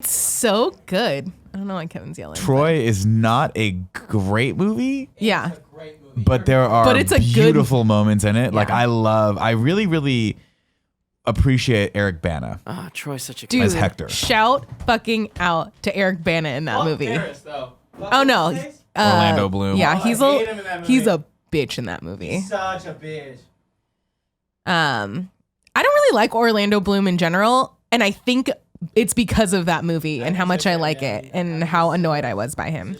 It's so good. I don't know why Kevin's yelling. Troy is not a great movie. Yeah. But there are it's a beautiful moments in it. Yeah. Like I really, really appreciate Eric Bana Troy's such a Dude, as Hector. Shout fucking out to Eric Bana in that movie. Paris, though. Oh no. Orlando Bloom. Yeah, Oh, he's I hate him in that movie. he's a bitch in that movie. Such a bitch. I don't really like Orlando Bloom in general, and I think it's because of that movie and how much I like it and how annoyed I was by him.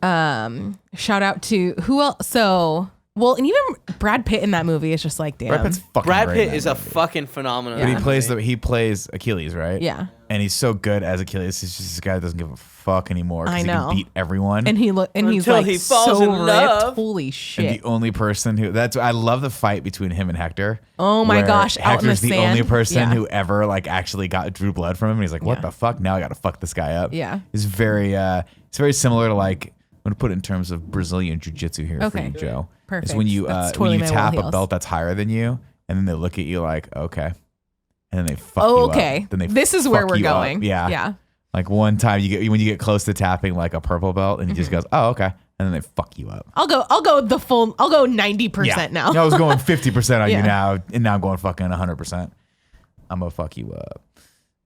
Shout out to who else? So, well, and even Brad Pitt in that movie is just like, damn. Brad Pitt's fucking Brad great Pitt in is that a movie. fucking phenomenon. But he plays Achilles, right? Yeah. And he's so good as Achilles. He's just this guy that doesn't give a fuck anymore. 'Cause I he know. can beat everyone. And he's Until like he falls so in ripped. love. Holy And shit. the only person I love the fight between him and Hector. Oh my where gosh, out in Hector's the the sand. only person Yeah. who ever like actually drew blood from him. And he's like, what Yeah. the fuck? Now I got to fuck this guy up. Yeah. It's very similar to like, I'm going to put it in terms of Brazilian jiu-jitsu here for Okay. you, Joe. Perfect. It's when you, That's when totally you my tap a wheelhouse. belt that's higher than you and then they look at you like, okay. And then they fuck Oh, you up. okay. Then they This is where fuck we're you up. going. Yeah. Yeah. Like one time when you get close to tapping like a purple belt and he just goes, oh, okay. And then they fuck you up. I'll go 90% now. I was going 50% on Yeah. you now, and now I'm going fucking 100%. I'm gonna fuck you up.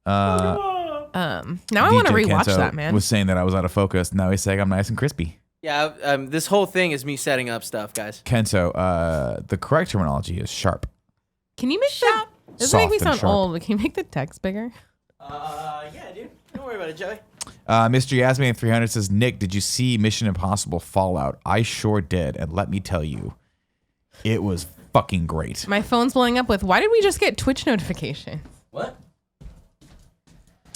Now I want to DJ rewatch Kento that, man. was saying that I was out of focus. Now he's saying I'm nice and crispy. Yeah, this whole thing is me setting up stuff, guys. Kento, the correct terminology is sharp. Can you make that? Doesn't make me Soft and sound sharp. old, but can you make the text bigger? Yeah, dude. Don't worry about it, Joey. Mr. Yasmin 300 says, Nick, did you see Mission Impossible Fallout? I sure did, and let me tell you, it was fucking great. My phone's blowing up with, why did we just get Twitch notifications? What?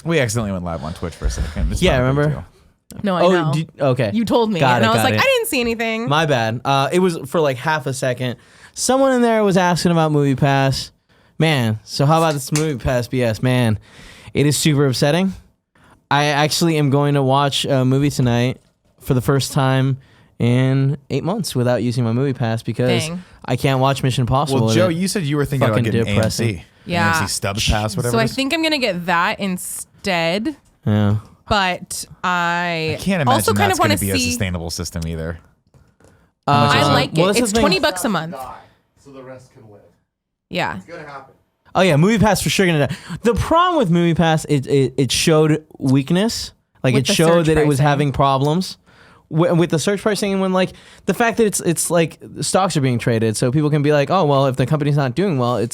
We accidentally went live on Twitch for a second. It's Yeah, not a big remember? deal. No, I know. Okay. You told me, Got and it, I was got like, it. I didn't see anything. My bad. It was for like half a second. Someone in there was asking about Movie Pass. Man, so how about this Movie Pass BS? Man, it is super upsetting. I actually am going to watch a movie tonight for the first time in 8 months without using my Movie Pass because Dang. I can't watch Mission Impossible. Well, with Joe, it. you said you were thinking about Fucking getting depressing. AMC. Yeah. AMC Stubbs Pass, whatever So it I is. think I'm gonna get that instead. Yeah. But I Can't imagine also kind that's of want going to to be a see. sustainable system either. I is it? like Well, it. that's the It's thing. $20 a month. So the rest can live. Yeah. It's gonna happen. Oh yeah, Movie Pass for sure gonna die. The problem with Movie Pass, it showed weakness. Like With it the showed surge that it was pricing. having problems with the search pricing, and when like the fact that it's like stocks are being traded, so people can be like, oh well, if the company's not doing well,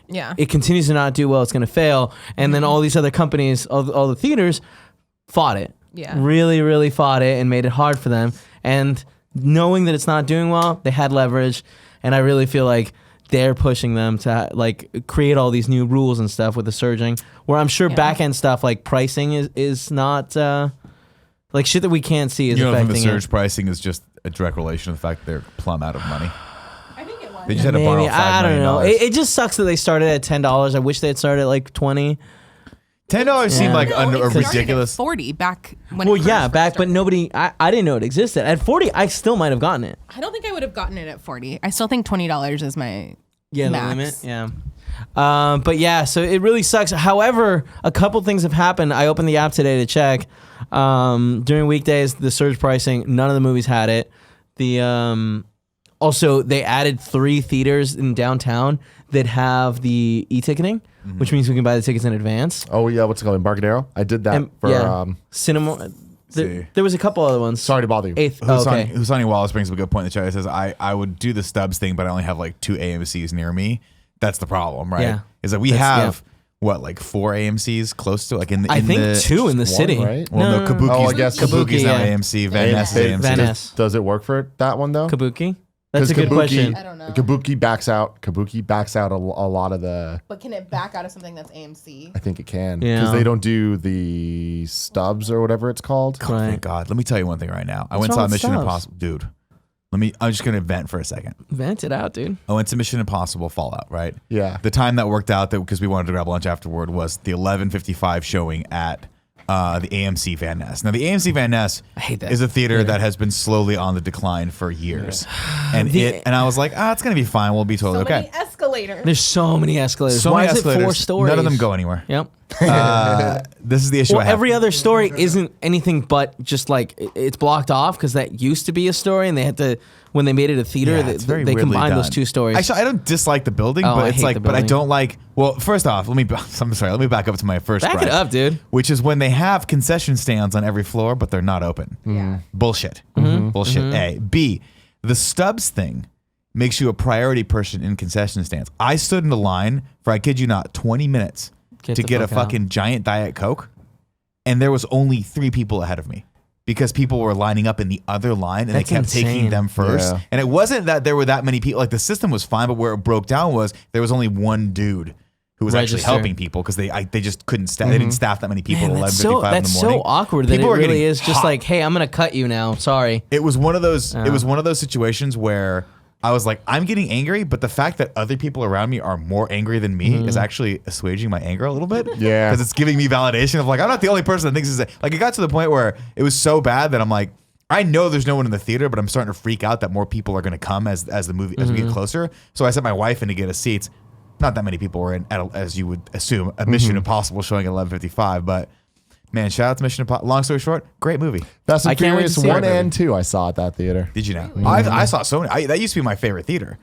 Yeah. it continues to not do well, it's gonna fail, and then all these other companies, all the theaters, fought it. Yeah. Really, really fought it and made it hard for them. And knowing that it's not doing well, they had leverage, and I really feel like they're pushing them to like create all these new rules and stuff with the surging. Where I'm sure Yeah. back end stuff like pricing is not like shit that we can't see is You don't think affecting the surge it. pricing is just a direct relation to the fact that they're plumb out of money? I think it was. They just had to borrow Maybe. $5 I don't million. know. It just sucks that they started at $10. I wish they had started at like $20. $10 seemed Yeah. like No, under it a started at ridiculous. 40 back when. Well, it yeah, first back, but started. nobody. I didn't know it existed. At 40, I still might have gotten it. I don't think I would have gotten it at 40. I still think $20 is my Yeah, max. the limit. Yeah. But yeah, so it really sucks. However, a couple things have happened. I opened the app today to check. During weekdays, the surge pricing, none of the movies had it. Also, they added 3 theaters in downtown that have the e-ticketing, which means we can buy the tickets in advance. Oh yeah, what's it called? Embarcadero? I did that And- for yeah. Cinema. See. There was a couple other ones. sorry to bother you. Eighth. Oh, okay. Husani Wallace brings up a good point in the chat. He says, I would do the Stubbs thing, but I only have like 2 AMCs near me. That's the problem, right? Yeah. Is that we That's- have, what, like 4 AMCs close to, like in the. I in think the, 2 in the one, city. right? Well, no, Kabuki's, Oh, I guess Kabuki's now yeah. AMC. Van Ness is They- AMC. Van Ness. Does it work for that one though? Kabuki? That's a 'Cause good question. I don't know. Kabuki backs out. Kabuki backs out a lot of the. But can it back out of something that's AMC? I think it can Yeah. because they don't do the stubs or whatever it's called. Oh, Right. thank God. Let me tell you one thing right now. I What's went and wrong saw with Mission Stubbs? Impossible. Dude, I'm just going to vent for a second. Vent it out, dude. I went to Mission Impossible Fallout, right? Yeah. The time that worked out that because we wanted to grab lunch afterward was the 11:55 showing at the AMC Van Ness. Now, the AMC Van Ness hate that is a theater theater. that has been slowly on the decline for years. And I was like, it's going to be fine. We'll be totally So many okay. escalators. There's so many escalators. So Why many is it 4 escalators. stories? None of them go anywhere. Yep. This is the issue I Well, have. every other story isn't anything but just like it's blocked off because that used to be a story, and they had to when they made it a theater, Yeah, it's very they weirdly combined those done. 2 stories. Actually, I don't dislike the building, Oh, but I it's hate like, the but I building. don't like. Well, first off, let me back up to my first. Back it gripe, up, dude. Which is when they have concession stands on every floor, but they're not open. Yeah. Bullshit. Mm-hmm. Bullshit. A. B. The Stubbs thing makes you a priority person in concession stands. I stood in the line for, I kid you not, 20 minutes Get to the get a fuck out. fucking giant Diet Coke, and there was only 3 people ahead of me. Because people were lining up in the other line and That's they kept taking insane. them first. Yeah. And it wasn't that there were that many people. Like the system was fine, but where it broke down was there was only one dude who was actually Register. helping people because they just couldn't staff. They didn't staff that many people Man, at that's 11:55 in the that's morning. so awkward that People it were really getting is just hot. like, hey, I'm gonna cut you now. Sorry. It was one of those. It was one of those situations where I was like, I'm getting angry, but the fact that other people around me are more angry than me is actually assuaging my anger a little bit. Yeah. Because it's giving me validation of like, I'm not the only person that thinks this is like, it got to the point where it was so bad that I'm like, I know there's no one in the theater, but I'm starting to freak out that more people are going to come as the movie, as we get closer. So I sent my wife in to get us seats. Not that many people were in, as you would assume, a Mission Impossible showing at 11:55, but man, shout out to Mission Impossible. Long story short, great movie. Fast I and can't wait to Furious see 1 it. and 2 I saw at that theater. Did you know? I saw so many. That used to be my favorite theater.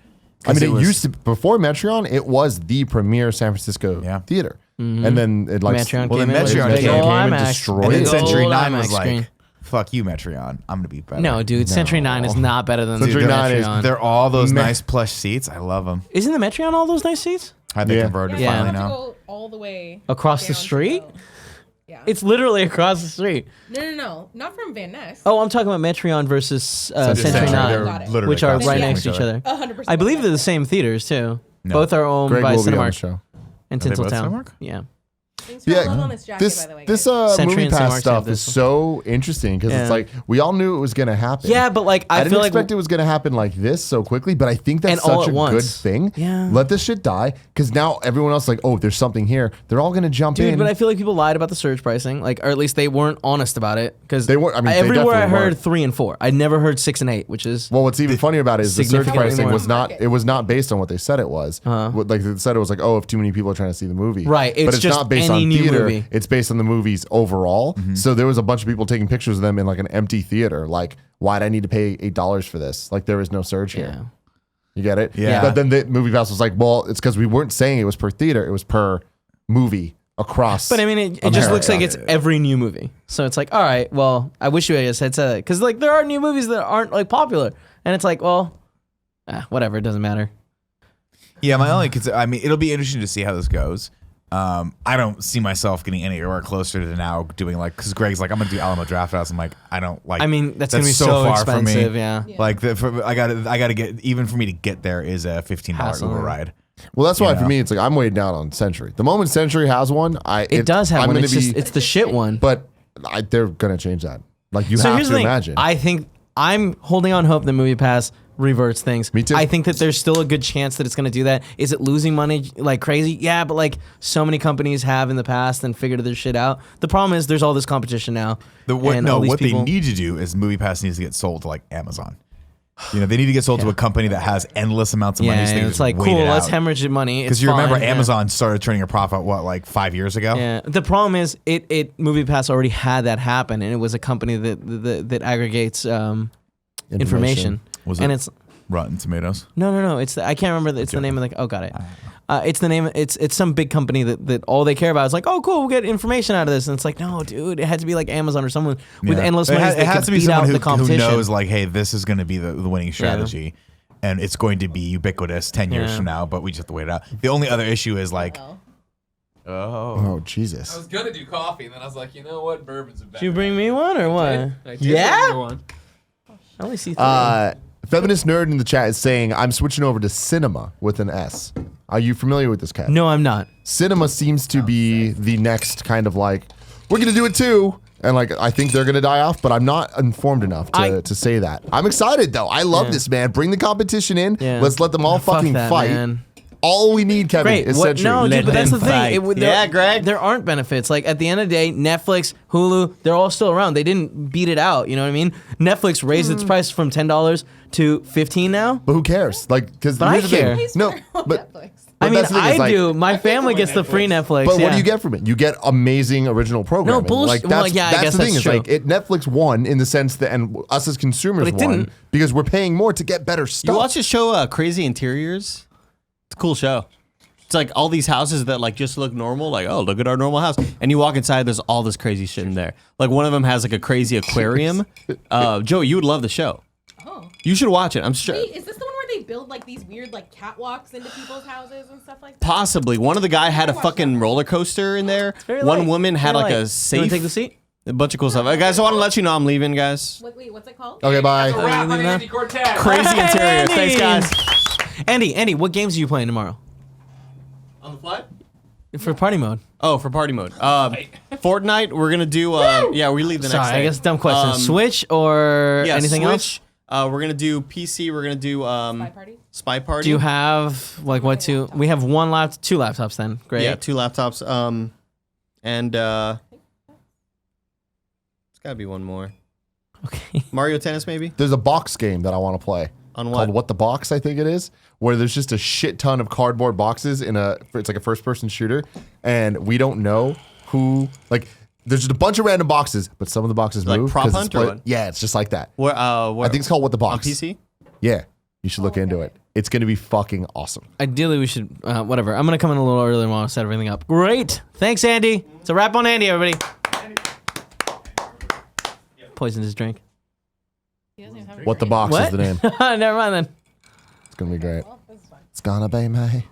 I mean, it was- used to, before Metreon, it was the premier San Francisco Yeah. theater. And then it like, Metreon Well, came then in with Metreon a big came ol' and IMAX. destroyed And then it. Big ol' Century 9 IMAX was like, screen. fuck you, Metreon. I'm going to be better. No, dude, Century 9 is not better than Century the 9 is- Metreon. They're all those nice plush seats. I love them. Isn't the Metreon all those nice seats? How they Yeah. converted Yeah. finally You have to now. go all the way Across the down to street? go- Yeah. It's literally across the street. No. Not from Van Ness. Oh, I'm talking about Metreon versus Century Century. 9, They're Got it. literally which are across the right street next to from each other. 100%. I believe they're the same theaters too. No. Both are owned Greg by will be on the Cinemark show. and Are they both Tinseltown. Cinemark? Yeah. Thanks for Yeah, on this jacket, this by the way. this guys. Century movie and pass Cinemark have stuff this is so interesting because Yeah. it's like we all knew it was gonna happen. Yeah, but like I I didn't feel like expect it was gonna happen like this so quickly, but I think that's And all such at a good once. thing. Yeah. Let this shit die because now everyone else is like, oh, there's something here. They're all gonna jump Dude, in. but I feel like people lied about the surge pricing, like, or at least they weren't honest about it. Because They weren't- I mean, they everywhere I definitely heard weren't. 3 and 4. I never heard 6 and 8, which is Well, what's even funnier about it is the surge Significantly pricing more. was not based on what they said it was. Like they said it was like, oh, if too many people are trying to see the movie. Right, But it's it's just not based any on new theater. movie. It's based on the movies overall. So there was a bunch of people taking pictures of them in like an empty theater. Like, why'd I need to pay $8 for this? Like there is no surge here. yeah. You get it? Yeah. But then the movie pass was like, well, it's because we weren't saying it was per theater. It was per movie across. But I mean, it just America. looks like it's every new movie. So it's like, all right, well, I wish you had said that because like there are new movies that aren't like popular, and it's like, well, whatever, it doesn't matter. Yeah, my only concern, I mean, it'll be interesting to see how this goes. I don't see myself getting anywhere closer to now doing like, because Greg's like, I'm gonna do Alamo Draft House. I'm like, I don't like. I mean, that's gonna be so expensive. Yeah. Like, I gotta get, even for me to get there is a $15 Hassle. Uber ride. well, that's why you for know. me, it's like I'm waiting out on Century. The moment Century has one, It does have I'm one. gonna It's be, just it's the shit one. but they're gonna change that. Like you So have here's to the thing. imagine. I think I'm holding on hope that MoviePass reverts things. Me too. I think that there's still a good chance that it's going to do that. Is it losing money like crazy? Yeah, but like so many companies have in the past and figured their shit out. The problem is there's all this competition now. and all these What people- they need to do is MoviePass needs to get sold to like Amazon. You know, they need to get sold to a company that has endless amounts of money. Yeah, So they and can it's like just cool. wait it Let's out. hemorrhage the money. Because It's you remember fine, yeah. Amazon started turning a profit what, like 5 years ago? Yeah. The problem is it MoviePass already had that happen, and it was a company that aggregates information. Was and it it's Rotten Tomatoes? no. It's I can't remember. It's the name of the. Oh, got it. It's the name. It's some big company that all they care about is like, oh, cool, we'll get information out of this. And it's like, no, dude, it had to be like Amazon or someone with Yeah. endless It money. has, that it has could to be beat someone out who, the competition. who knows, like, hey, this is going to be the winning strategy, and it's going to be ubiquitous 10 years Yeah. from now. But we just have to wait it out. The only other issue is like, oh Jesus. I was gonna do coffee, and then I was like, you know what, bourbon's a better. Did you bring me one or what? I did Yeah? bring you one. I only see 3. Feminist nerd in the chat is saying I'm switching over to cinema with an S. Are you familiar with this, Kat? No, I'm not. Cinema seems to be the next kind of like we're gonna do it too, and like I think they're gonna die off, but I'm not informed enough to say that. I'm excited though. I love Yeah. this, man. Bring the competition in. Yeah. Let's let them all Fuck fucking that, fight. man. all we need, Kevin, Great. is What? Century. No, dude, but that's the thing. Yeah, Greg. There aren't benefits. Like at the end of the day, Netflix, Hulu, they're all still around. They didn't beat it out. You know what I mean? Netflix raised its price from $10 to $15 now. But who cares? Like, because But I care. No, but Netflix. I mean, that's the thing, I is, like- do. My family gets the free Netflix. But yeah. what do you get from it? You get amazing original programming. bullshit. Like Well, that's, yeah, I that's guess the thing. that's Is like true. Netflix won in the sense that, and us as consumers But it won didn't. because we're paying more to get better stuff. You watch the show Crazy Interiors? It's a cool show. It's like all these houses that like just look normal, like, oh, look at our normal house. And you walk inside, there's all this crazy shit in there. Like one of them has like a crazy aquarium. Joey, you would love the show. Oh. You should watch it. I'm sure. Wait, is this the one where they build like these weird like catwalks into people's houses and stuff like that? Possibly. One of the guy had a fucking roller coaster in there. Very One light. woman had Very like a light. You safe. wanna take the seat? A bunch of cool stuff. Guys, I want to let you know I'm leaving, guys. Wait, what's it called? Okay, bye. Wrap on leaving that? Andy Cortez. Crazy Interiors. Thanks, guys. Andy, what games are you playing tomorrow On the fly? for party mode? Oh, for party mode. Fortnite, we're going to do, yeah, we leave the next Sorry, day. I guess dumb question. Switch or Yeah, anything Switch. else? We're going to do PC. We're going to do Spy Party? Spy Party. Do you have like what two? We have two laptops then. Great. Yeah, 2 laptops. And there's got to be one more. Okay. Mario Tennis, maybe? There's a box game that I want to play. On Called what? What the Box, I think it is, where there's just a shit ton of cardboard boxes it's like a first person shooter, and we don't know who, like, there's just a bunch of random boxes, but some of the boxes Like move. Prop 'cause Hunt it's or split. what? Yeah, it's just like that. Where, I think it's called What the on Box. PC? Yeah, you should look into it. It's going to be fucking awesome. Ideally, we should. Whatever. I'm gonna come in a little early and want to set everything up. Great. Thanks, Andy. It's a wrap on Andy, everybody. Poisoned his drink. He doesn't even have What the Box What? is the name. Never mind then. It's going to be great. It's gonna be me.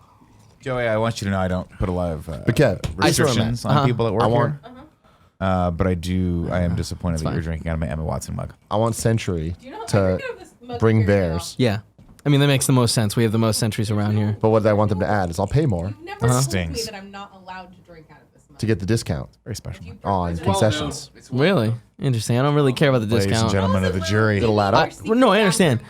Joey, I want you to know I don't put a lot of But Kev, restrictions on people that work I want- here. But I am disappointed that you're drinking out of my Emma Watson mug. I want Century Do you know, I to drink out of this mug bring very theirs. Yeah. I mean, that makes the most sense. We have the most centuries around here. But what I want them to add is I'll pay more often. Never told me Stings. that I'm not allowed to drink out of this mug. to get the discount Very special mug. on Well, concessions. Really interesting. I don't really care about the Ladies and discount. gentlemen of the jury. It'll add up. No, I understand.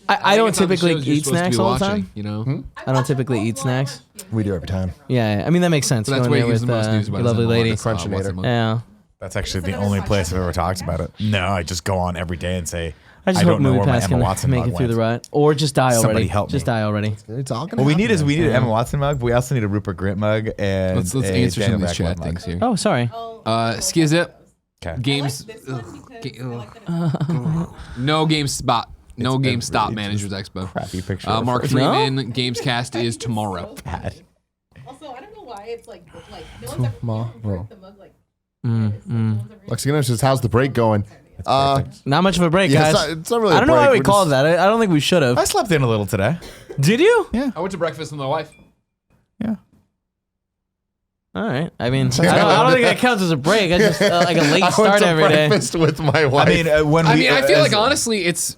I don't typically eat snacks all the time. You know, I don't typically eat snacks. We do every time. Yeah, I mean that makes sense. so that's Going where there he gives with the most news your about lovely lady. Crunchinator. Yeah. That's actually the only place I've ever talked about it. No, I just go on every day and say, I just I hope don't know Movie where my Pass Emma can Watson make mug it through went. the ride, or just die already. Somebody help Just me. die already. It's all gonna What we happen. need is we need an Emma Watson mug, but we also need a Rupert Grint mug and Let's a answer some Daniel of these Radcliffe chat mug. things here. Oh, sorry. Skizip. Okay. Games. This one because I like that No GameSpot. No It's a GameStop really Managers Expo. Crappy picture. Mark of Freeman. Gamescast is tomorrow. bad. Also, I don't know why it's like no one's ever Tomorrow. the mug like. Lexington says, "How's the break going?" Not much of a break, Yeah, guys. it's not really. I a don't know break. why we We're called just- that. I don't think we should have. I slept in a little today. Did you? I went to breakfast with my wife. Yeah. All right. I mean, I don't think that counts as a break. I just like a late I went start to every day. breakfast with my wife. I mean, when we. I feel as- like honestly, it's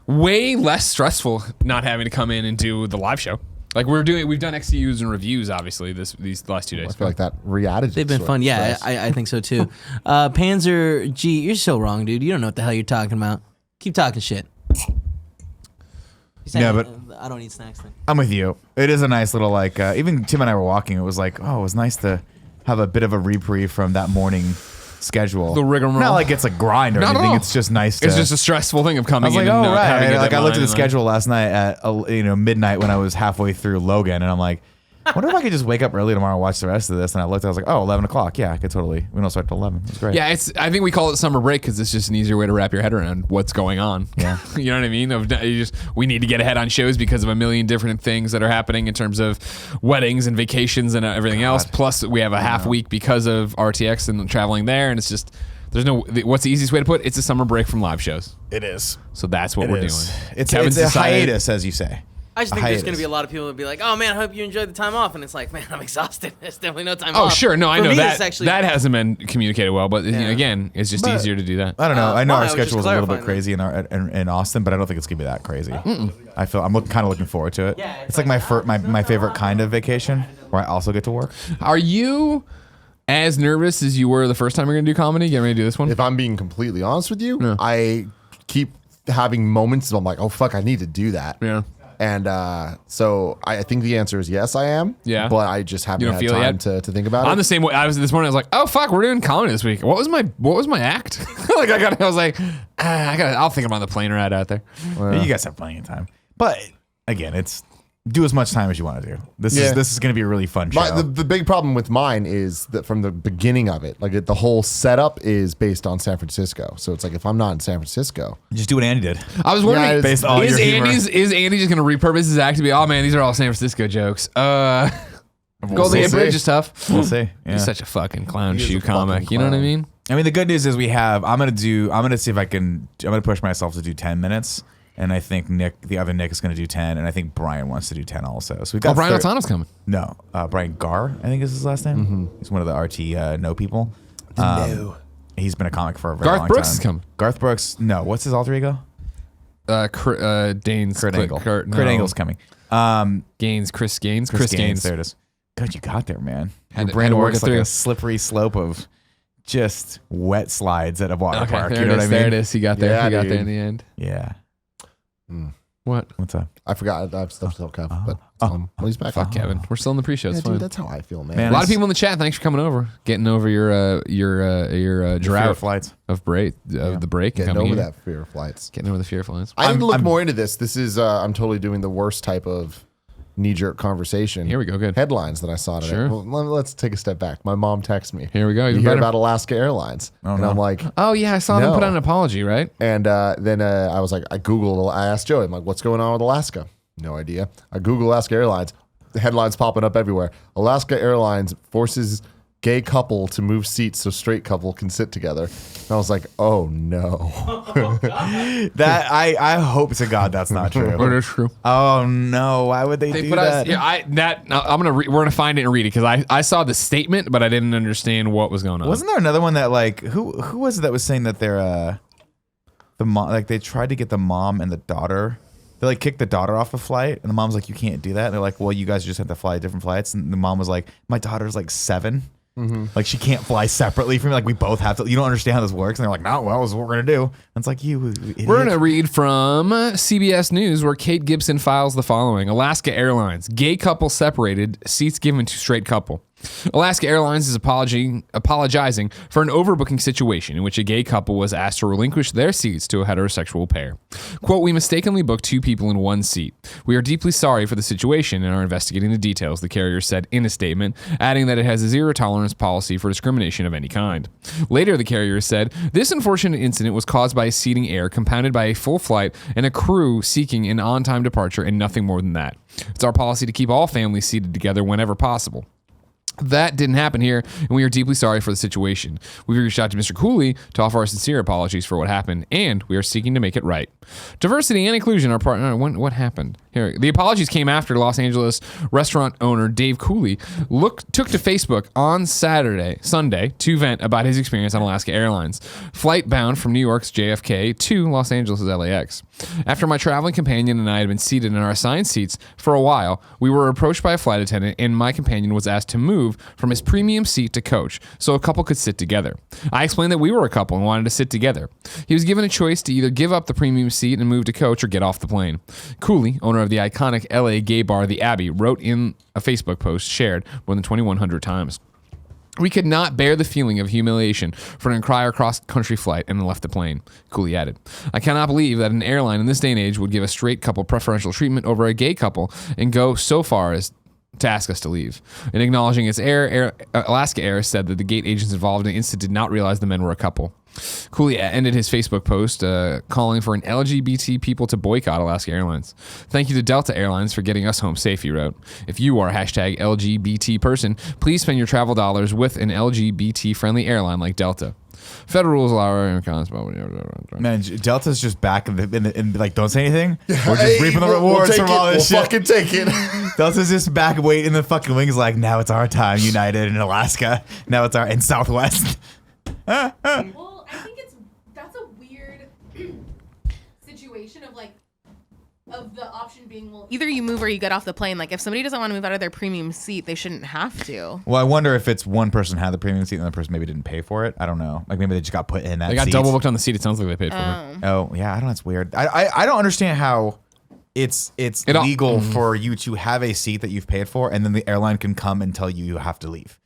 way less stressful not having to come in and do the live show. Like we've done XCUs and reviews, obviously these last 2 days. I feel like that re-added. They've been fun. Yeah, I think so too. Panzer G, you're so wrong, dude. You don't know what the hell you're talking about. Keep talking shit. Yeah, but- I don't eat snacks then. I'm with you. It is a nice little like. Even Tim and I were walking. It was like, oh, it was nice to have a bit of a reprieve from that morning schedule. The rigmarole. Not like it's a grind or Not at anything. all. It's just nice to. It's just a stressful thing of I coming was like, in oh and having right. a Like I looked at the deadline and, schedule last night at midnight when I was halfway through Logan, and I'm like, I wonder if I could just wake up early tomorrow and watch the rest of this. And I looked, I was like, oh, 11 o'clock. Yeah, I could totally. We don't start till 11. It's great. Yeah, I think we call it summer break because it's just an easier way to wrap your head around what's going on. Yeah. You know what I mean? We need to get ahead on shows because of a million different things that are happening in terms of weddings and vacations and everything else. Plus, we have a half week because of RTX and traveling there, and it's just what's the easiest way to put it? It's a summer break from live shows. It is. So that's what It we're is. doing. It's Kevin's a decided- hiatus, as you say. I just think there's going to hiatus. be a lot of people that be like, oh man, I hope you enjoyed the time off. And it's like, man, I'm exhausted. There's definitely no time Oh, off. sure. No, I For know me, that it's actually, that hasn't been communicated well, but you know, again, it's just But- easier to do that. I don't know. I know why? I our was just schedule is a little bit clarifying that. crazy in Austin, but I don't think it's gonna be that crazy. I feel I'm kind of looking forward to it. Yeah, it's like my favorite kind of vacation where I also get to work. Are you as nervous as you were the first time you're going to do comedy? Get ready to do this one? If I'm being completely honest with you, Yeah. I keep having moments. I'm like, oh fuck, I need to do that. Yeah. And so I think the answer is yes, I am. Yeah. But I just haven't You don't had feel it time yet? to think about it. I'm the same way. I was this morning. I was like, oh fuck, we're doing comedy this week. What was my act? Like I was like, I'll think about the plane ride out there. You guys have plenty of time. But again, it's do as much time as you want to do. This is going to be a really fun show. The big problem with mine is that from the beginning of it, like the whole setup is based on San Francisco. So it's like if I'm not in San Francisco, Just do what Andy did. I was wondering, Yeah, based on is your humor. Andy just gonna repurpose his act to be? Oh man, these are all San Francisco jokes. Golden Gate see. Bridge is tough. We'll see. Yeah. He's such a fucking clown He is shoe a fucking comic. You know what I clown. mean? I mean, the good news is I'm going to see if I can, I'm going to push myself to do 10 minutes. And I think the other Nick is going to do 10. And I think Brian wants to do 10 also. So we've got Brian Altano's coming. No, Brian Garr, I think is his last name. Mm-hmm. He's one of the RT No people. He's been a comic for a very Garth long Brooks time. is coming. Garth Brooks, no. What's his alter ego? Dane's Kurt Angle. Kurt Kurt Angle's coming. Gaines. Chris Gaines. Chris Gaines. There it is. God, you got there, man. Your Had to brain work works it like through. a slippery slope of just wet slides at a water Okay, park. there You know it what I is. mean? There it is. He got there. Yeah, he got dude. there in the end. Yeah. What? What's up? I forgot. I have stuff to tell Kev, but well, he's back. Fuck Kevin. We're still in the pre-show. Yeah, It's dude, fine. that's how I feel, man. Man, A lot of people in the chat. Thanks for coming over, getting over your Fear drought of flights. of the break, and Getting coming over here. that fear of flights. Getting over the fear of flights. I need to look I'm- more into this. This is I'm totally doing the worst type of knee-jerk conversation. Here we go. Good. Headlines that I saw today. Sure. Well, let's take a step back. My mom texted me. Here we go. You Even hear better. about Alaska Airlines? And no. I'm like, Oh yeah, I saw them No. put out an apology, right? and then I was like, I asked Joey, I'm like, what's going on with Alaska? No idea. I Google Alaska Airlines. The headlines popping up everywhere. Alaska Airlines forces gay couple to move seats so straight couple can sit together. And I was like, oh no. That I hope to God that's not true. It is true. Oh no! Why would they, They do put that? out. We're gonna find it and read it because I saw the statement, but I didn't understand what was going on. Wasn't there another one that like who was it that was saying that they're the mom, like they tried to get the mom and the daughter. They like kicked the daughter off the flight, and the mom's like, "You can't do that." And they're like, "Well, you guys just have to fly different flights." And the mom was like, "My daughter's like 7, like she can't fly separately from me. Like we both have to. You don't understand how this works." And they're like, "No, well, this is what we're gonna do." And it's like you. Idiot. We're going to read from CBS News where Kate Gibson files the following. Alaska Airlines, gay couple separated, seats given to straight couple. Alaska Airlines is apologizing for an overbooking situation in which a gay couple was asked to relinquish their seats to a heterosexual pair. Quote, "We mistakenly booked 2 people in 1 seat. We are deeply sorry for the situation and are investigating the details," the carrier said in a statement, adding that it has a zero tolerance policy for discrimination of any kind. Later, the carrier said, "This unfortunate incident was caused by a seating error compounded by a full flight and a crew seeking an on-time departure and nothing more than that. It's our policy to keep all families seated together whenever possible. That didn't happen here, and we are deeply sorry for the situation. We've reached out to Mr. Cooley to offer our sincere apologies for what happened, and we are seeking to make it right. Diversity and inclusion are partner. What happened? Here, the apologies came after Los Angeles restaurant owner Dave Cooley took to Facebook on Sunday, to vent about his experience on Alaska Airlines, flight bound from New York's JFK to Los Angeles' LAX. After my traveling companion and I had been seated in our assigned seats for a while, we were approached by a flight attendant, and my companion was asked to move from his premium seat to coach so a couple could sit together. I explained that we were a couple and wanted to sit together. He was given a choice to either give up the premium seat and move to coach or get off the plane. Cooley, owner of the iconic LA gay bar The Abbey, wrote in a Facebook post shared more than 2,100 times. "We could not bear the feeling of humiliation for an entire cross-country flight and left the plane," Cooley added. "I cannot believe that an airline in this day and age would give a straight couple preferential treatment over a gay couple and go so far as to ask us to leave." In acknowledging its Alaska Air said that the gate agents involved in the incident did not realize the men were a couple. Cooley ended his Facebook post calling for an LGBT people to boycott Alaska Airlines. "Thank you to Delta Airlines for getting us home safe," he wrote. "If you are a #LGBT person, please spend your travel dollars with an LGBT-friendly airline like Delta. Federal rules allow our Man, Delta's just back in like don't say anything. We're just reaping the rewards from all this We'll shit. fucking take it. Delta's just back waiting in the fucking wings like now it's our time. United and Alaska. Now it's our in Southwest. Well, I think that's a weird situation of the option being, well, either you move or you get off the plane. Like if somebody doesn't want to move out of their premium seat, they shouldn't have to. Well, I wonder if it's one person had the premium seat and the other person maybe didn't pay for it. I don't know. Like maybe they just got put in that They got seat. double booked on the seat. It sounds like they paid for it. Oh yeah, I don't know. It's weird. I don't understand how it's legal for you to have a seat that you've paid for, and then the airline can come and tell you you have to leave.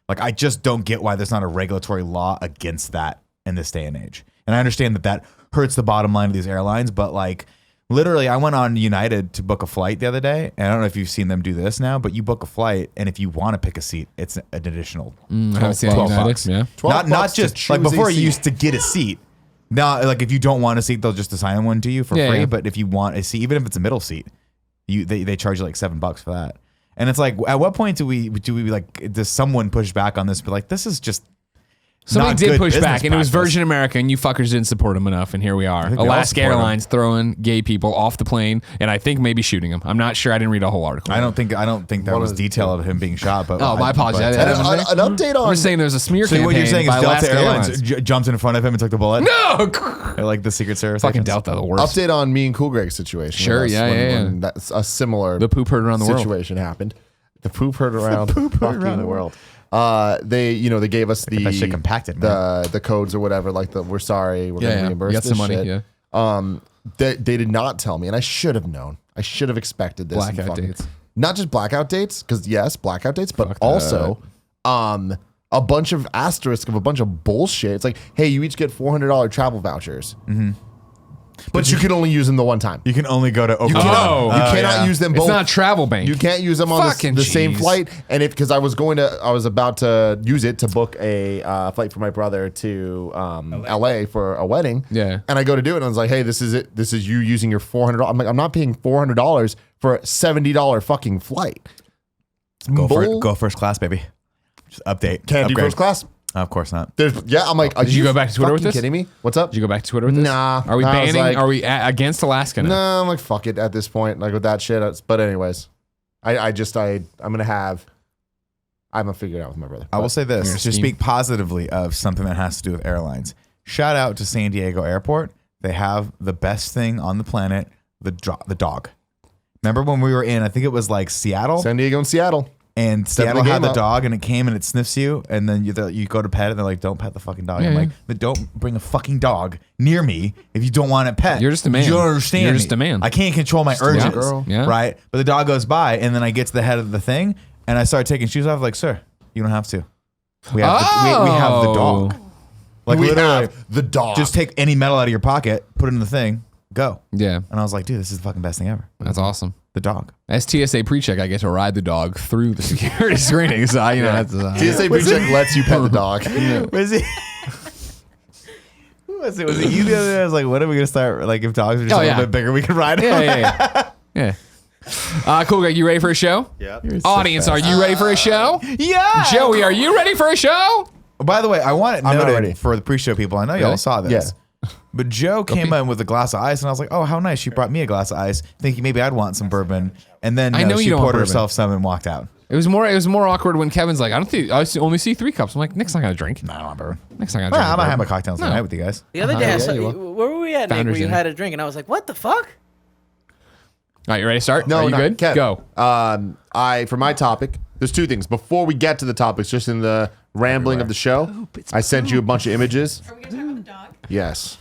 Like, I just don't get why there's not a regulatory law against that in this day and age. And I understand that hurts the bottom line of these airlines, but like, literally, I went on United to book a flight the other day, and I don't know if you've seen them do this now, but you book a flight, and if you want to pick a seat, it's an additional $12. Yeah, not just like before you used to get a seat. Now, like if you don't want a seat, they'll just assign one to you for free. Yeah. But if you want a seat, even if it's a middle seat, they charge you like $7 for that. And it's like, at what point do we like, does someone push back on this? But like, this is just. Somebody did push back, and it was Virgin America, and you fuckers didn't support them enough, and here we are. Alaska Airlines throwing gay people off the plane, and I think maybe shooting them. I'm not sure. I didn't read a whole article. I don't think that was detail of him being shot. But my apologies. An update on. I'm just saying there's a smear campaign. So what you're saying is Delta Delta Airlines jumped in front of him and took the bullet? No, or like the Secret Service. Fucking Delta, the worst. Update on me and Cool Greg's situation. Sure, when that's a similar. The poop heard around the world situation happened. The poop heard around the world. They gave us the that shit compacted, the codes or whatever, like we're sorry, we're gonna reimburse you got some money, shit. They did not tell me, and I should have known. I should have expected this. Blackout dates. Not just blackout dates, because yes, blackout dates, but also a bunch of asterisk of a bunch of bullshit. It's like, hey, you each get $400 travel vouchers. Mm-hmm. But you can only use them the one time. You can only go to You cannot use them both. It's not travel bank. You can't use them on the same flight. And because I was about to use it to book a flight for my brother to LA for a wedding. Yeah. And I go to do it, and I was like, hey, this is it. This is you using your $400. I'm like, I'm not paying $400 for a $70 fucking flight. Go first class, baby. Just update. Can't do first class. Of course not. I'm like, did you go back to Twitter with this? Kidding me? What's up? Did you go back to Twitter with this? Nah. Are we banning? Are we against Alaska now? No, I'm like, fuck it at this point. Like with that shit. But anyways, I'm gonna figure it out with my brother. I will say this to speak positively of something that has to do with airlines. Shout out to San Diego Airport. They have the best thing on the planet, the dog. Remember when we were in? I think it was like Seattle, San Diego, and Seattle. And Seattle had the dog, and it came and it sniffs you, and then you go to pet it, and they're like, "Don't pet the fucking dog." I'm like, "But don't bring a fucking dog near me if you don't want it pet." You're just a man. You don't understand. You're just a man. I can't control my urges, right? But the dog goes by, and then I get to the head of the thing, and I start taking shoes off. Like, sir, you don't have to. We have the dog. Like we literally, have the dog. Just take any metal out of your pocket, put it in the thing, go. Yeah. And I was like, dude, this is the fucking best thing ever. That's awesome. The dog. As TSA pre-check, I get to ride the dog through the security screening. So, that's TSA pre-check lets you pet the dog. Was it? Who was it? Was it you the other day? I was like, when are we going to start? Like, if dogs are just a little bit bigger, we can ride them. Yeah. Cool, Greg, you ready for a show? Yeah. Audience, are you ready for a show? Yeah. Joey, are you ready for a show? By the way, I want it not ready. noted for the pre-show people. I know y'all saw this. Yeah. But Joe came in with a glass of ice, and I was like, "Oh, how nice!" She brought me a glass of ice, thinking maybe I'd want some bourbon, and then she poured herself some and walked out. It was more awkward when Kevin's like, I only see 3 cups. I'm like, Nick's not gonna drink. No, I don't want bourbon. Nick's not gonna drink. I'm not having a cocktail tonight with you guys. The other day, where were we at, Nick, where you had a drink, and I was like, what the fuck? All right, you ready to start? No, are you good? Kev, Go. For my topic, there's 2 things. Before we get to the topics, just in the rambling of the show, I sent you a bunch of images. Are we gonna talk about the dog? Yes.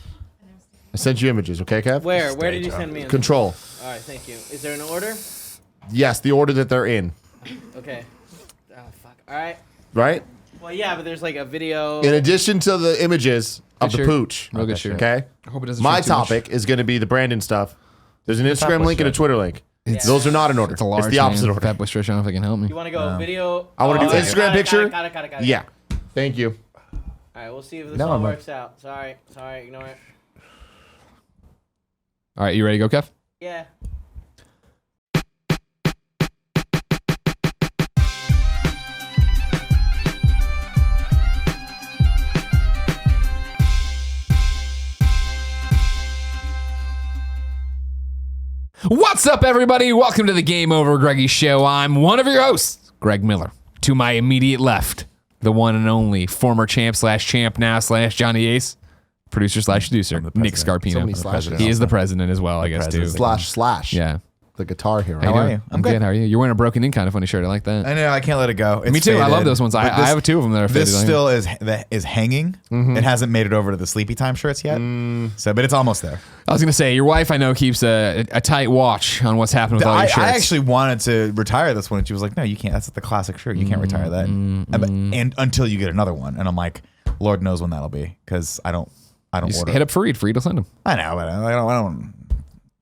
I sent you images, okay, Kev? Where did you send me? Control. All right, thank you. Is there an order? Yes, the order that they're in. Okay. Oh, fuck. All right. Right? Well, yeah, but there's like a video. In addition to the images of the shirt. pooch. Real good shirt. Okay? I hope it doesn't My shrink too much. topic is going to be the Brandon stuff. There's an Instagram link and a Twitter link. Those are not in order. It's a large the opposite man. order. Fat boy stretch. I don't know if it can help me. You want to go video? I want to do Instagram picture. Got it. Yeah. Thank you. All right, we'll see if this No, all I'm not. works out. Sorry, ignore it. All right, you ready to go, Kev? Yeah. What's up, everybody? Welcome to the GameOverGreggy show. I'm one of your hosts, Greg Miller. To my immediate left, the one and only former champ/champ now/Johnny Ace, producer/producer, Nick Scarpino. So many slashes. He is the president as well, I guess, too. // Yeah. the Guitar Hero. How are you? I'm good. How are you? You're wearing a broken in kind of funny shirt. I like that. I know. I can't let it go. It's Me too. I love faded. those ones. I But this- have 2 of them that are faded. This still is hanging. It hasn't made it over to the sleepy time shirts yet. So, but it's almost there. I was gonna say your wife I know keeps a tight watch on what's happening with all your shirts. I actually wanted to retire this one, and she was like, "No, you can't. That's the classic shirt. You can't retire that, and until you get another one." And I'm like, "Lord knows when that'll be, because I don't Just order." hit up Fareed. Fareed will send them. I know, but I don't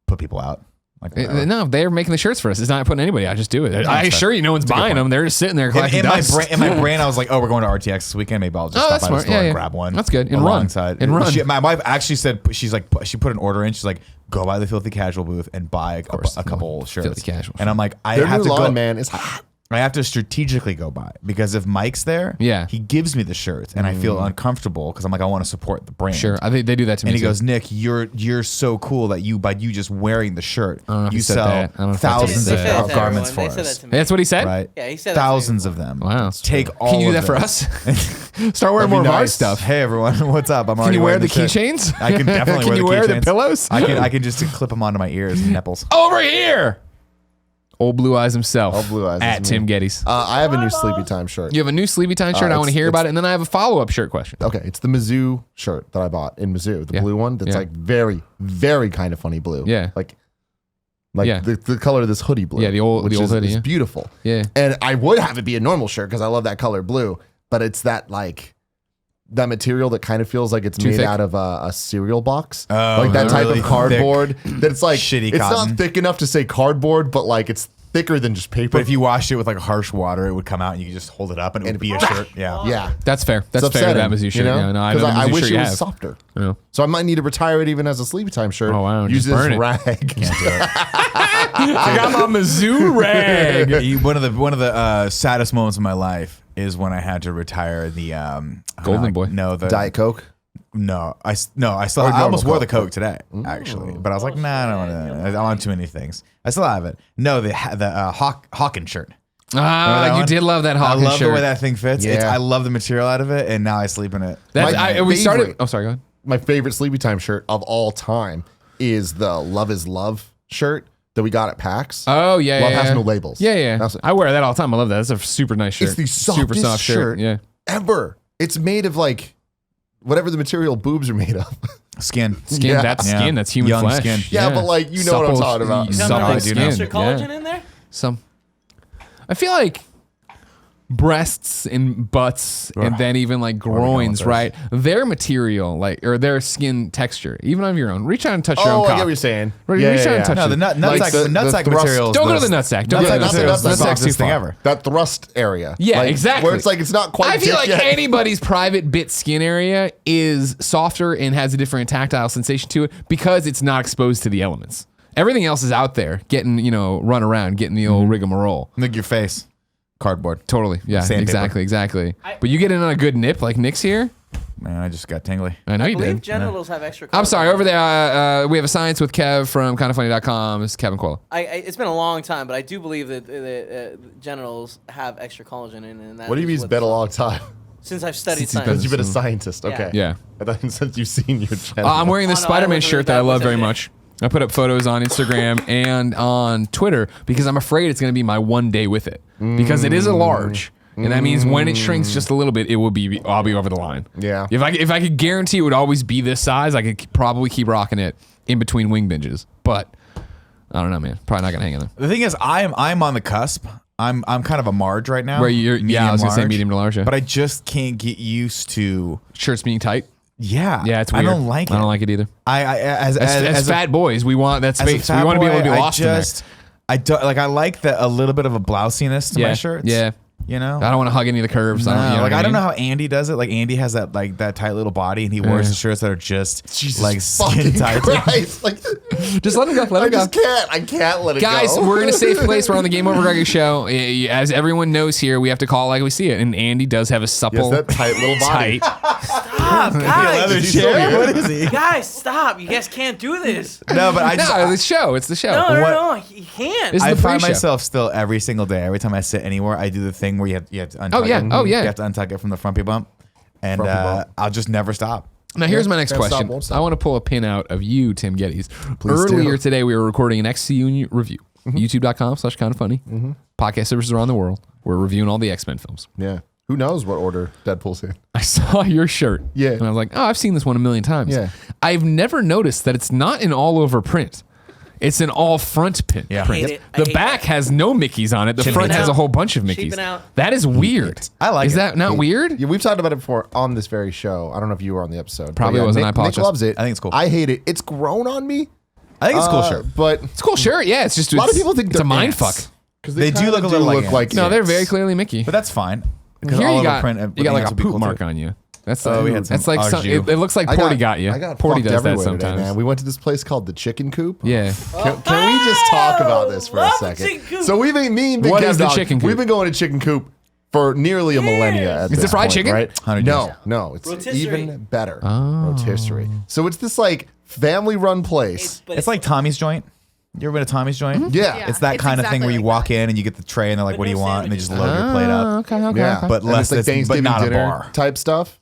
put people out. Like whatever. No, they're making the shirts for us. It's not putting anybody out. Just do it. I assure you, no one's buying them. They're just sitting there collecting in my dust. in my brain, I was like, "Oh, we're going to RTX this weekend. Maybe I'll just Oh, stop that's by the smart. store Yeah, and yeah. grab one." That's good. And run. alongside. And run. My wife actually said she put an order in. She's like, "Go by the Filthy Casual booth and buy a couple shirts." Filthy Casual. And I'm like, I Their have new to go. line, man, is hot. I have to strategically go by, because if Mike's there, Yeah. he gives me the shirts, and I feel uncomfortable because I'm like, I want to support the brand. Sure, I think they do that to me. And he too. goes, "Nick, you're so cool that by you just wearing the shirt, don't know if you he said sell that. I don't know if he thousands said of that. garments for They said that us." to me. That's what he said. Right? Yeah, he said that to me thousands before. of them. Wow. Take all. Can you do of that for them. us? Start wearing That'd be more of our nice. stuff. Hey everyone, what's up? I'm Can already you wear wearing the shirt. keychains? I can definitely Can wear you the wear the keychains. pillows? I can just clip them onto my ears and nipples. Over here. Old Blue Eyes himself. Old Blue Eyes At is Tim me. Gettys. I have a new Sleepy Time shirt. You have a new Sleepy Time shirt. I want to hear about it, and then I have a follow-up shirt question. Okay, it's the Mizzou shirt that I bought in Mizzou, the Yeah. blue one. That's Yeah. like very, very kind of funny blue. Yeah. like Yeah. the color of this hoodie blue. Yeah, the old which hoodie, is yeah. beautiful. Yeah. And I would have it be a normal shirt because I love that color blue, but it's that that material that kind of feels like it's Too made thick? out of a cereal box, Oh, like that type really of cardboard. That it's like shitty it's cotton. not thick enough to say cardboard, but like it's thicker than just paper. But if you washed it with like harsh water, it would come out, and you could just hold it up, and it would be a shirt. Yeah. yeah, That's fair. That's it's fair. upsetting, That Mizzou shirt. you know? Yeah, no, I know the I Mizzou wish shirt it you was have. softer. Yeah. So I might need to retire it even as a Sleepy Time shirt. Oh, wow. Use Just it as burn it. rag. I got my Mizzou rag. One of the saddest moments of my life is when I had to retire the Golden Boy. No, the Diet Coke. No, I Or almost normal wore the Coke. Coke today, actually, but I was like, nah, I want too many things. I still have it. No, the Hawkins shirt. Ah, that you one? did love that I Hawkins love shirt. the way that thing fits. Yeah. I love the material out of it, and now I sleep in it. That's, My we started. favorite- Oh, sorry. Go ahead. My favorite Sleepy Time shirt of all time is the Love is Love shirt that we got at PAX. Oh yeah, Love yeah, has yeah. no labels. Yeah, yeah. That's it. I wear that all the time. I love that. That's a super nice shirt. It's the super softest soft shirt. Yeah. ever. It's made of like whatever the material boobs are made of. Skin. Skin. Yeah. That's Yeah. skin. That's human Young flesh. skin. Yeah, but like you know what I'm talking about. You got Supple no I do know. extra skin. collagen Yeah. in there? Some. I feel like breasts and butts and then even like groins, right? Their material, like, or their skin texture, even on your own. Reach out and touch your Oh, own I cock. get what you're saying. Reach out and touch No, the it. nutsack Like the nutsack thrust- material. Don't go to the nutsack. Don't go to the not the nutsack. nutsack. Nutsack's too softest thing far. ever. That thrust area. Yeah, Like, exactly. Where it's like it's not quite. I feel dick like yet. anybody's private bit skin area is softer and has a different tactile sensation to it because it's not exposed to the elements. Everything else is out there getting, run around, getting the old rigmarole. Look your face. Cardboard. Totally. Yeah, Sandpaper. exactly. But you get in on a good nip like Nick's here. Man, I just got tingly. I know I you believe did. genitals have extra collagen. I'm sorry. Over there, we have a science with Kev from kindoffunny.com. It's Kevin Cola. It's been a long time, but I do believe that genitals have extra collagen in it. And that What do you mean is it's been a long time? Since I've studied Since you've science. Since you've been a scientist. Okay. Yeah. I thought since you've seen your channel. I'm wearing this Oh, no, I Spider-Man wasn't shirt that I really love bad very with it. much. I put up photos on Instagram and on Twitter because I'm afraid it's going to be my one day with it because it is a large. And that means when it shrinks just a little bit, I'll be over the line. Yeah. If I could guarantee it would always be this size, I could probably keep rocking it in between wing binges. But I don't know, man. Probably not gonna hang in there. The thing is, I'm on the cusp. I'm kind of a Marge right now. Where you're, I was gonna say medium to large. Yeah. But I just can't get used to. Shirts being tight. Yeah, Yeah, it's weird. I don't like it. I don't like it either. As As a- fat boys, we want that as a space. We fat want to be able to be boy, lost in there. I don't like. I like a little bit of a blousiness to my shirts. Yeah. You know. I don't want to hug any of the curves. No, I don't know how Andy does it. Like Andy has that tight little body, and he wears the shirts that are just Jesus like skin fucking tight. Christ. Like, Just let him go. Let I him go. just can't. I can't let it Guys, go. we're in a safe place. We're on the GameOverGreggy show. As everyone knows here, we have to call it like we see it. And Andy does have a supple, Yes, that tight little body. Stop, guys. Leather chair. What is he? Guys, stop. You guys can't do this. No, but I just. No, it's the show. It's the show. No, you can't. This is I the find pre-show. myself still every single day. Every time I sit anywhere, I do the thing where you have to untuck Oh, yeah. it. Oh, yeah. You have to untuck it from the frumpy bump, and Frumpy bump. I'll just never stop. Now, here's my next Can't stop, question. won't stop. I want to pull a pin out of you, Tim Gettys. Please do. Earlier today, we were recording an XCU review. YouTube.com/kindafunny. Podcast services around the world. We're reviewing all the X-Men films. Yeah. Who knows what order Deadpool's in? I saw your shirt. Yeah. And I was like, oh, I've seen this one a million times. Yeah. I've never noticed that it's not in all over print. It's an all front print. Yeah. I hate it. I The hate back has no Mickeys on it. The front Cheaping has a out. whole bunch of Mickeys. Cheaping out. That is weird. I like Is it. that not weird? Yeah, we've talked about it before on this very show. I don't know if you were on the episode. Probably But wasn't. I Nick apologize. loves it. I think it's cool. I hate it. It's grown on me. I think it's a cool shirt. But It's a cool shirt. Yeah, it's just a lot of people think it's a they're mind ants. fuck. Because They do kinda look a little like ants. No, they're ants. very clearly Mickey. But that's fine. Because Here all you over got print, you got like ants a would be poop cool mark too. on you. That's we had that's some like au jus. it looks like Porty got you. I got Porty fucked does that everywhere today, sometimes. man. We went to this place called the Chicken Coop. Yeah. Can we just talk about this for a Love the second? Chicken Coop. So we've been me and Big What Kev is the Dog, Chicken Coop? We've been going to Chicken Coop for nearly a millennia. At Is it this fried point, chicken? Right? 100 No, years. no, it's Rotisserie. even better. Rotisserie. So it's this like family-run place. It's like Tommy's Joint. You ever been to Tommy's Joint? Yeah. Yeah. It's that It's kind of thing exactly where you like walk that. in and you get the tray and they're like, But "What do you no want?" And they just sandwiches. load your plate up. Okay. Yeah, But and less, it's like but Thanksgiving not a dinner bar. type stuff.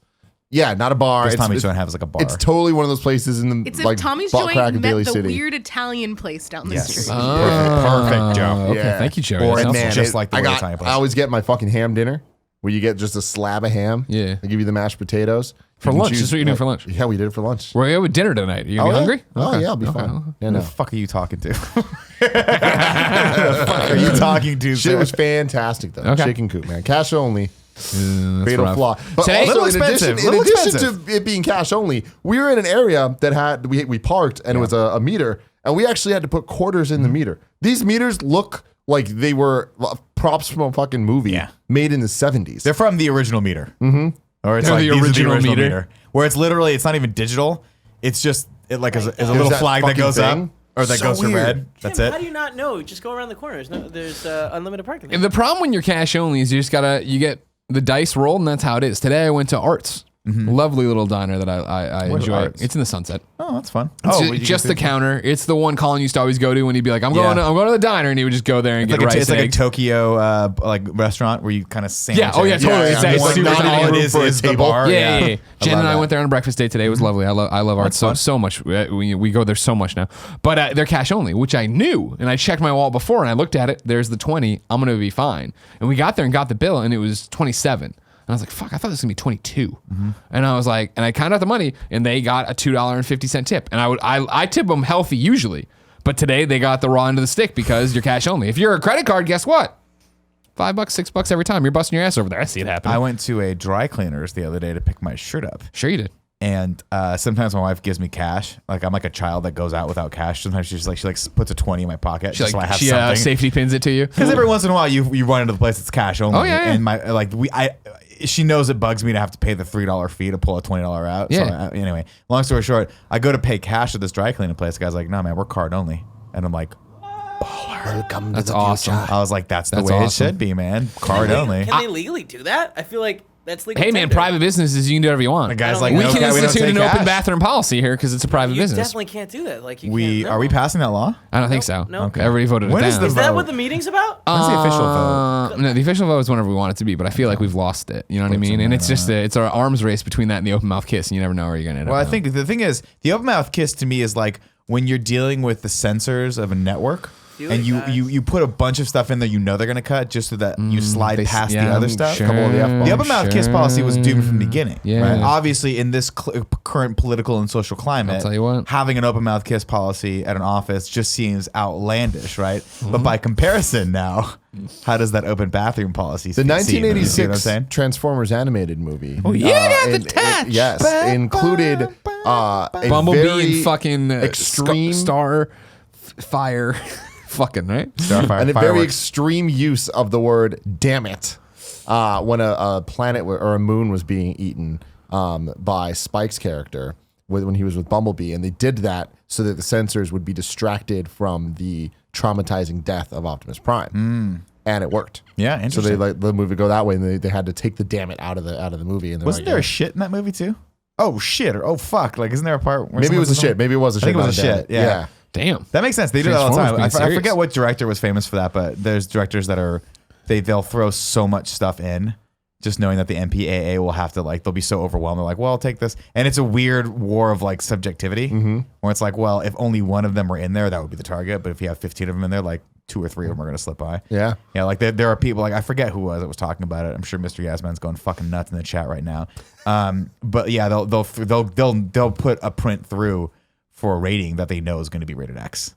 Yeah, not a bar. Because It's- Tommy's it's- Joint has like a bar. It's totally one of those places in the It's if like Tommy's butt Joint crack of met Daly the City. weird Italian place down the Yes. street. Perfect, Joe. Okay, Yeah. thank you, Joey. Or That's and helpful. man, just like the I weird Italian place. I always get my fucking ham dinner, where you get just a slab of ham. Yeah. They give you the mashed potatoes For You can lunch? choose- That's what you're doing for lunch? Yeah, we did it for lunch. We're having dinner tonight. Are you gonna be yeah? hungry? Oh Okay. yeah, I'll be Okay. fine. Yeah, Who no. the fuck are you talking to? Who the fuck are you talking to? Shit sir? was fantastic though. Okay. Chicken coop, man. Cash only. That's Fatal rough. flaw. But Today- also, Little in addition, expensive, little expensive. to it being cash only, we were in an area that had we parked and it was a meter, and we actually had to put quarters in the meter. These meters look like they were props from a fucking movie Yeah. made in the 70s. They're from the original meter. Mm-hmm. Or it's They're like the these are original original meter. meter. Where it's literally, it's not even digital. It's just, it like is a little that flag that fucking goes thing. up. Or that So goes to weird. red. That's Tim, How do it. you not know? Just go around the corner. There's unlimited parking. And the problem when you're cash only is you just gotta you get the dice rolled and that's how it is. Today I went to Arts, lovely little diner that I Where's enjoy. Arts? It's in the Sunset. Oh, that's fun. It's Oh, ju- just the counter. It's the one Colin used to always go to when he'd be like, I'm going to the diner, and he would just go there and It's get like, rice it's and like a eggs. Tokyo like restaurant where you kind of sandwich. Yeah, oh yeah, it. totally. Yeah, It's yeah. super Not tiny. all it is for a is the table. bar. Yeah. Jen love and I that. went there on breakfast day today. It was lovely. I love Arts fun. so much. We go there so much now. But they're cash only, which I knew. And I checked my wallet before and I looked at it. There's the 20. I'm going to be fine. And we got there and got the bill and it was 27. And I was like, fuck, I thought this was going to be 22. And I was like, and I counted out the money and they got a $2.50 tip. And I tip them healthy usually. But today they got the raw end of the stick because you're cash only. If you're a credit card, guess what? $5, $6 every time. You're busting your ass over there. I see it happen. I went to a dry cleaners the other day to pick my shirt up. Sure you did. And sometimes my wife gives me cash. Like I'm like a child that goes out without cash. Sometimes she puts a 20 in my pocket She just so I have she something. safety pins it to you. Because every once in a while you run into the place that's cash only. Oh, yeah, yeah. And she knows it bugs me to have to pay the $3 fee to pull a $20 out. Yeah. So anyway, long story short, I go to pay cash at this dry cleaning place. The guy's like, "No, man, we're card only." And I'm like, Welcome That's to the awesome. future. I was like, "That's the That's way awesome. it should be, man. Card only." Can they legally do that? I feel like that's legal. Hey man, tender. private businesses, you can do whatever you want. The guy's I like, don't- we "No, can we don't institute take an open cash." bathroom policy here because it's a private You business. definitely can't do that. Like you We can't, are we no. passing that law? I don't think so. no. Okay. Everybody voted When it is down. the Is that vote? what the meeting's about? When's the official vote? No, the official vote is whenever we want it to be, but I feel like we've lost it. You know what I mean? And it's just it's our arms race between that and the open mouth kiss, and you never know where you're gonna end Well, up. I think the thing is, the open mouth kiss to me is like when you're dealing with the censors of a network. Do And it, you, guys. you put a bunch of stuff in there they're going to cut just so that you slide past the other stuff. Sure, Couple of the F-bombs. The open mouth kiss policy was doomed from the beginning. Yeah. Right? Obviously, in this current political and social climate, I'll tell you what. having an open mouth kiss policy at an office just seems outlandish, right? Mm-hmm. But by comparison, now, how does that open bathroom policy The seem? You see what I'm 1986 saying? Transformers animated movie. Oh yeah, got the touch. Yes, included a Bumblebee very and fucking extreme fire, fucking right. Starfire and a very fireworks. extreme use of the word "damn it" when a planet or a moon was being eaten by Spike's character when he was with Bumblebee, and they did that so that the censors would be distracted from the traumatizing death of Optimus Prime, and it worked. Yeah, So interesting. they let the movie go that way, and they had to take the "damn it" out of the movie. And they're Wasn't like, there a yeah. shit in that movie too? Oh shit or oh fuck! Like, isn't there a part where Maybe it was a someone- shit. Maybe it was a I shit. think it was not a damn shit. it. Yeah. Damn. That makes sense. They do that all the time. Transformers I being forget serious. what director was famous for that, but there's directors that are they'll throw so much stuff in Just knowing that the MPAA will have to they'll be so overwhelmed. They're like, well, I'll take this. And it's a weird war of subjectivity where it's like, well, if only one of them were in there, that would be the target. But if you have 15 of them in there, 2 or 3 of them are going to slip by. Yeah. Yeah. There are people I forget who was talking about it. I'm sure Mr. Yasman's going fucking nuts in the chat right now. But yeah, they'll put a print through for a rating that they know is going to be rated X.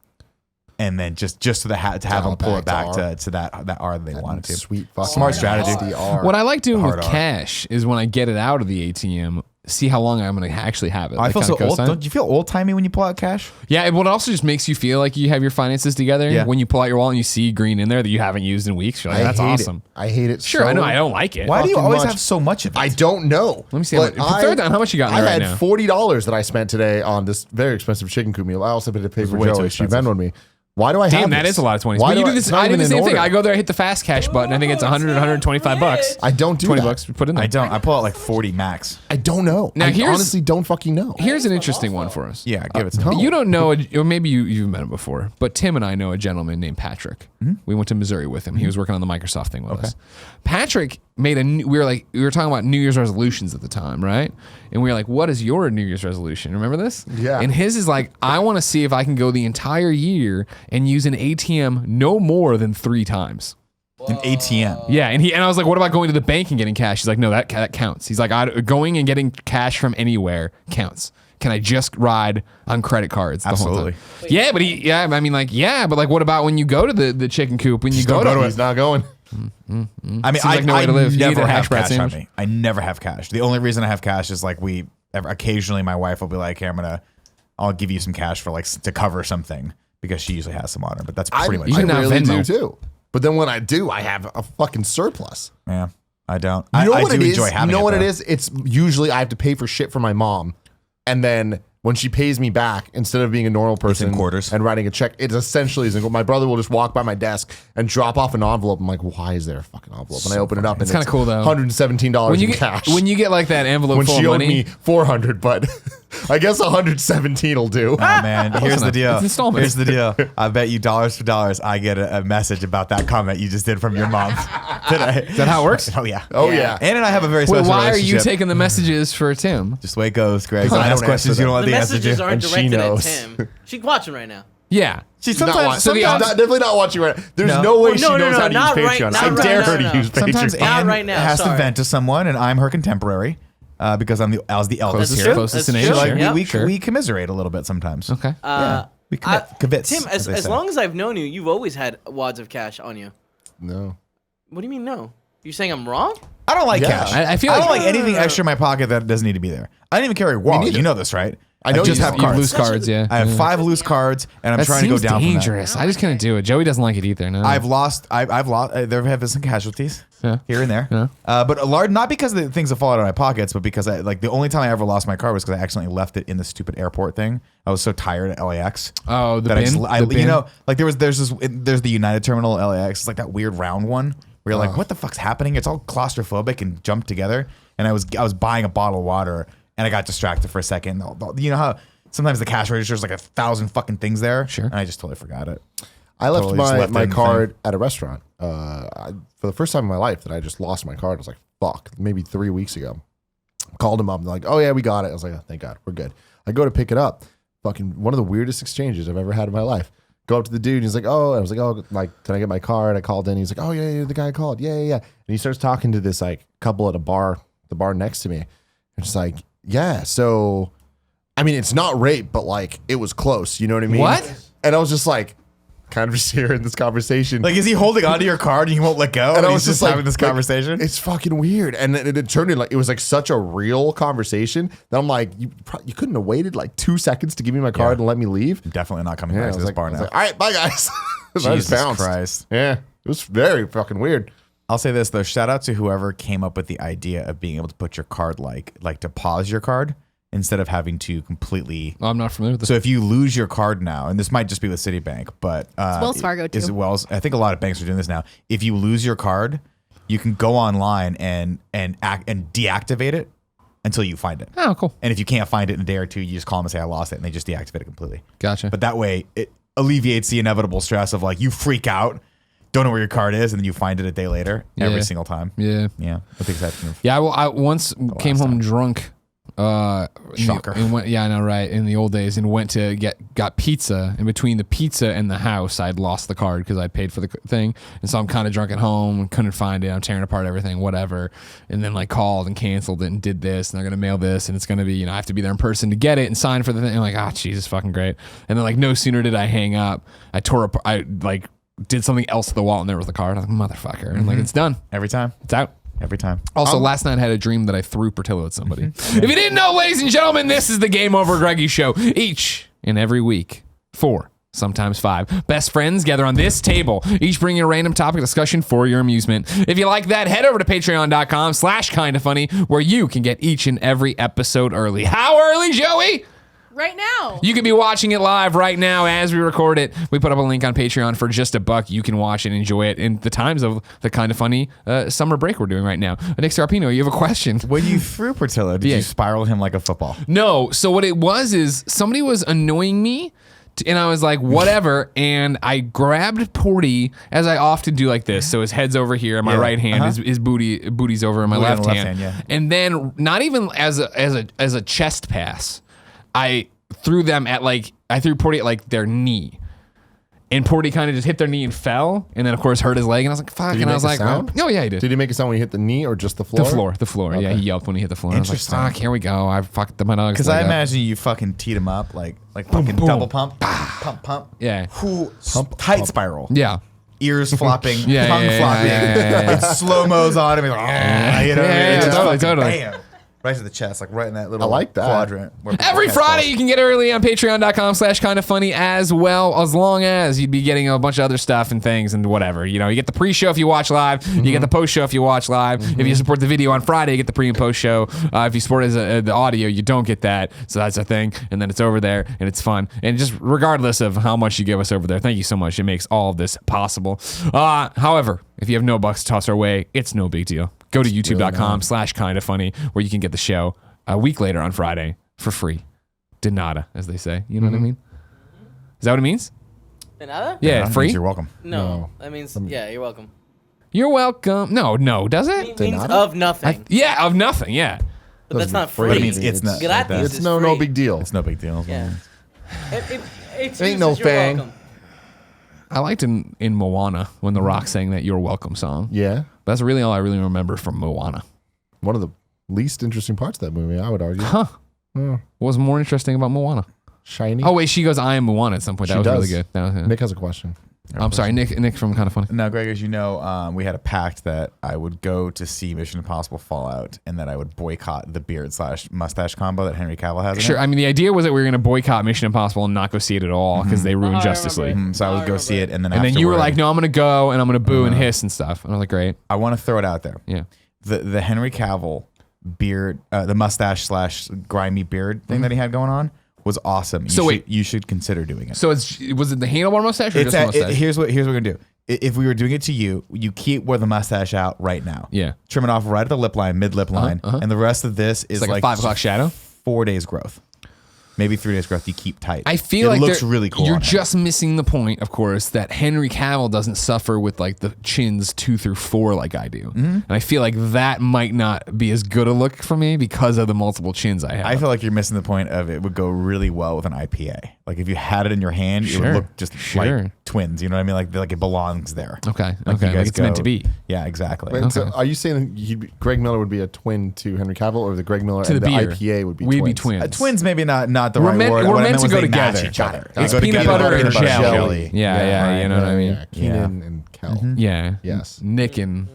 And then just to have them pull it back to that R that they wanted to. Sweet fucking Smart strategy. SDR. What I like doing with Hard R. cash is when I get it out of the ATM, see how long I'm going to actually have it. I Like, feel so kinda old. coast time. Don't you feel old timey when you pull out cash? Yeah, but it also just makes you feel like you have your finances together. Yeah. When you pull out your wallet and you see green in there that you haven't used in weeks, you're like, that's hate awesome. It. I hate it. Sure, so I know I don't like it. Why do you Fucking always much. have so much of it? I don't know. Let me see. But Throw it down. How much you got in I there right had now? $40 that I spent today on this very expensive chicken coop meal. I also had to pay for way too Joey. She expensive. Venmoed me. Why do I have Damn, that this? is a lot of 20s. Why But you do do this. it's not I do even the in same thing. order. I go there, I hit the fast cash button. I think it's 100, 125 bucks. I don't do 20 that. bucks. Put in there. I don't. I pull out 40 max. I don't know. Now, I here's- honestly don't fucking know. Here's an interesting one for us. Yeah, give it to no. me. You don't know, or maybe you've met him before, but Tim and I know a gentleman named Patrick. We went to Missouri with him. He was working on the Microsoft thing with us. Patrick made we were talking about New Year's resolutions at the time, right? And we were like, what is your New Year's resolution? Remember this? Yeah. And his is like, I want to see if I can go the entire year and use an ATM no more than 3 times. An ATM. Yeah, and I was like, "What about going to the bank and getting cash?" He's like, "No, that counts." He's like, going and getting cash from anywhere counts. Can I just ride on credit cards the Absolutely. whole time? Yeah, but what about when you go to the chicken coop? When you go to He's not going. I mean, Seems like no way I to live. You need never a hash have brown cash on sandwich. me. I never have cash. The only reason I have cash is occasionally my wife will be like, "Hey, I'll give you some cash for to cover something," because she usually has some on her. But that's pretty much you I can it. now really Venmo. do too. But then when I do, I have a fucking surplus. Yeah, I don't. You know I what do it is? enjoy having You know it, what it though. is? It's usually I have to pay for shit for my mom, and then when she pays me back, instead of being a normal person quarters. and writing a check, it essentially is. My brother will just walk by my desk and drop off an envelope. I'm like, why is there a fucking envelope? And I open it up, and It's kinda cool, though. $117 When you in get cash. when you get like that envelope when full she of owed money, me 400, but I guess 117 will do. Oh man, here's the deal. It's installments. Here's the deal. I bet you dollars for dollars, I get a message about that comment you just did from your mom today. Is that how it works? Oh yeah. Oh yeah. Ann and I have a very Wait, special why are you relationship. taking the messages for Tim? Just the way it goes, Greg. Because Don't I ask don't questions answer you don't them. want The the answer messages to. aren't And she directed at knows. Tim. She's watching right now. Yeah. She Not watching. sometimes, Not, definitely not watching right now. There's No. no way Well, she no, knows how to not use right- Patreon. not I right dare now, her no. to use sometimes Patreon. Not Ann right now, has to sorry. vent to someone, and I'm her contemporary because I was the eldest That's here. true. Closest in That's age, true. sure. Yep. We commiserate a little bit sometimes. Okay. Yeah. We kibitz, Tim, as they as say. long as I've known you, you've always had wads of cash on you. No. What do you mean no? You're saying I'm wrong? I don't like Yeah. cash. I feel I like don't like anything extra in my pocket that doesn't need to be there. I don't even carry a wallet. neither. You know this, right? I know just you have do. You cards. lose cards, yeah. I have 5 loose cards, and I'm That trying to go seems down dangerous. I just couldn't do it. Joey doesn't like it either. No. from that. I've lost. There have been some casualties Yeah. here and there, Yeah. but a large, not because the things have fallen out of my pockets, but because the only time I ever lost my card was because I accidentally left it in the stupid airport thing. I was so tired at LAX. Oh, the that bin? I The just, bin? you know, like there's the United Terminal at LAX. It's like that weird round one where you're like, what the fuck's happening? It's all claustrophobic and jumped together. And I was buying a bottle of water and I got distracted for a second. You know how sometimes the cash register is like 1,000 fucking things there. Sure. And I just totally forgot it. I left Totally just left it my in the card at a restaurant. For the first time in my life that I just lost my card. I was like, fuck, maybe 3 weeks ago. Called them up and they're like, oh yeah, we got it. I was like, oh, thank God, we're good. I go to pick it up. Fucking one of the weirdest exchanges I've ever had in my life. Go up to the dude and he's like, oh, I was like, oh, like, can I get my card? I called in. He's like, oh yeah, you're the guy I called. Yeah. And he starts talking to this like couple at the bar next to me. And it's like, yeah, so I mean, it's not rape, but like it was close. You know what I mean? What? And I was just like, kind of just hearing this conversation. Like, is he holding onto your card and he won't let go? And I he's was just having like, this conversation. It's fucking weird. And it turned in like, it was like such a real conversation that I'm like, you couldn't have waited like 2 seconds to give me my card and let me leave. I'm definitely not coming Yeah, I back to was this like, bar I was now. like, all right, bye guys. I just Jesus bounced. Christ. Yeah. It was very fucking weird. I'll say this though, shout out to whoever came up with the idea of being able to put your card like to pause your card instead of having to completely. I'm not familiar with this. So if you lose your card now, and this might just be with Citibank, but Wells Fargo, too. Is Wells? I think a lot of banks are doing this now. If you lose your card, you can go online and deactivate it until you find it. Oh, cool. And if you can't find it in a day or two, you just call them and say I lost it, and they just deactivate it completely. Gotcha. But that way, it alleviates the inevitable stress of like you freak out. don't know where your card is, and then you find it a day later every Yeah. single time. Yeah. Yeah, with the exception of Yeah, I once came home time. drunk. Shocker. And went, yeah, I know, right? In the old days, and went to got pizza. And between the pizza and the house, I'd lost the card because I'd paid for the thing. And so I'm kind of drunk at home and couldn't find it. I'm tearing apart everything, whatever. And then like called and canceled it and did this. And they're gonna mail this, and it's gonna be, I have to be there in person to get it and sign for the thing. And I'm like, Jesus, fucking great. And then like no sooner did I hang up, I tore up. I like did something else to the wallet, and there was the card. I was like, motherfucker. And like it's done. every time. It's out. Every time. Also, last night I had a dream that I threw Portillo at somebody. If you didn't know, ladies and gentlemen, this is the Game Over Greggy show. Each and every week, 4, sometimes 5 best friends gather on this table, each bringing a random topic of discussion for your amusement. If you like that, head over to patreon.com/kindafunny, where you can get each and every episode early. How early, Joey? Right now. You could be watching it live right now as we record it. We put up a link on Patreon for just $1. You can watch and enjoy it in the times of the Kinda Funny summer break we're doing right now. Nick Scarpino, you have a question? When you threw Portillo, did you spiral him like a football? No. So what it was is somebody was annoying me, and I was like, whatever. And I grabbed Porty, as I often do like this. So his head's over here in my right hand, his booty's over in my Booty on left the left hand. hand, yeah. And then not even as a chest pass, I threw them at I threw Porty at like their knee. And Porty kind of just hit their knee and fell, and then of course hurt his leg. And I was like, "Fuck!" Did he And I make was a like, sound? "Oh yeah, he did." Did he make a sound when he hit the knee or just the floor? The floor. Yeah, he yelped when he hit the floor. And I was like, Interesting. "Fuck, here we go. I fucked my dog's Because leg I up." imagine you fucking teed him up like fucking boom. double pump, pump. Yeah. Tight spiral. Yeah. Ears flopping, Yeah, tongue yeah, flopping. yeah. It's slow mo's on him. He's like, you know, Yeah, it's just totally, fucking totally. Bam, right to the chest, like right in that little I like that. quadrant. where Every the Friday, chest you can get early on patreon.com/kindafunny as well, as long as you'd be getting a bunch of other stuff and things and whatever. You get the pre-show if you watch live. You get the post-show if you watch live. If you support the video on Friday, you get the pre- and post-show. If you support the audio, you don't get that. So that's a thing. And then it's over there, and it's fun. And just regardless of how much you give us over there, thank you so much. It makes all of this possible. However, if you have no bucks to toss our way, it's no big deal. Go to youtube.com/kindafunny, where you can get the show a week later on Friday for free. De nada, as they say. You know what I mean? Is that what it means? De nada? Yeah, That free. means You're welcome. No. That means, yeah, you're welcome. You're welcome. No, does it? It means nada? of nothing. Yeah, of nothing. Yeah. But that's not free. free. It means it's not. Gratis like It's is no free. big deal. It's no big deal. Yeah. It's Ain't no you're thing. welcome. I liked in Moana when The Rock sang that "You're Welcome" song. Yeah. That's really all I really remember from Moana. One of the least interesting parts of that movie, I would argue. Huh. What was more interesting about Moana? Shiny. Oh wait, she goes, "I am Moana" at some point. That She was really does. good. That was, Nick has a question. I'm sorry, Nick from Kinda Funny. Now, Greg, as you know, we had a pact that I would go to see Mission Impossible Fallout, and that I would boycott the beard/mustache combo that Henry Cavill has. Sure. I mean, the idea was that we were going to boycott Mission Impossible and not go see it at all because they ruined I Justice League. remember. So I would go see it, and then And then you were afterward, like, "No, I'm going to go," and I'm going to boo and hiss and stuff. And I was like, "Great, I want to throw it out there. yeah." The Henry Cavill beard, the mustache/grimy beard thing that he had going on was awesome. So wait. You should consider doing it. So was it the handlebar mustache or It's just the mustache? here's what we're gonna do. If we were doing it to you, you keep the mustache out right now. Yeah. Trim it off right at the lip line, mid lip line, and the rest of this is It's like a 5 o'clock shadow. 4 days growth, maybe 3 days growth. You keep tight. I feel it like looks there- really cool. You're on him. just missing the point, of course, that Henry Cavill doesn't suffer with like the chins 2 through 4 like I do, and I feel like that might not be as good a look for me because of the multiple chins I have. I feel like you're missing the point of it would go really well with an IPA. Like if you had it in your hand, it Sure. would look just Sure. like twins. You know what I mean? Like it belongs there. Okay, Like okay, you guys like it's meant go- to be. Yeah, exactly. Wait, so Okay. are you saying that Greg Miller would be a twin to Henry Cavill, or the Greg Miller To and the the beer. IPA would be We'd twins? be twins. Twins maybe not the We're right meant- word. we're What I meant meant to was go they match together. each other. It's They go peanut together butter like and peanut butter jelly. Yeah, you know what I mean? Keenan and Kel. Yeah. Yes. Nick and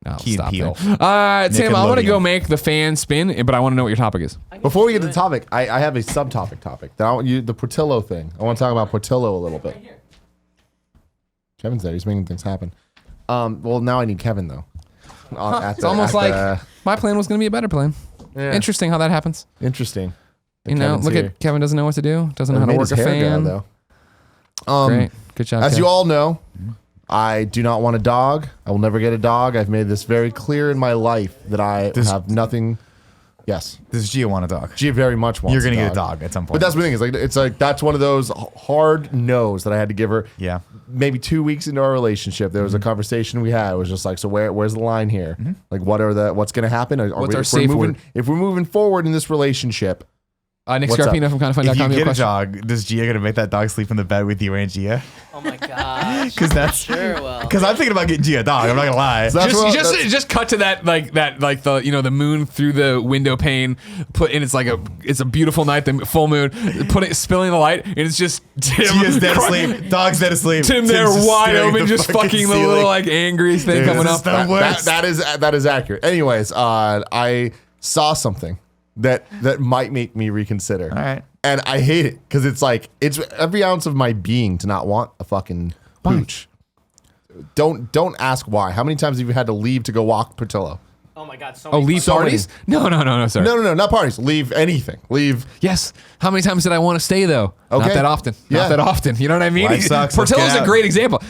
oh, Key and stop Peele. there. Tim, I'm gonna Nickelodeon. go make the fan spin, but I want to know what your topic is. Before we get to the topic, I have a subtopic topic. That I want you, the Portillo thing. I want to talk about Portillo a little bit. Kevin's there. He's making things happen. Well, now I need Kevin though. It's almost like my plan was gonna be a better plan. Yeah. Interesting how that happens. Interesting. You know, Kevin's look here. at Kevin doesn't know what to do, doesn't know how Made to work his a hair fan. down, though. Great, good job. As Kev. you all know, I do not want a dog. I will never get a dog. I've made this very clear in my life that I have nothing. Yes, Does Gia want a dog? Gia very much wants. You're gonna get a dog at some point. But that's the thing. It's like that's one of those hard no's that I had to give her. Yeah. maybe 2 weeks into our relationship, there was a conversation we had. It was just like, so where's the line here? Like, what's going to happen? What's our safe word? If we're moving forward in this relationship, Nick What's Scarpino up? from Kind of If you Fun.com. get a dog, does Gia gonna make that dog sleep in the bed with you and Gia? Oh my gosh. Because that's Sure, well. because I'm thinking about getting Gia a dog. I'm not gonna lie. So that's what- that's- Just cut to that like the the moon through the window pane. It's a beautiful night, the full moon. Spilling the light, and it's just Tim. Gia's dead asleep. Dog's dead asleep. Tim Tim's there, just wide staring at open, the just fucking the ceiling. little like angry thing Dude, coming this up. is the worst. that is accurate. Anyways, I saw something that might make me reconsider. All right. And I hate it because it's every ounce of my being to not want a fucking pooch. Don't ask why. How many times have you had to leave to go walk Portillo? Oh my God. So Oh, many leave So parties? No, sorry. No, not parties. Leave anything. Leave. Yes. How many times did I want to stay though? Okay. Not that often. Yeah. Not that often. You know what I mean? Life sucks. Let's Portillo's get a out. great example.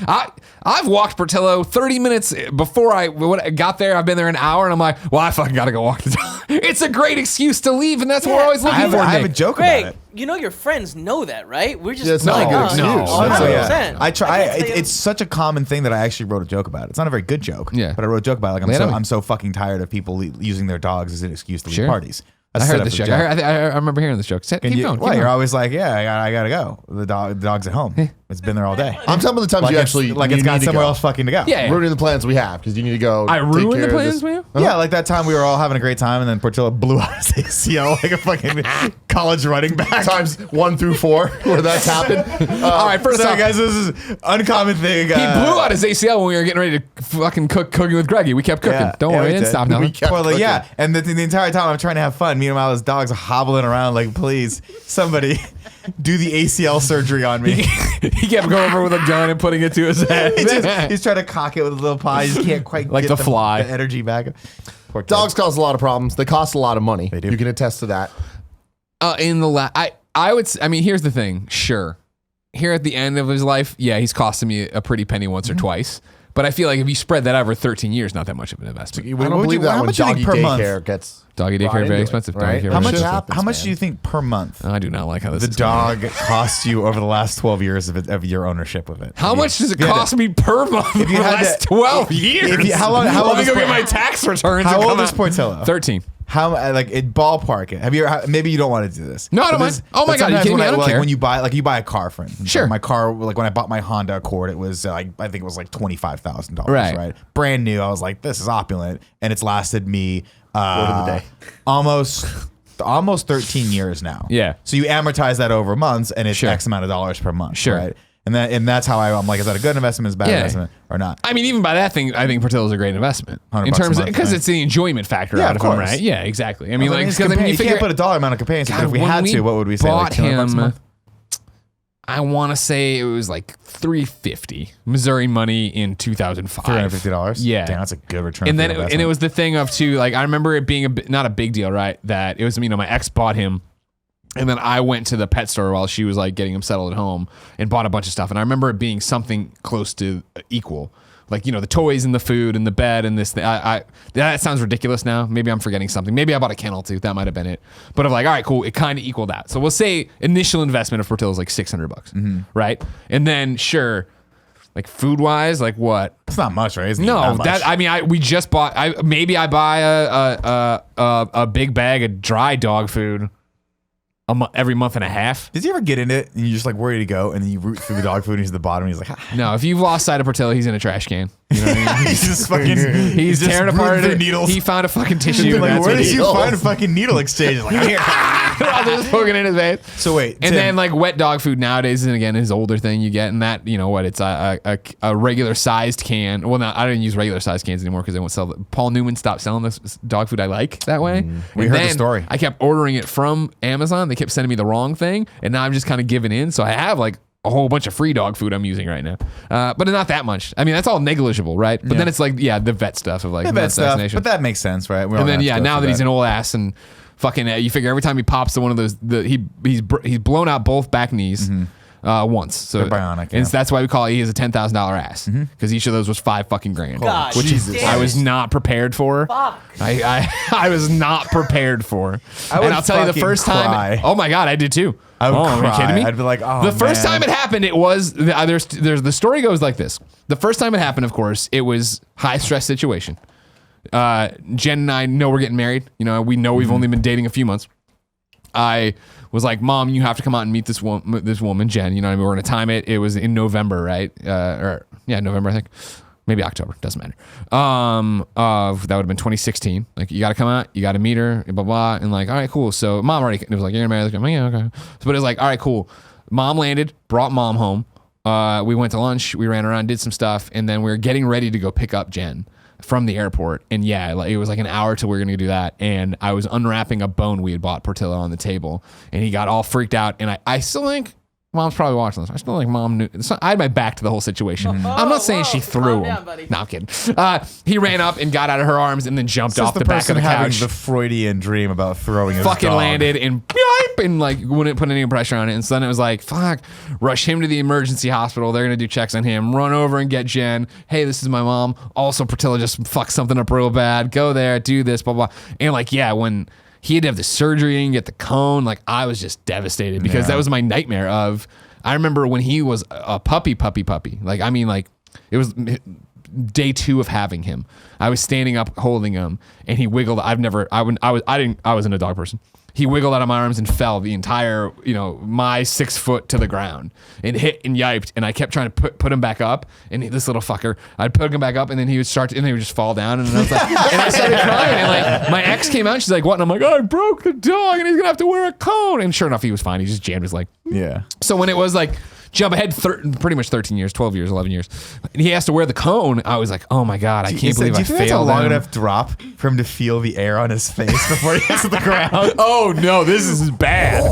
I've walked Portillo 30 minutes before I got there. I've been there an hour, and I'm like, well, I fucking gotta go walk the dog. It's a great excuse to leave, and that's what we're always I looking for. have a Nick. joke Greg, about it. you know your friends know that, right? We're just Yeah, it's not like, a good oh, excuse. no, Oh, So, 100%. I try. can't say It's such a common thing that I actually wrote a joke about it. It's not a very good joke. Yeah. But I wrote a joke about it. Lay it Like on me. I'm so fucking tired of people using their dogs as an excuse to leave Sure. parties. I That's heard set this up joke. as a I remember hearing this joke. Keep And going. Well, keep you're going. always like, yeah, I gotta go. The dog's at home. It's been there all day. I'm talking about the times Like you it's, actually like you it's got need to somewhere go. else fucking to go. Yeah. Ruining the plans we have because you need to go. I take ruined care the of plans this. for you? Yeah, like that time we were all having a great time, and then Portillo blew out his ACL like a fucking college running back. Times 1 through 4 where that's happened. All right, first Sorry, off, guys, this is uncommon thing. he blew out his ACL when we were getting ready to fucking cooking with Greggy. We kept cooking. Don't worry, we it didn't did. stop We nothing. kept Well, like, cooking. yeah, and the entire time I'm trying to have fun. Meanwhile, his dog's hobbling around like, please, somebody do the ACL surgery on me. He kept going over with a gun and putting it to his head. He's trying to cock it with a little paw. He just can't quite Like get the fly. the energy back. Poor kid. Dogs cause a lot of problems. They cost a lot of money. They do. You can attest to that. I mean, here's the thing. Sure, here at the end of his life, yeah, he's costing me a pretty penny once or twice. But I feel like if you spread that over 13 years, not that much of an investment. I don't believe that how when much do you doggy think per month? daycare gets. Doggy brought daycare into very it, expensive. right? Doggy daycare How very much? Shit expensive. happens, How much man. do you think per month I do not like how this the is going. dog cost you over the last 12 years of your ownership of it? How much does it you had cost me per month for the you had last to- 12 years? how long- how Let old me is go get Por- my tax returns. How and old come is out. Portillo? 13. How like it ballpark it? Have you? Maybe you don't want to do this. No, I don't But mind. Oh my but God, you sometimes kidding when me? I don't care. When you buy a car, for instance. Sure. Like my car, like when I bought my Honda Accord, it was I think it was like $25,000. Right. Right. Brand new. I was like, this is opulent, and it's lasted me Word of the day. almost 13 years now. Yeah. So you amortize that over months, and it's Sure. X amount of dollars per month. Sure. Right. And that's how I'm like, is that a good investment? Is it a bad Yeah. investment or not? I mean, even by that thing, I think Portillo's a great investment $100 in terms a of month, because right? it's the enjoyment factor Yeah, out of of him, course. right? Yeah, exactly. I mean, like it's because I mean, you you figure can't put a dollar amount of comparison. But if we when had to, what would we say? Like bought $200 a him, month? I want to say it was like $350 Missouri money in 2005. $350. Yeah. Damn, that's a good return. And for then your it investment. was the thing of too, like I remember it being not a big deal, right? That it was my ex bought him, and then I went to the pet store while she was like getting him settled at home and bought a bunch of stuff. And I remember it being something close to equal. Like, the toys and the food and the bed and this thing. That sounds ridiculous now. Maybe I'm forgetting something. Maybe I bought a kennel too. That might have been it. But I'm like, all right, cool. It kind of equaled out. So we'll say initial investment of Portillo is like $600, right? And then sure, like food wise, like what? It's not much, right? It's No, not much. we just bought. Maybe I buy a big bag of dry dog food every month and a half. Did you ever get in it and you're just like ready to go and then you root through the dog food and he's at the bottom and he's like, No, if you've lost sight of Portillo, he's in a trash can. You know what I mean? he's just fucking, He's just tearing rooting apart through it. needles. He found a fucking tissue. like, and where that's did what you find a fucking needle exchange? Like, I'm here. just poking in his face. So wait, And Tim, then like wet dog food nowadays, and again, his older thing you get, and that it's a regular sized can. Well, no, I don't use regular sized cans anymore because they won't sell. Paul Newman stopped selling this dog food I like that way. We And heard the then story. I kept ordering it from Amazon. They kept sending me the wrong thing, and now I'm just kind of giving in. So I have like a whole bunch of free dog food I'm using right now, but not that much. I mean, that's all negligible, right? But then it's like the vet stuff of like the vet stuff, vaccination. but that makes sense, right? We're all And then gonna have to go now through that he's an old ass and fucking, you figure every time he pops to one of those, he's blown out both back knees once. So They're bionic, and yeah. that's why we call it. He has a $10,000 ass because each of those was $5 fucking grand, God which Jesus. I was not prepared for. Fuck. I was not prepared for. I would and I'll tell you the fucking first cry. time. Oh my God, I did too. I would Are you cry. kidding me? I'd be like, oh, The first man. time it happened, it was there's the story goes like this. The first time it happened, of course, it was high stress situation. Jen and I know we're getting married. You know, we know we've only been dating a few months. I was like, Mom, you have to come out and meet this woman, Jen. You know what I mean? We're gonna time it. It was in November, right? November, I think. Maybe October. Doesn't matter. That would have been 2016. Like, you got to come out. You got to meet her. Blah blah. And like, all right, cool. So Mom already. It was like, you're married. Like, yeah, okay. But it was like, all right, cool. Mom landed. Brought Mom home. We went to lunch. We ran around, did some stuff, and then we were getting ready to go pick up Jen from the airport. And yeah, like, it was like an hour till we were gonna do that. And I was unwrapping a bone we had bought Portillo on the table, and he got all freaked out. And I still think Mom's probably watching this. I still think Mom knew. I had my back to the whole situation. I'm not saying she threw him. Down, buddy. No, I'm kidding. He ran up and got out of her arms and then jumped It's off just the back of person the having couch. the Freudian dream about throwing his Fucking dog. landed and like wouldn't put any pressure on it. And so then it was like, fuck, rush him to the emergency hospital. They're gonna do checks on him. Run over and get Jen. Hey, this is my mom. Also, Portillo just fucked something up real bad. Go there, do this, blah blah. And like, yeah, when he had to have the surgery and get the cone, like, I was just devastated because that was my nightmare of. I remember when he was a puppy. Like, I mean, like, it was day 2 of having him. I was standing up holding him, and he wiggled. I wasn't a dog person. He wiggled out of my arms and fell the entire, my 6 foot to the ground and hit and yiped. And I kept trying to put him back up. And this little fucker, I'd put him back up, and then he would just fall down. And I was like, and I started crying. And like, my ex came out. She's like, what? And I'm like, I broke the dog, and he's gonna have to wear a cone. And sure enough, he was fine. He just jammed his leg. Yeah. So when it was like, jump ahead pretty much 13 years, 12 years, 11 years, and he has to wear the cone, I was like, oh my God, I can't believe Do I you think that's a failed long him. enough drop for him to feel the air on his face before he gets to the ground? Oh no, this is bad.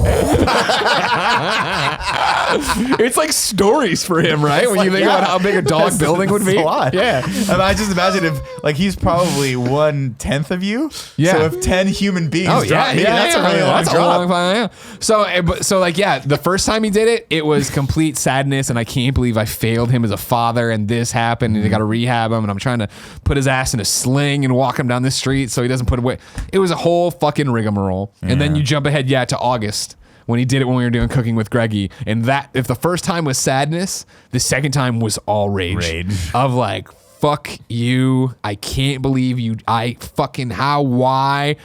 It's like stories for him, right? When you think about how big a dog building would be. A lot. Yeah. And I just imagine if, like, he's probably 1/10 of you. Yeah. So if 10 human beings Oh drop, yeah, that's a really long that's a drop. long time. Yeah. So like, yeah, the first time he did it, it was complete sadness, and I can't believe I failed him as a father, and this happened, and they got to rehab him, and I'm trying to put his ass in a sling and walk him down the street so he doesn't put away. It was a whole fucking rigmarole. And then you jump ahead, to August when he did it when we were doing Cooking with Greggy, and that if the first time was sadness, the second time was all rage. Of like, fuck you. I can't believe you. Why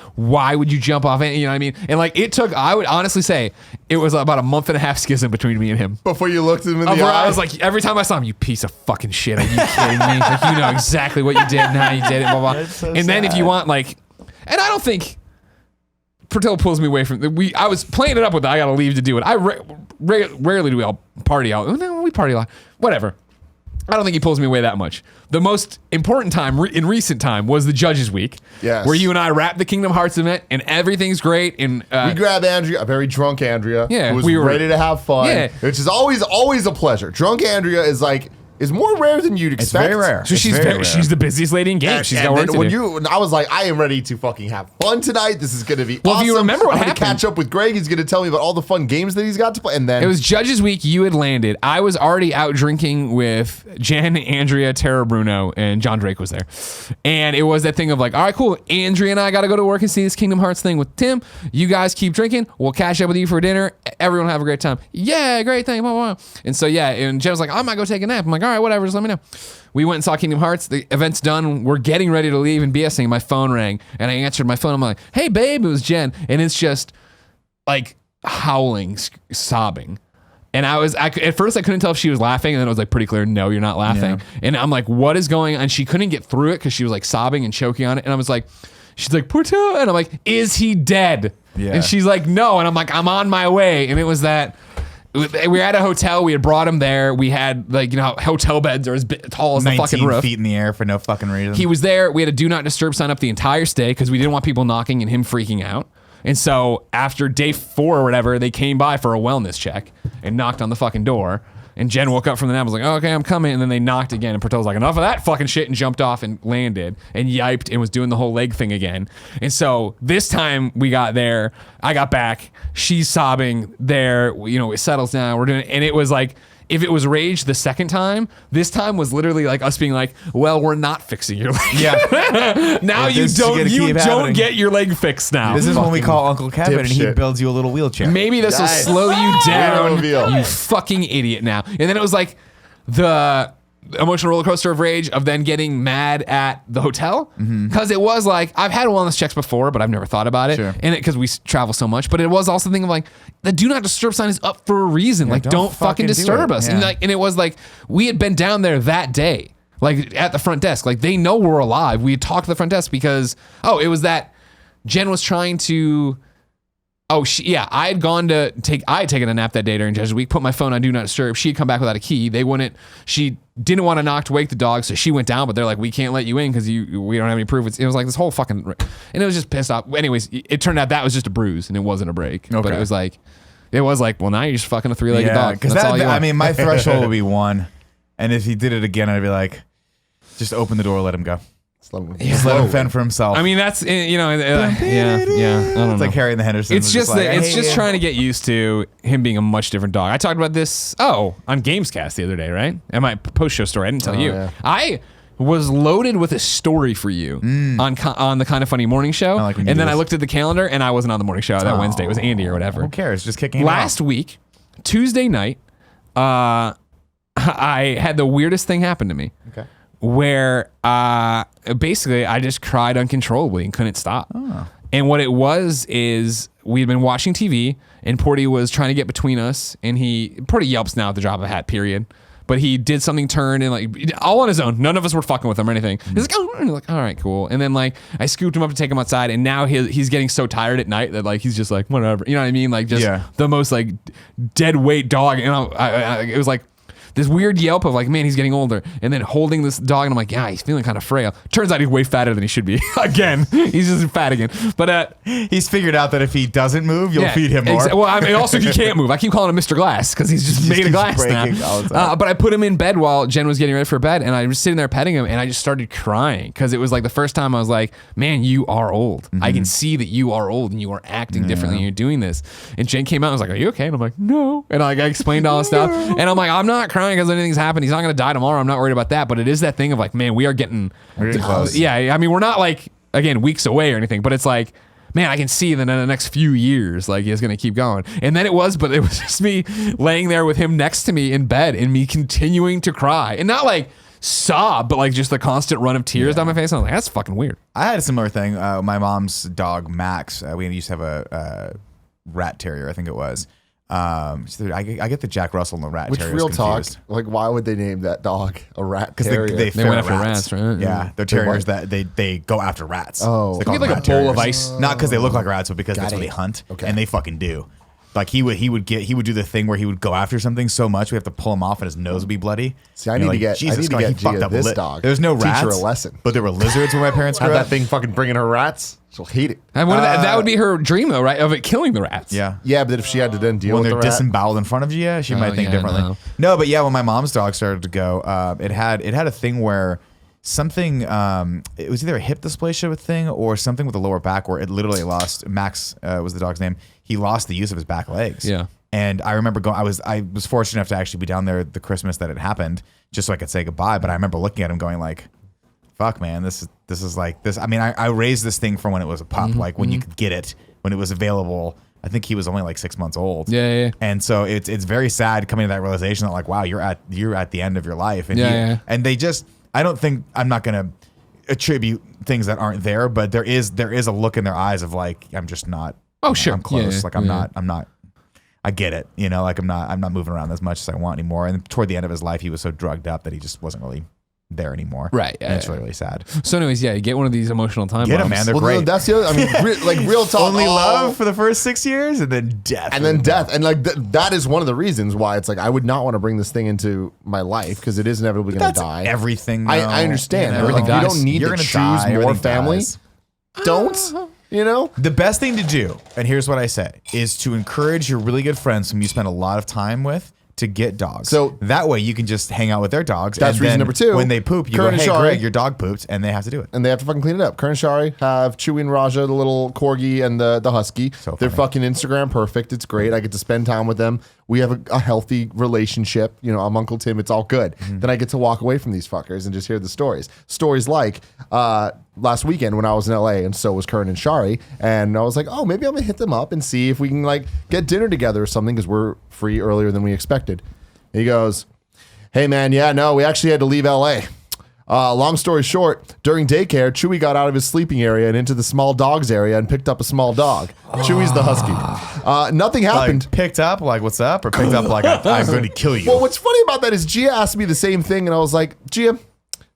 would you jump off it? You know what I mean? And like, I would honestly say it was about a month and a half schism between me and him. Before you looked him in the Where eye. I was like, every time I saw him, you piece of fucking shit. Are you kidding me? Like, you know exactly what you did and how you did it, blah, blah. So and then if sad. you want, like, and I don't think Portillo pulls me away from I was playing it up with I gotta leave to do it. Rarely do we all party out. No, we party a lot. Whatever. I don't think he pulls me away that much. The most important time in recent time was the Judges Week, Yes. where you and I wrapped the Kingdom Hearts event, and everything's great. And we grabbed Andrea, a very drunk Andrea, Yeah, who was we were- ready to have fun, Yeah. which is always a pleasure. Drunk Andrea is more rare than you'd It's expect. very rare. so It's she's very rare. she's the busiest lady in games. She's got work to do. I was like, I am ready to fucking have fun tonight. This is going to be Well, if awesome. you remember what I'm gonna happened- catch up with Greg. He's going to tell me about all the fun games that he's got to play. And then It was Judges Week. You had landed. I was already out drinking with Jen, Andrea, Tara Bruno, and John Drake was there. And it was that thing of like, all right, cool. Andrea and I got to go to work and see this Kingdom Hearts thing with Tim. You guys keep drinking. We'll catch up with you for dinner. Everyone have a great time. Yeah, great thing. Blah, blah, blah. And so, yeah. And Jen was like, I might go take a nap. I'm like, all right, whatever. Just let me know. We went and saw Kingdom Hearts. The event's done. We're getting ready to leave and BSing. My phone rang, and I answered my phone. I'm like, hey, babe, it was Jen. And it's just like howling, sobbing. And at first I couldn't tell if she was laughing, and then it was like pretty clear, no, you're not laughing. Yeah. And I'm like, what is going on? And she couldn't get through it because she was like sobbing and choking on it. And I was like, she's like, Portillo. And I'm like, is he dead? Yeah. And she's like, no. And I'm like, I'm on my way. And it was that. We were at a hotel. We had brought him there. We had hotel beds are as tall as the 19 fucking roof. feet in the air for no fucking reason. He was there. We had a do not disturb sign up the entire stay because we didn't want people knocking and him freaking out. And so after day 4 or whatever, they came by for a wellness check and knocked on the fucking door. And Jen woke up from the nap and was like, oh, okay, I'm coming. And then they knocked again. And Portillo's like, enough of that fucking shit, and jumped off and landed and yiped and was doing the whole leg thing again. And so this time we got there, I got back, she's sobbing there, it settles down, we're doing it. And it was like, if it was rage the second time, this time was literally like us being like, well, we're not fixing your leg. Yeah. Now If you this is don't gonna you keep don't happening. get your leg fixed now. This is when we call Uncle Kevin and he dipshit. builds you a little wheelchair. Maybe this will Nice. slow you down, reveal. you fucking idiot now. And then it was like the emotional roller coaster of rage of then getting mad at the hotel because it was like I've had wellness checks before, but I've never thought about it, Sure. and because we travel so much. But it was also thinking of like the do not disturb sign is up for a reason. Like don't fucking do disturb it. us. Yeah. And it was like we had been down there that day, like at the front desk. Like they know we're alive. We had talked to the front desk because it was that Jen was trying to. I had gone to I had taken a nap that day during Judge's Week, put my phone on Do Not Disturb. She had come back without a key. She didn't want to knock to wake the dog, so she went down, but they're like, we can't let you in because we don't have any proof. It was like this whole fucking, and it was just pissed off. Anyways, it turned out that was just a bruise and it wasn't a break. But it was like, well, now you're just fucking a three-legged dog. Because That's all you want. I mean, my threshold would be 1. And if he did it again, I'd be like, just open the door, let him go. Just let him fend for himself. I mean, that's, yeah. I don't know. It's like Harry and the Hendersons. It's just like, it's just trying to get used to him being a much different dog. I talked about this on Gamescast the other day, right? At my post show story. I didn't tell you. Yeah. I was loaded with a story for you on the Kind of Funny morning show, like when you and do then I this. looked at the calendar and I wasn't on the morning show that Wednesday. It was Andy or whatever. Who cares? Just kicking him Last week, Tuesday night, I had the weirdest thing happen to me. Okay. Where basically I just cried uncontrollably and couldn't stop. And what it was is we had been watching TV and Porty was trying to get between us, and Porty yelps now at the drop of a hat, period. But he did something, turn, and like all on his own. None of us were fucking with him or anything. He's like, oh, and like, all right, cool. And then like I scooped him up to take him outside, and now he's getting so tired at night that like he's just like whatever, you know what I mean? Like just the most like dead weight dog. And it was like this weird yelp of like, man, he's getting older, and then holding this dog, and I'm like, yeah, he's feeling kind of frail. Turns out he's way fatter than he should be. Again, he's just fat again. But He's figured out that if he doesn't move, you'll feed him more. Well, I mean, also he can't move. I keep calling him Mr. Glass because he's just made of glass now. all the time. But I put him in bed while Jen was getting ready for bed, and I was sitting there petting him, and I just started crying because it was like the first time I was like, man, you are old. I can see that you are old and you are acting differently and you're doing this. And Jen came out and was like, are you okay? And I'm like, no. And I explained all this stuff. And I'm like, I'm not crying because anything's happened. He's not going to die tomorrow. I'm not worried about that. But it is that thing of like, man, we're getting close. Yeah. I mean, we're not like, again, weeks away or anything, but it's like, man, I can see that in the next few years, like he's going to keep going. And then it was just me laying there with him next to me in bed and me continuing to cry and not like sob, but like just the constant run of tears down my face. And I was like, that's fucking weird. I had a similar thing. My mom's dog, Max, we used to have a rat terrier, I think it was. I get the Jack Russell and the rat Which terriers real talk? confused. Like, why would they name that dog a rat Because terrier? they They went ferret after rats, right? Yeah, they're terriers that they go after rats. Oh. So they Give call me them like rat a bowl of terriers. ice. Not because they look like rats, but because that's what it. they hunt, Okay. and they fucking do. Like he would do the thing where he would go after something so much we have to pull him off and his nose would be bloody. See, I And need you're to get- I Jesus need to God, get he fucked Gia up this dog. There's no Teach her rats. a lesson. But there were lizards when my parents Have grew that up. thing fucking bringing her rats. She'll hate it. And that would be her dream though, right? Of it killing the rats. Yeah. Yeah, but if she had to then deal When with they're the rat, disemboweled in front of you, yeah, she might think yeah, differently. no. But yeah, when my mom's dog started to go, it had a thing where something, it was either a hip dysplasia thing or something with the lower back where it literally lost. Max was the dog's name. He lost the use of his back legs. Yeah. And I remember I was fortunate enough to actually be down there the Christmas that it happened, just so I could say goodbye. But I remember looking at him going like, fuck, man, this is like this. I mean, I raised this thing from when it was a pup, like when you could get it, when it was available. I think he was only like 6 months old. Yeah. And so it's very sad coming to that realization that like, wow, you're at the end of your life. And and they just, I don't think, I'm not gonna attribute things that aren't there, but there is a look in their eyes of like, I'm just not. Oh, sure. I'm close. Yeah, like I'm not. I get it, like I'm not moving around as much as I want anymore. And toward the end of his life, he was so drugged up that he just wasn't really there anymore. Right, And it's yeah. really, really sad. So anyways, yeah, you get one of these emotional time Get 'em, bombs. man. They're well, great. that's the other. I mean, real talk. Only love for the first 6 years, and then death, and then death, and like that is one of the reasons why it's like I would not want to bring this thing into my life because it is inevitably going to That's die. everything. I though. understand. You but know? like, Everything you dies. don't need You're to gonna choose die, more everything family. dies. Don't. You know? The best thing to do, and here's what I say, is to encourage your really good friends whom you spend a lot of time with to get dogs. So- that way you can just hang out with their dogs. That's and reason then number 2. When they poop, you Kern go, and hey, Shari- Greg, your dog pooped, and they have to do it. And they have to fucking clean it up. Kern and Shari have Chewy and Raja, the little corgi, and the husky. So They're funny. fucking Instagram perfect. It's great. I get to spend time with them. We have a healthy relationship. You know, I'm Uncle Tim. It's all good. Then I get to walk away from these fuckers and just hear the stories. Stories like last weekend when I was in LA, and so was Kern and Shari. And I was like, oh, maybe I'm going to hit them up and see if we can like get dinner together or something because we're free earlier than we expected. And he goes, hey, man, yeah, no, we actually had to leave LA. Long story short, during daycare, Chewy got out of his sleeping area and into the small dogs area and picked up a small dog. Chewy's the husky. Nothing happened. Like, picked up, like, what's up? Or picked up, like, I'm going to kill you. Well, what's funny about that is Gia asked me the same thing, and I was like, Gia,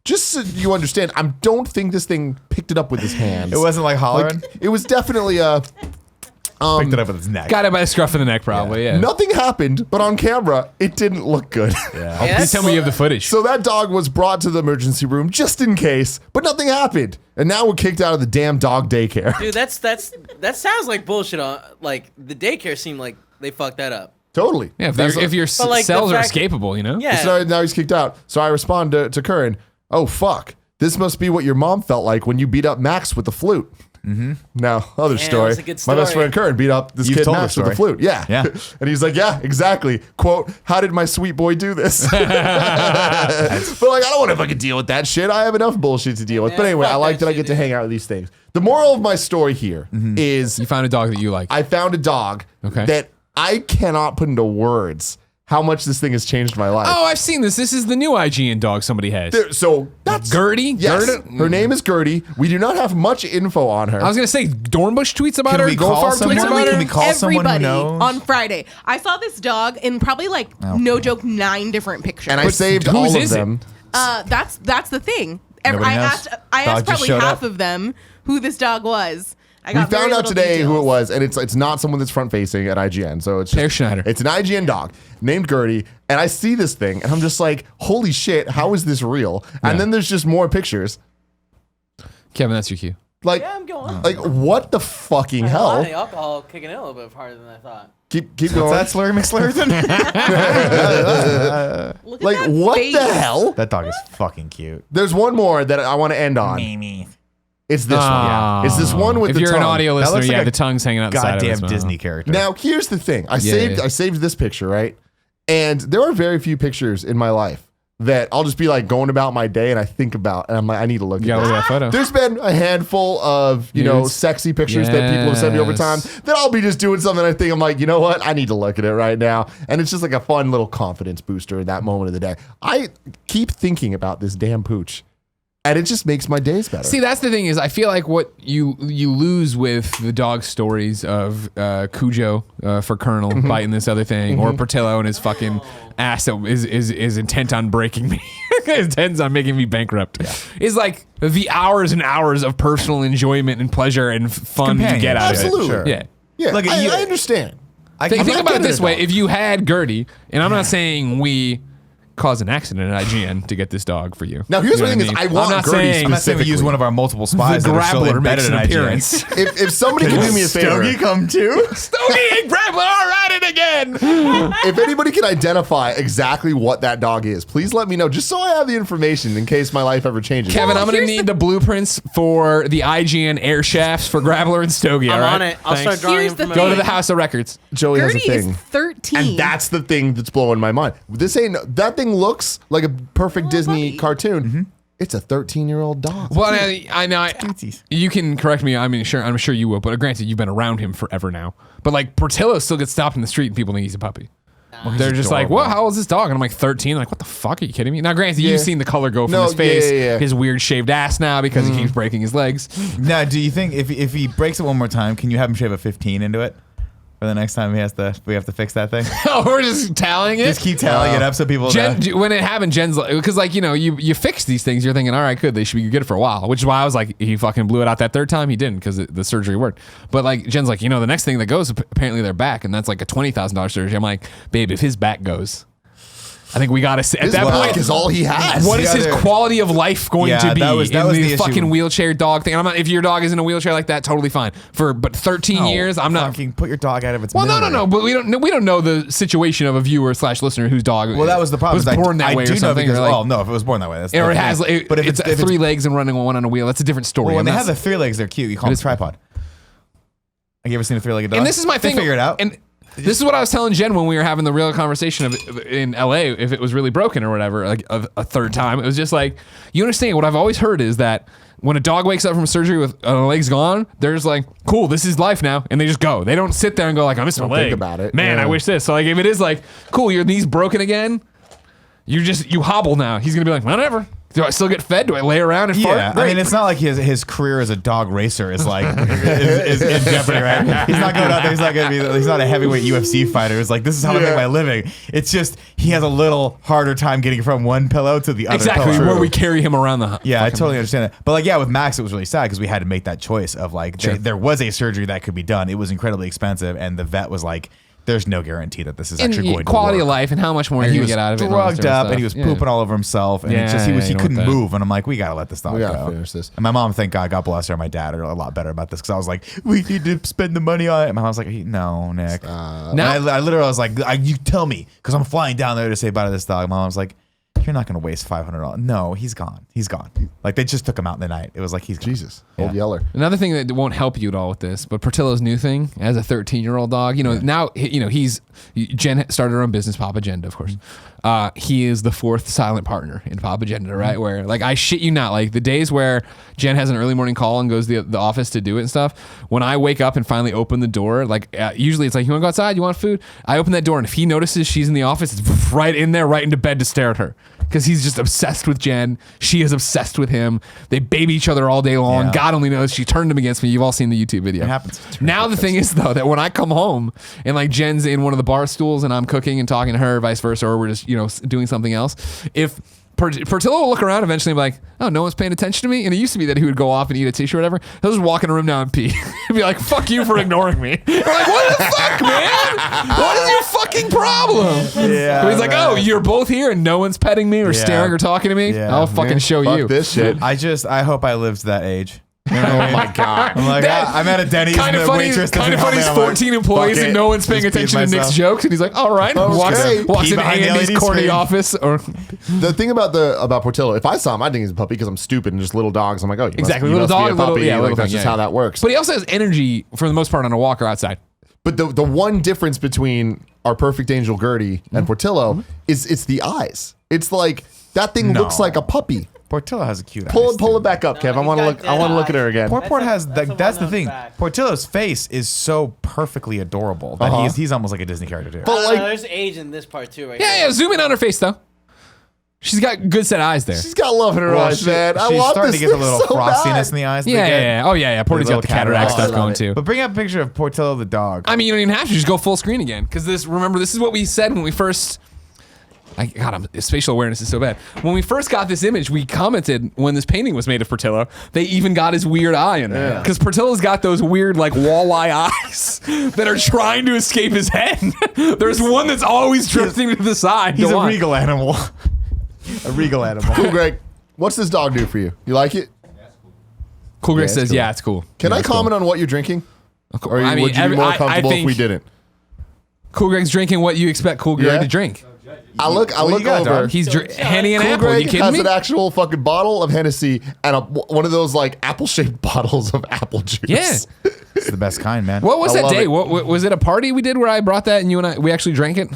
just so you understand, I don't think this thing picked it up with his hands. It wasn't like hollering? Like, it was definitely a... picked it up with his neck. Got it by the scruff of the neck, probably. Yeah. Nothing happened, but on camera, it didn't look good. Oh, please tell me you have the footage. So that dog was brought to the emergency room just in case, but nothing happened. And now we're kicked out of the damn dog daycare. Dude, that sounds like bullshit. Like the daycare seemed like they fucked that up. Totally. Yeah, That's if your But, like, cells the are fact- escapable, you know? Yeah. So now he's kicked out. So I respond to Curran, oh, fuck. This must be what your mom felt like when you beat up Max with the flute. Mm-hmm. Now, other Damn, story. that's a good My best story. friend Curran beat up this You've kid told the Max with the story. flute. Yeah. Yeah. And he's like, yeah, exactly. Quote, how did my sweet boy do this? But like, I don't want to fucking deal with that shit. I have enough bullshit to deal with. But Yeah, anyway, I fuck like that that I shit, get to dude. hang out with these things. The moral of my story here is You found a dog that you like. I found a dog Okay. that I cannot put into words how much this thing has changed my life. Oh, I've seen this. This is the new IGN dog somebody has. So that's Gertie? Yes, Gertie? her name is Gertie. We do not have much info on her. I was gonna say Dornbush tweets about Can her. we call Goldfarb someone? tweets about Literally her. Can we call someone who everybody knows? on Friday. I saw this dog in probably like no joke 9 different pictures. and I saved whose all of is it? them. That's the thing. Nobody I knows? asked Dog probably just showed half up? of them who this dog was. I We got very found out little today who it details. was, and it's not someone that's front facing at IGN. So it's Per just, Schneider. it's an IGN dog named Gertie, and I see this thing, and I'm just like, holy shit, how is this real? And Yeah. then there's just more pictures. Kevin, that's your cue. Like, Yeah, I'm going. like what the fucking The hell? alcohol kicking in a little bit harder than I thought. Keep What's going. that, Slurry McSlurton? Look at Like, that what face. the hell? That dog is fucking cute. There's one more that I want to end on. Mimi. It's this one. It's this one with If the you're an tongue. audio That listener, looks yeah, like a the tongue's hanging out the side of his Goddamn mouth. Disney character. Now, here's the thing. I Yeah. saved this picture, right? And there are very few pictures in my life that I'll just be like going about my day and I think about, and I'm like, I need to look You at gotta this. look at that photo. There's been a handful of, you know, Nudes. sexy pictures that people have sent me over time Yes. that I'll be just doing something. I think I'm like, you know what? I need to look at it right now. And it's just like a fun little confidence booster in that moment of the day. I keep thinking about this damn pooch and it just makes my days better. See, that's the thing is, I feel like what you lose with the dog stories of Cujo for Colonel Mm-hmm. biting this other thing, or Portillo and his fucking ass that is intent on breaking me, is intent on making me bankrupt, is like the hours and hours of personal enjoyment and pleasure and fun to get out Absolutely. of it. Sure. Yeah. yeah, Look at I, you. I understand. Think not about it getting this it, way: though. if you had Gertie, and I'm not saying we caused an accident at IGN to get this dog for you. Now, here's You the know thing what is I want I'm not Gertie saying I'm not saying we use specifically. one of our multiple spies the that are still Grappler embedded makes in an IGN. appearance. If somebody can do me a favor, Stogie come too? Stogie and Grappler are at it again. if anybody can identify exactly what that dog is, please let me know, just so I have the information in case my life ever changes. Kevin, I'm going to here's need the blueprints for the IGN air shafts for Grappler and Stogie. I'm all right? on it. I'll Thanks. start drawing Here's them the from Go to a- the House of Records. Joey has a Gertie thing. is 13. And that's the thing that's blowing my mind. This ain't that thing looks like a perfect Disney buddy. cartoon. It's a 13-year-old dog. Well, I know. Cooties. You can correct me. I mean, sure, I'm sure you will. But granted, you've been around him forever now. But like Portillo still gets stopped in the street and people think he's a puppy. They're just like, adorable. "What? How old is this dog?" And I'm like, 13. Like, what the fuck? Are you kidding me? Now, granted, Yeah. you've seen the color go from No, his face, yeah. his weird shaved ass now because he keeps breaking his legs. Now, do you think if he breaks it one more time, can you have him shave a 15 into it? For the next time we have to fix that thing? Oh, we're just tallying it. Just keep tallying it up so people know. Jen, when it happened, Jen's like, because like, you know, you fix these things, you're thinking, all right, good, they should be good for a while, which is why I was like, he fucking blew it out that third time. He didn't because the surgery worked. But like, Jen's like, you know, the next thing that goes, apparently their back, and that's like a $20,000 surgery. I'm like, babe, if his back goes, I think we gotta say at His that back point. is all he has. What is his Yeah, quality of life going to be that was in the the fucking issue. wheelchair dog thing? I'm not, if your dog is in a wheelchair like that, totally fine. But 13 years, I'm not. Fucking put your dog out of its Well, misery. no. But we don't know the situation of a viewer / listener whose dog. Well, that was the problem. Was is born that I way do or know something. because, or like, well, no, if it was born that way, that's or it the has. thing. But if it's 3 legs and running one on a wheel, that's a different story. well, when and they have that's- the 3 legs, they're cute. You call them is- tripod. Have you ever seen a 3-legged dog? And this is my They thing. figure it out. And this is what I was telling Jen when we were having the real conversation of in LA, if it was really broken or whatever, like a third time. It was just like, you understand what I've always heard is that when a dog wakes up from surgery with a leg's gone, they're just like, cool, this is life now. And they just go. They don't sit there and go like, I miss my Don't leg. think about it. Man, Yeah. I wish this. So like if it is like, cool, your knee's broken again, you hobble now. He's going to be like, whatever. Do I still get fed? Do I lay around and Yeah, fart? I Great. mean, it's not like his career as a dog racer is like is in jeopardy, right? He's not going out there. He's not going to be. He's not a heavyweight UFC fighter. It's like this is how I make my living. It's just he has a little harder time getting from one pillow to the other. exactly pillow. where we carry him around the. Yeah, I fucking- totally understand that. But like, yeah, with Max, it was really sad because we had to make that choice of like, there was a surgery that could be done. It was incredibly expensive, and the vet was like, "There's no guarantee that this is And actually going to quality work." of life and how much more And you're he going to was get out of it. and all this drugged different up, and he was stuff. Yeah. pooping all over himself, and Yeah, he you know couldn't what that- move. And I'm like, we gotta let this dog We gotta go. finish this. And my mom, thank God bless her, and my dad are a lot better about this because I was like, we need to spend the money on it. And my mom's like, no, Nick. Now- And I literally was like, you tell me because I'm flying down there to say bye to this dog. My mom's like, you're not gonna waste $500. No, he's gone. He's gone. Like they just took him out in the night. It was like he's gone. Jesus, old Yeah. Yeller. Another thing that won't help you at all with this, but Portillo's new thing as a 13-year-old dog, now, Jen started her own business, Papa Agenda, of course. He is the 4th silent partner in Papa Agenda, right? Where, like, I shit you not, like the days where Jen has an early morning call and goes to the office to do it and stuff, when I wake up and finally open the door, like, usually it's like, you want to go outside? You want food? I open that door, and if he notices she's in the office, it's right in there, right into bed to stare at her. Because he's just obsessed with Jen. She is obsessed with him. They baby each other all day long. Yeah. God only knows she turned him against me. You've all seen the YouTube video. It happens. Now the thing is though that when I come home and like Jen's in one of the bar stools and I'm cooking and talking to her, vice versa, or we're just doing something else, if Portillo will look around eventually and be like, oh, no one's paying attention to me. And it used to be that he would go off and eat a tissue or whatever. He'll just walk in a room now and pee. He'd be like, fuck you for ignoring me. We're like, what the fuck, man? What is your fucking problem? Yeah, He's like, oh, you're both here and no one's petting me or Yeah. staring or talking to me? Yeah. I'll fucking show Fuck you. this shit. I hope I lived to that age. You know what I Oh mean? my god. I'm like, I'm at a Denny's Kind and of the funny. waitress Kind doesn't of help funny. me. He's I'm like, 14 employees fuck and it. no one's paying Just peed attention to Nick's myself. jokes, and he's like, "All right." Okay. Walks Pee into behind the Andy's LED corny screen. office, or The thing about Portillo, if I saw him, I think he's a puppy because I'm stupid and just little dogs. I'm like, oh, you Exactly, must, you little must be dog, a puppy. little- yeah, like, little that's thing, just yeah, how yeah. that works. but he also has energy for the most part on a walk or outside. But the one difference between our perfect angel Gertie and Portillo is it's the eyes. It's like that thing No. looks like a puppy. Portillo has a cute Pull eyes, it back up, Kev. I he's want to got look. I dead want to look at her eyes. again. Port has That's a that's the well-known thing. fact. Portillo's face is so perfectly adorable that Uh-huh. he's almost like a Disney character too. But like, there's age in this part too, right? Yeah, yeah. Zoom in on her face though. She's got good set eyes there. she's got love in her Well, eyes, she- man. I she's want starting this to get the thing little so frostiness in bad. the eyes. that Yeah, they yeah, get. yeah. Oh yeah, yeah. Portillo's got the cataract cataracts. stuff I love going it. too. But bring up a picture of Portillo the dog. I mean, you don't even have to just go full screen again because this is what we said when we first. Spatial awareness is so bad. When we first got this image, we commented when this painting was made of Portillo, they even got his weird eye in there. Because Portillo's got those weird, like, walleye eyes that are trying to escape his head. There's one that's always drifting to the side. He's Go a on. regal animal. A regal animal. Cool, Greg. What's this dog do for you? You like it? Cool Greg it's says, cool. yeah, it's cool. Can Yeah, I it's cool. comment on what you're drinking? Or I mean, would you be more comfortable if we didn't? Cool Greg's drinking what you expect Cool Greg Yeah? to drink. I look you got, over. dog? He's Henny and Cool Apple. Greg You kidding has me? an actual fucking bottle of Hennessy and one of those like apple-shaped bottles of apple juice. Yeah. It's the best kind, man. What was I that love day? it. What was it? A party we did where I brought that and you and we actually drank it?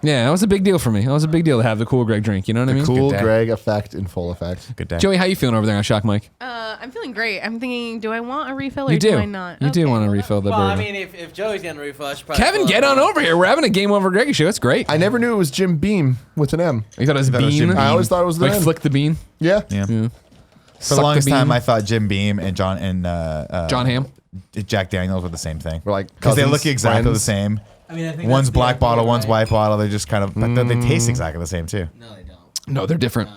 Yeah, that was a big deal for me. That was a big deal to have the Cool Greg drink. You know what I mean? Cool Good day. Greg effect in full effect. Good day. Joey, how you feeling over there on Shock Mike? I'm feeling great. I'm thinking, do I want a refill or You do. do I not? You do Okay, want to well, refill the Well, I bourbon. mean, if Joey's getting a refill, I should probably Kevin, fill get up on the- over here. We're having a Game Over Greggy show. It's great. I never knew it was Jim Beam with an M. You thought it was thought it was Bean? Jim I always thought it was the like M. Flick the Bean. Yeah. Yeah. Yeah. For Suck the longest the time, bean. I thought Jim Beam and John Ham. Jack Daniels were the same thing. We're like Because they cousins, look exactly friends. the same. I mean, I think One's that's the black idea, bottle, one's right? white bottle. They just kind of, but they taste exactly the same too. No, they don't. No, they're different. No.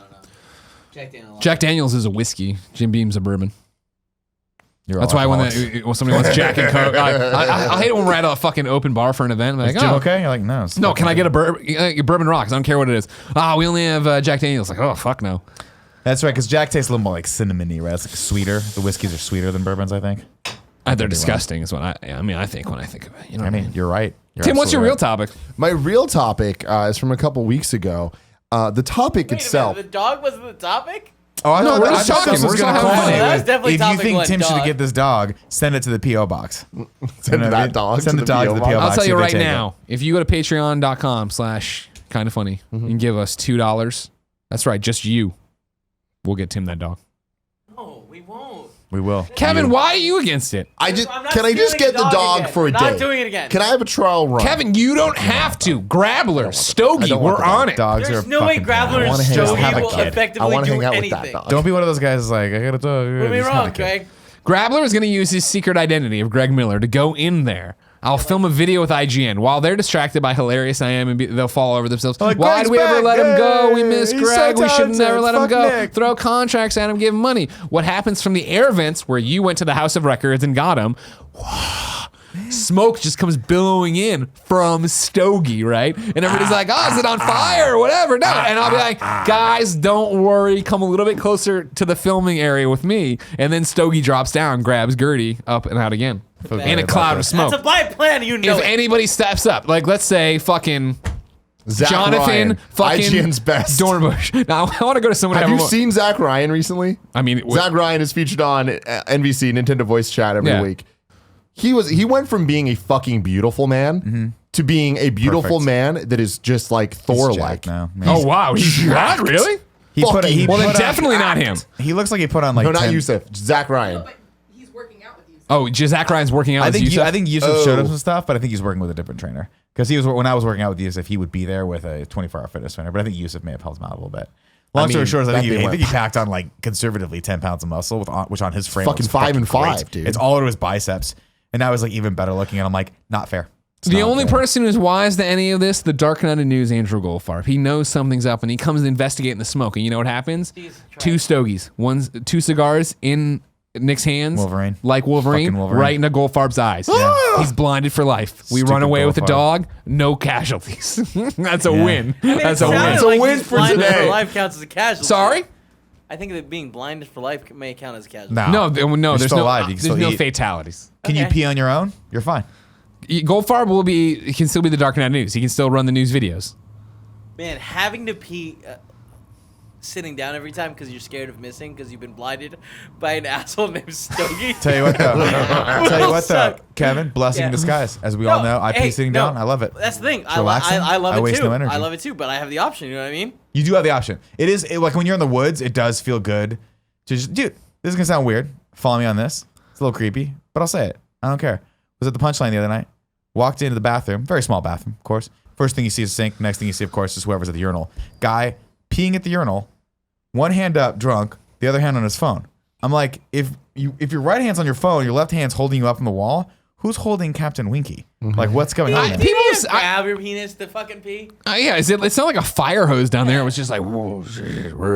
Jack Daniels. Jack Daniels is a whiskey. Jim Beam's a bourbon. That's why when somebody wants Jack and Coke, I hate it when we're at a fucking open bar for an event. Like, Is Jim okay? You're like, no. No, can I get a bourbon rocks? I don't care what it is. We only have Jack Daniels. Like, oh, fuck no. That's right, because Jack tastes a little more like cinnamony, right? It's like sweeter. The whiskeys are sweeter than bourbons, I think. They're disgusting is what I think when I think of it. You know I mean, you're right. Tim, what's your real topic? My real topic is from a couple weeks ago. The topic itself. The dog wasn't the topic? Oh, I know. we're just talking. We're just having fun. That's definitely If you topic think one, Tim should dog. get this dog, send it to the P.O. box. Send that dog Send to the dog to the P.O. box. I'll tell see you if they right take now, if you go to patreon.com/kindafunny and give us $2, that's right, just you, we'll get Tim that dog. No, we won't. it. We will. Kevin, why are you against it? I'm not Can I just stealing get the dog again. for a We're day? not doing it again. Can I have a trial run? Kevin, you don't have to. Grabbler, I Stogie, don't we're want the dog. on it. Dogs There's are no way fucking Grabbler bad. I and wanna hang out Stogie with will that kid. I effectively wanna do hang out with anything. that dog. Don't be one of those guys that's like, I got a dog. Prove me Just have wrong, a kid. Greg. Grabbler is going to use his secret identity of Greg Miller to go in there. I'll film a video with IGN while they're distracted by hilarious I am and they'll fall over themselves. Like, Why Greg's did we ever back. let him go? We Yay. miss He's Greg. so We should never talented. let him Fuck go. Nick. Throw contracts at him, give him money. What happens from the air vents where you went to the House of Records and got him? Smoke just comes billowing in from Stogie, right? And everybody's like, oh, is it on fire or whatever? No. And I'll be like, guys, don't worry. Come a little bit closer to the filming area with me. And then Stogie drops down, grabs Gertie up and out again. In a cloud of smoke. That's a bad plan, you know If it. anybody steps up, like let's say fucking Zach Jonathan Ryan, fucking IGN's best. Dornbush. Now I want to go to someone. Have you seen Zach Ryan recently? I mean, Zach Ryan is featured on NVC Nintendo Voice Chat every week. He went from being a fucking beautiful man to being a beautiful Perfect. man that is just like Thor-like. now. oh wow, he's not really. He put. fucking- He Well, put then on- definitely not him. He looks like he put on like. No, not 10 Yusuf. Zach Ryan. But he's working out with you. Oh, Zach Ryan's working out. I as think Yusuf? I think Yusuf showed him Oh. some stuff, but I think he's working with a different trainer. Because he was when I was working out with Yusuf, he would be there with a 24-hour fitness trainer. But I think Yusuf may have helped him out a little bit. Long story mean, short, is I that think, thing he went- packed on like conservatively 10 pounds of muscle, which on his frame Fucking was 5 and great. 5, dude. It's all over his biceps, and now he's like even better looking. And I'm like, not fair. It's The not only fair. person who's wise to any of this, the Dark Knight of News, Andrew Goldfarb. He knows something's up, and he comes to investigate in the smoke. And you know what happens? Jesus Christ. 2 stogies, 2 cigars in Nick's hands, Wolverine. like Wolverine, Fucking Wolverine. right into Goldfarb's eyes. He's blinded for life. We Stupid run away with the Goldfarb. dog, no casualties. That's a win. That's a It win. sounded It's a like win he's for blinded today. for life counts as a casualty. Sorry? I think that being blinded for life may count as a casualty. No, No, there's still no, alive. You can there's still no eat. fatalities. Can you Okay. pee on your own? You're fine. Goldfarb he can still be the Dark Knight of News. He can still run the news videos. Man, having to pee sitting down every time because you're scared of missing because you've been blinded by an asshole named Stogie. Tell you what though, Suck. Kevin, blessing in Yeah. disguise. As we all know, I pee sitting down. I love it. That's the thing. It's relaxing. I love I it waste too. no energy. I love it too, but I have the option. You know what I mean? You do have the option. Like when you're in the woods, it does feel good to just, dude, this is gonna sound weird. Follow me on this. It's a little creepy, but I'll say it. I don't care. Was at the Punchline the other night. Walked into the bathroom, very small bathroom, of course. First thing you see is a sink. Next thing you see, of course, is whoever's at the urinal. Guy peeing at the urinal, one hand up, drunk, the other hand on his phone. I'm like, if your right hand's on your phone, your left hand's holding you up on the wall, who's holding Captain Winky? Like, what's going on? Did there? you just grab your penis to fucking pee? Yeah, it's not like a fire hose down there. It was just like, whoa,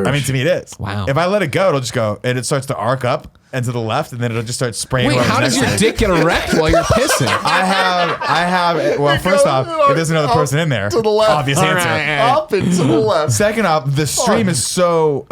I mean, to me, it is. Wow. If I let it go, it'll just go, and it starts to arc up and to the left, and then it'll just start spraying. wait, whoever's how does next your to me. dick get erect while you're pissing? I have. Well, first off, if there's another person in there, To the left. obvious All answer. right. Up and to the left. Second off, the stream is so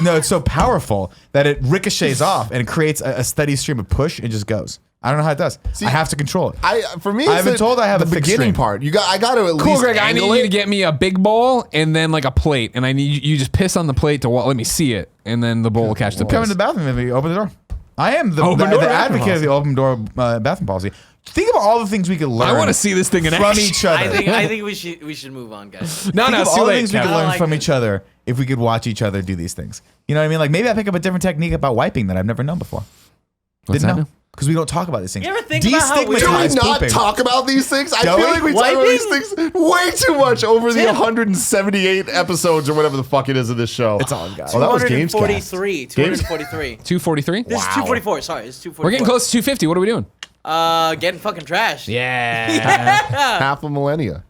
no, it's so powerful that it ricochets off and it creates a steady stream of push and just goes. I don't know how it does. I have to control it. For me, I've been it's told I have the a thick beginning stream. part. I got to at Cool, least Greg. I need angle you it. to get me a big bowl and then like a plate, and I need you just piss on the plate to let me see it, and then the bowl will catch the Come piss. into the bathroom and open the door. I am the Open door bathroom advocate of the open door bathroom policy. Think of all the things we could learn. I want to see this thing in from action. each other. I think we should move on, guys. No, Think of it's too all the late. things we could Kevin. learn like from it. each other if we could watch each other do these things. You know what I mean? Like maybe I pick up a different technique about wiping that I've never known before. What's Didn't that? know. Because we don't talk about these things. You ever think about how weird- Do we Destigmatize not pooping. talk about these things? I Don't feel we? like we talk about these Wiping? things way too much over the Tim. 178 episodes or whatever the fuck it is of this show. It's on, guys. Well, that was Gamescast. 243. 243. 243. This is 244. Sorry, it's 244. We're getting close to 250. What are we doing? Getting fucking trashed. Yeah. Half a millennia.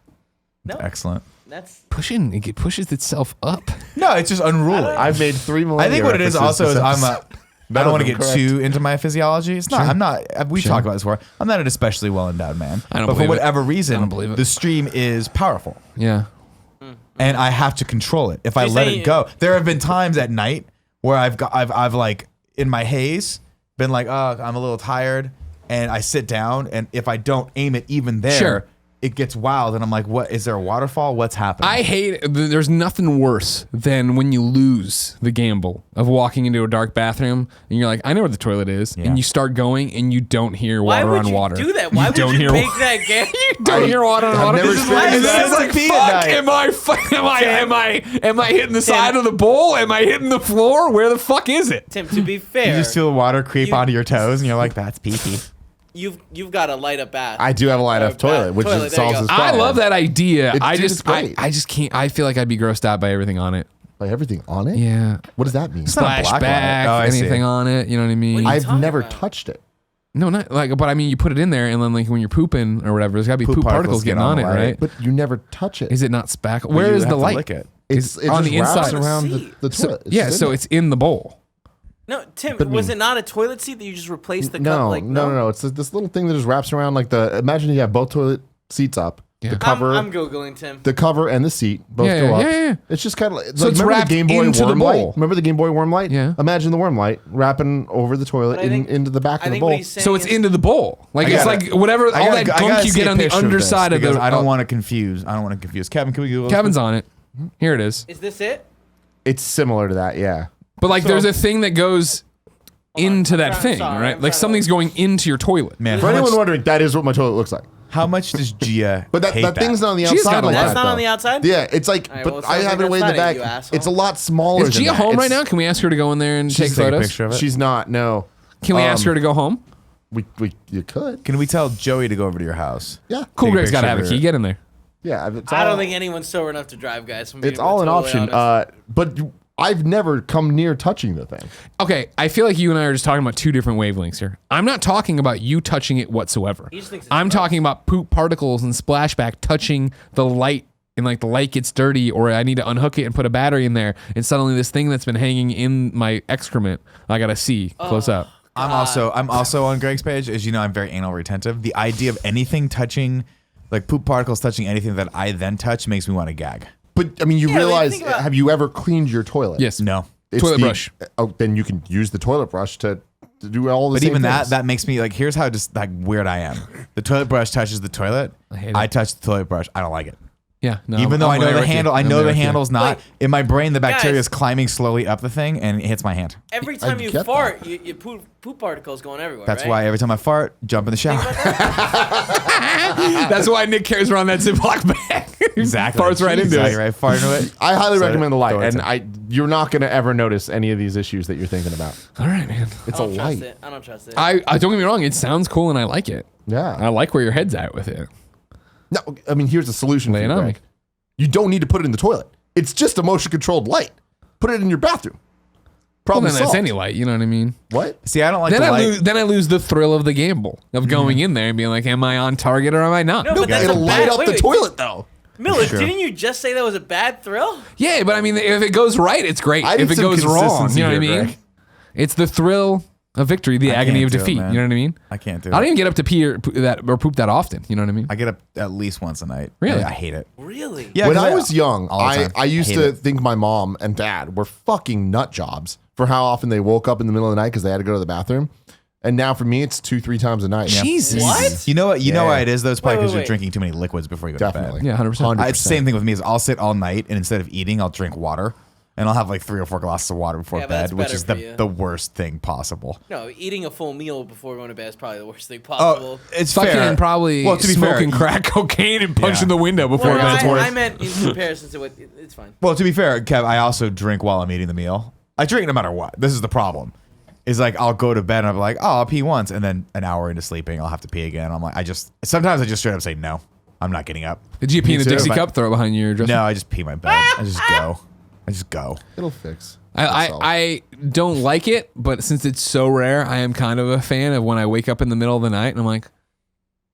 No, Excellent. that's Pushing. It pushes itself up. No, it's just unruly. I've made 3 millennia. I think what it is references also is this I'm episode. I don't want to get Correct. too into my physiology. It's not. I'm not. We've talked about this before. I'm not an especially well endowed man. I don't But for believe it. whatever I reason, don't believe it. the stream is powerful, Yeah. and I have to control it. If I You're let saying- it go, there have been times at night where I've like in my haze been like, oh, I'm a little tired, and I sit down, and if I don't aim it even there. Sure. It gets wild, and I'm like, "What is there a waterfall? What's happening?" I hate. There's nothing worse than when you lose the gamble of walking into a dark bathroom and you're like, I know where the toilet is, Yeah. and you start going and you don't hear Why water would on you water. do that? Why would don't you hear make wa- that game? You don't hear water on I've water. never This is experienced and then that. it's like, It's like pee at fuck, am I hitting the side of the bowl? Am I hitting the floor? Where the fuck is it? Tim, to be fair, You just feel the water creep You- onto your toes, and you're like, "That's pee pee." you've got a light up bath. I do have a light up toilet, which toilet, is there you solves go. this I problem. love that idea. It's I just great. just can't. I feel like I'd be grossed out by everything on it. Like everything on it. Yeah. What does that mean? not a black light. Splashback, Oh, I see. anything on it. You know what I mean? What are you I've talking never about? touched it. No, not like, but I mean, you put it in there, and then like when you're pooping or whatever, there's got to be Poop poop particles particles get getting on on it, the light. right? But you never touch it. Is it not spackle? You Where is have the to light? lick it. It on just the wraps inside. around Seat. the toilet. It's Yeah, just in so there. it's in the bowl. No, Tim, But was me. it not a toilet seat that you just replaced the cup? no, Like, no. It's this little thing that just wraps around like the. Imagine you have both toilet seats up, Yeah. the cover, I'm googling Tim. the cover and the seat both Yeah, go yeah, up. yeah. It's just kind of like, So it's remember wrapped the Game Boy into the worm bowl. light? Remember the Game Boy worm light? Yeah. Imagine the worm light wrapping over the toilet But I think- into the back I of the think bowl. what he's saying So it's is, into the bowl. Like I it's gotta- like whatever, all that gunk you get on the underside of the. I don't want to confuse. I don't want to confuse. Kevin, can we Google this? Kevin's on it. Here it is. Is this it? It's similar to that, yeah. But like, there's a thing that goes into I'm that trying- thing, sorry, right? I'm Like trying something's to- going into your toilet. Man, For how anyone much, wondering, that is what my toilet looks like. how much does Gia But that hate thing's not on the She's outside got a like lot. that. That's not on though. the outside? Yeah, it's like, All right, but well, it I sounds have like it way in the outside back. of you, asshole. It's a lot smaller. Is than Gia that. home right It's- now? Can we ask her to go in there and take Just take a photos? picture of it. She's not. No. Can we ask her to go home? You could. Can we tell Joey to go over to your house? Yeah. Cool, Take a Greg's got to picture have a of key. her. Get in there. Yeah. It's I all- don't think anyone's sober enough to drive, guys. I'm it's being all an totally option. honest. But I've never come near touching the thing. Okay, I feel like you and I are just talking about two different wavelengths here. I'm not talking about you touching it whatsoever. He just thinks it's I'm gross. talking about poop particles and splashback touching the light, and like the light gets dirty, or I need to unhook it and put a battery in there, and suddenly this thing that's been hanging in my excrement, I gotta see close up. I'm also on Greg's page. As you know, I'm very anal retentive. The idea of anything touching, like poop particles touching anything that I then touch, makes me want to gag. But I mean, you Yeah, but realize? think about- Have you ever cleaned your toilet? Yes. No, It's Toilet brush. Oh, then you can use the toilet brush to do all the but same even things. that makes me like. Here's how just like weird I am. The toilet brush touches the toilet. I hate it. I touch the toilet brush. I don't like it. Yeah. No, Even though I know the handle, I know the handle's not. Wait. In my brain, the bacteria Guys. is climbing slowly up the thing and it hits my hand. Every time you get fart, you poop particles going everywhere. That's right? why every time I fart, jump in the shower. That's why Nick carries around that Ziploc bag. Exactly. Farts right into Exactly it. right. Fart into it. I highly So recommend the light, throw it and you're not going to ever notice any of these issues that you're thinking about. All right, man. It's I a don't trust light. it. I don't trust it. I don't get me wrong. It sounds cool and I like it. I Yeah. like where your head's at with it. No, I mean, here's the solution for Lay you, it on Greg. me. You don't need to put it in the toilet. It's just a motion controlled light. Put it in your bathroom. Well, Problem then that's solved. any light. You know what I mean? What? See, I don't like Then the I light. lose. Then I lose the thrill of the gamble of going in there and being like, "Am I on target or am I not?" No, but that's It'll a light bad, up wait, the wait. toilet, though. Miller, Sure. didn't you just say that was a bad thrill? Yeah, but I mean, if it goes right, it's great. I need If it some goes wrong, consistency you know what I here, mean? Greg. It's the thrill of victory, the I agony can't of do it, defeat. man. You know what I mean? I can't do I don't it. even get up to pee or poop that often. You know what I mean? I get up at least once a night. Really? I hate it. Really? Yeah, When 'cause I was young, all the I time. used Hate to it. think my mom and dad were fucking nut jobs for how often they woke up in the middle of the night because they had to go to the bathroom. And now for me, it's 2-3 times a night. Jesus. What? You know what? You know Yeah. why it is though? It's probably Wait, because wait, you're wait. drinking too many liquids before you go Definitely. to bed. Yeah, 100%. It's the same thing with me. Is I'll sit all night and instead of eating, I'll drink water, and I'll have like 3 or 4 glasses of water before Yeah, but that's bed, which better is for you. the worst thing possible. No, eating a full meal before going to bed is probably the worst thing Oh, possible. it's Fucking fair. probably Well, to be smoking fair, crack cocaine and punching Yeah. the window before Well, no, bed's worse. I meant in comparison to what it's fine. Well, to be fair, Kev, I also drink while I'm eating the meal. I drink no matter what. This is the problem. Is like I'll go to bed and I'm like, oh, I'll pee once, and then an hour into sleeping, I'll have to pee again. I'm like, sometimes I just straight up say no. I'm not getting up. Did you pee in a too, Dixie but- cup? Throw it behind your dresser? No, I just pee my bed. I just go. I just go. It'll fix. I don't like it, but since it's so rare, I am kind of a fan of when I wake up in the middle of the night and I'm like,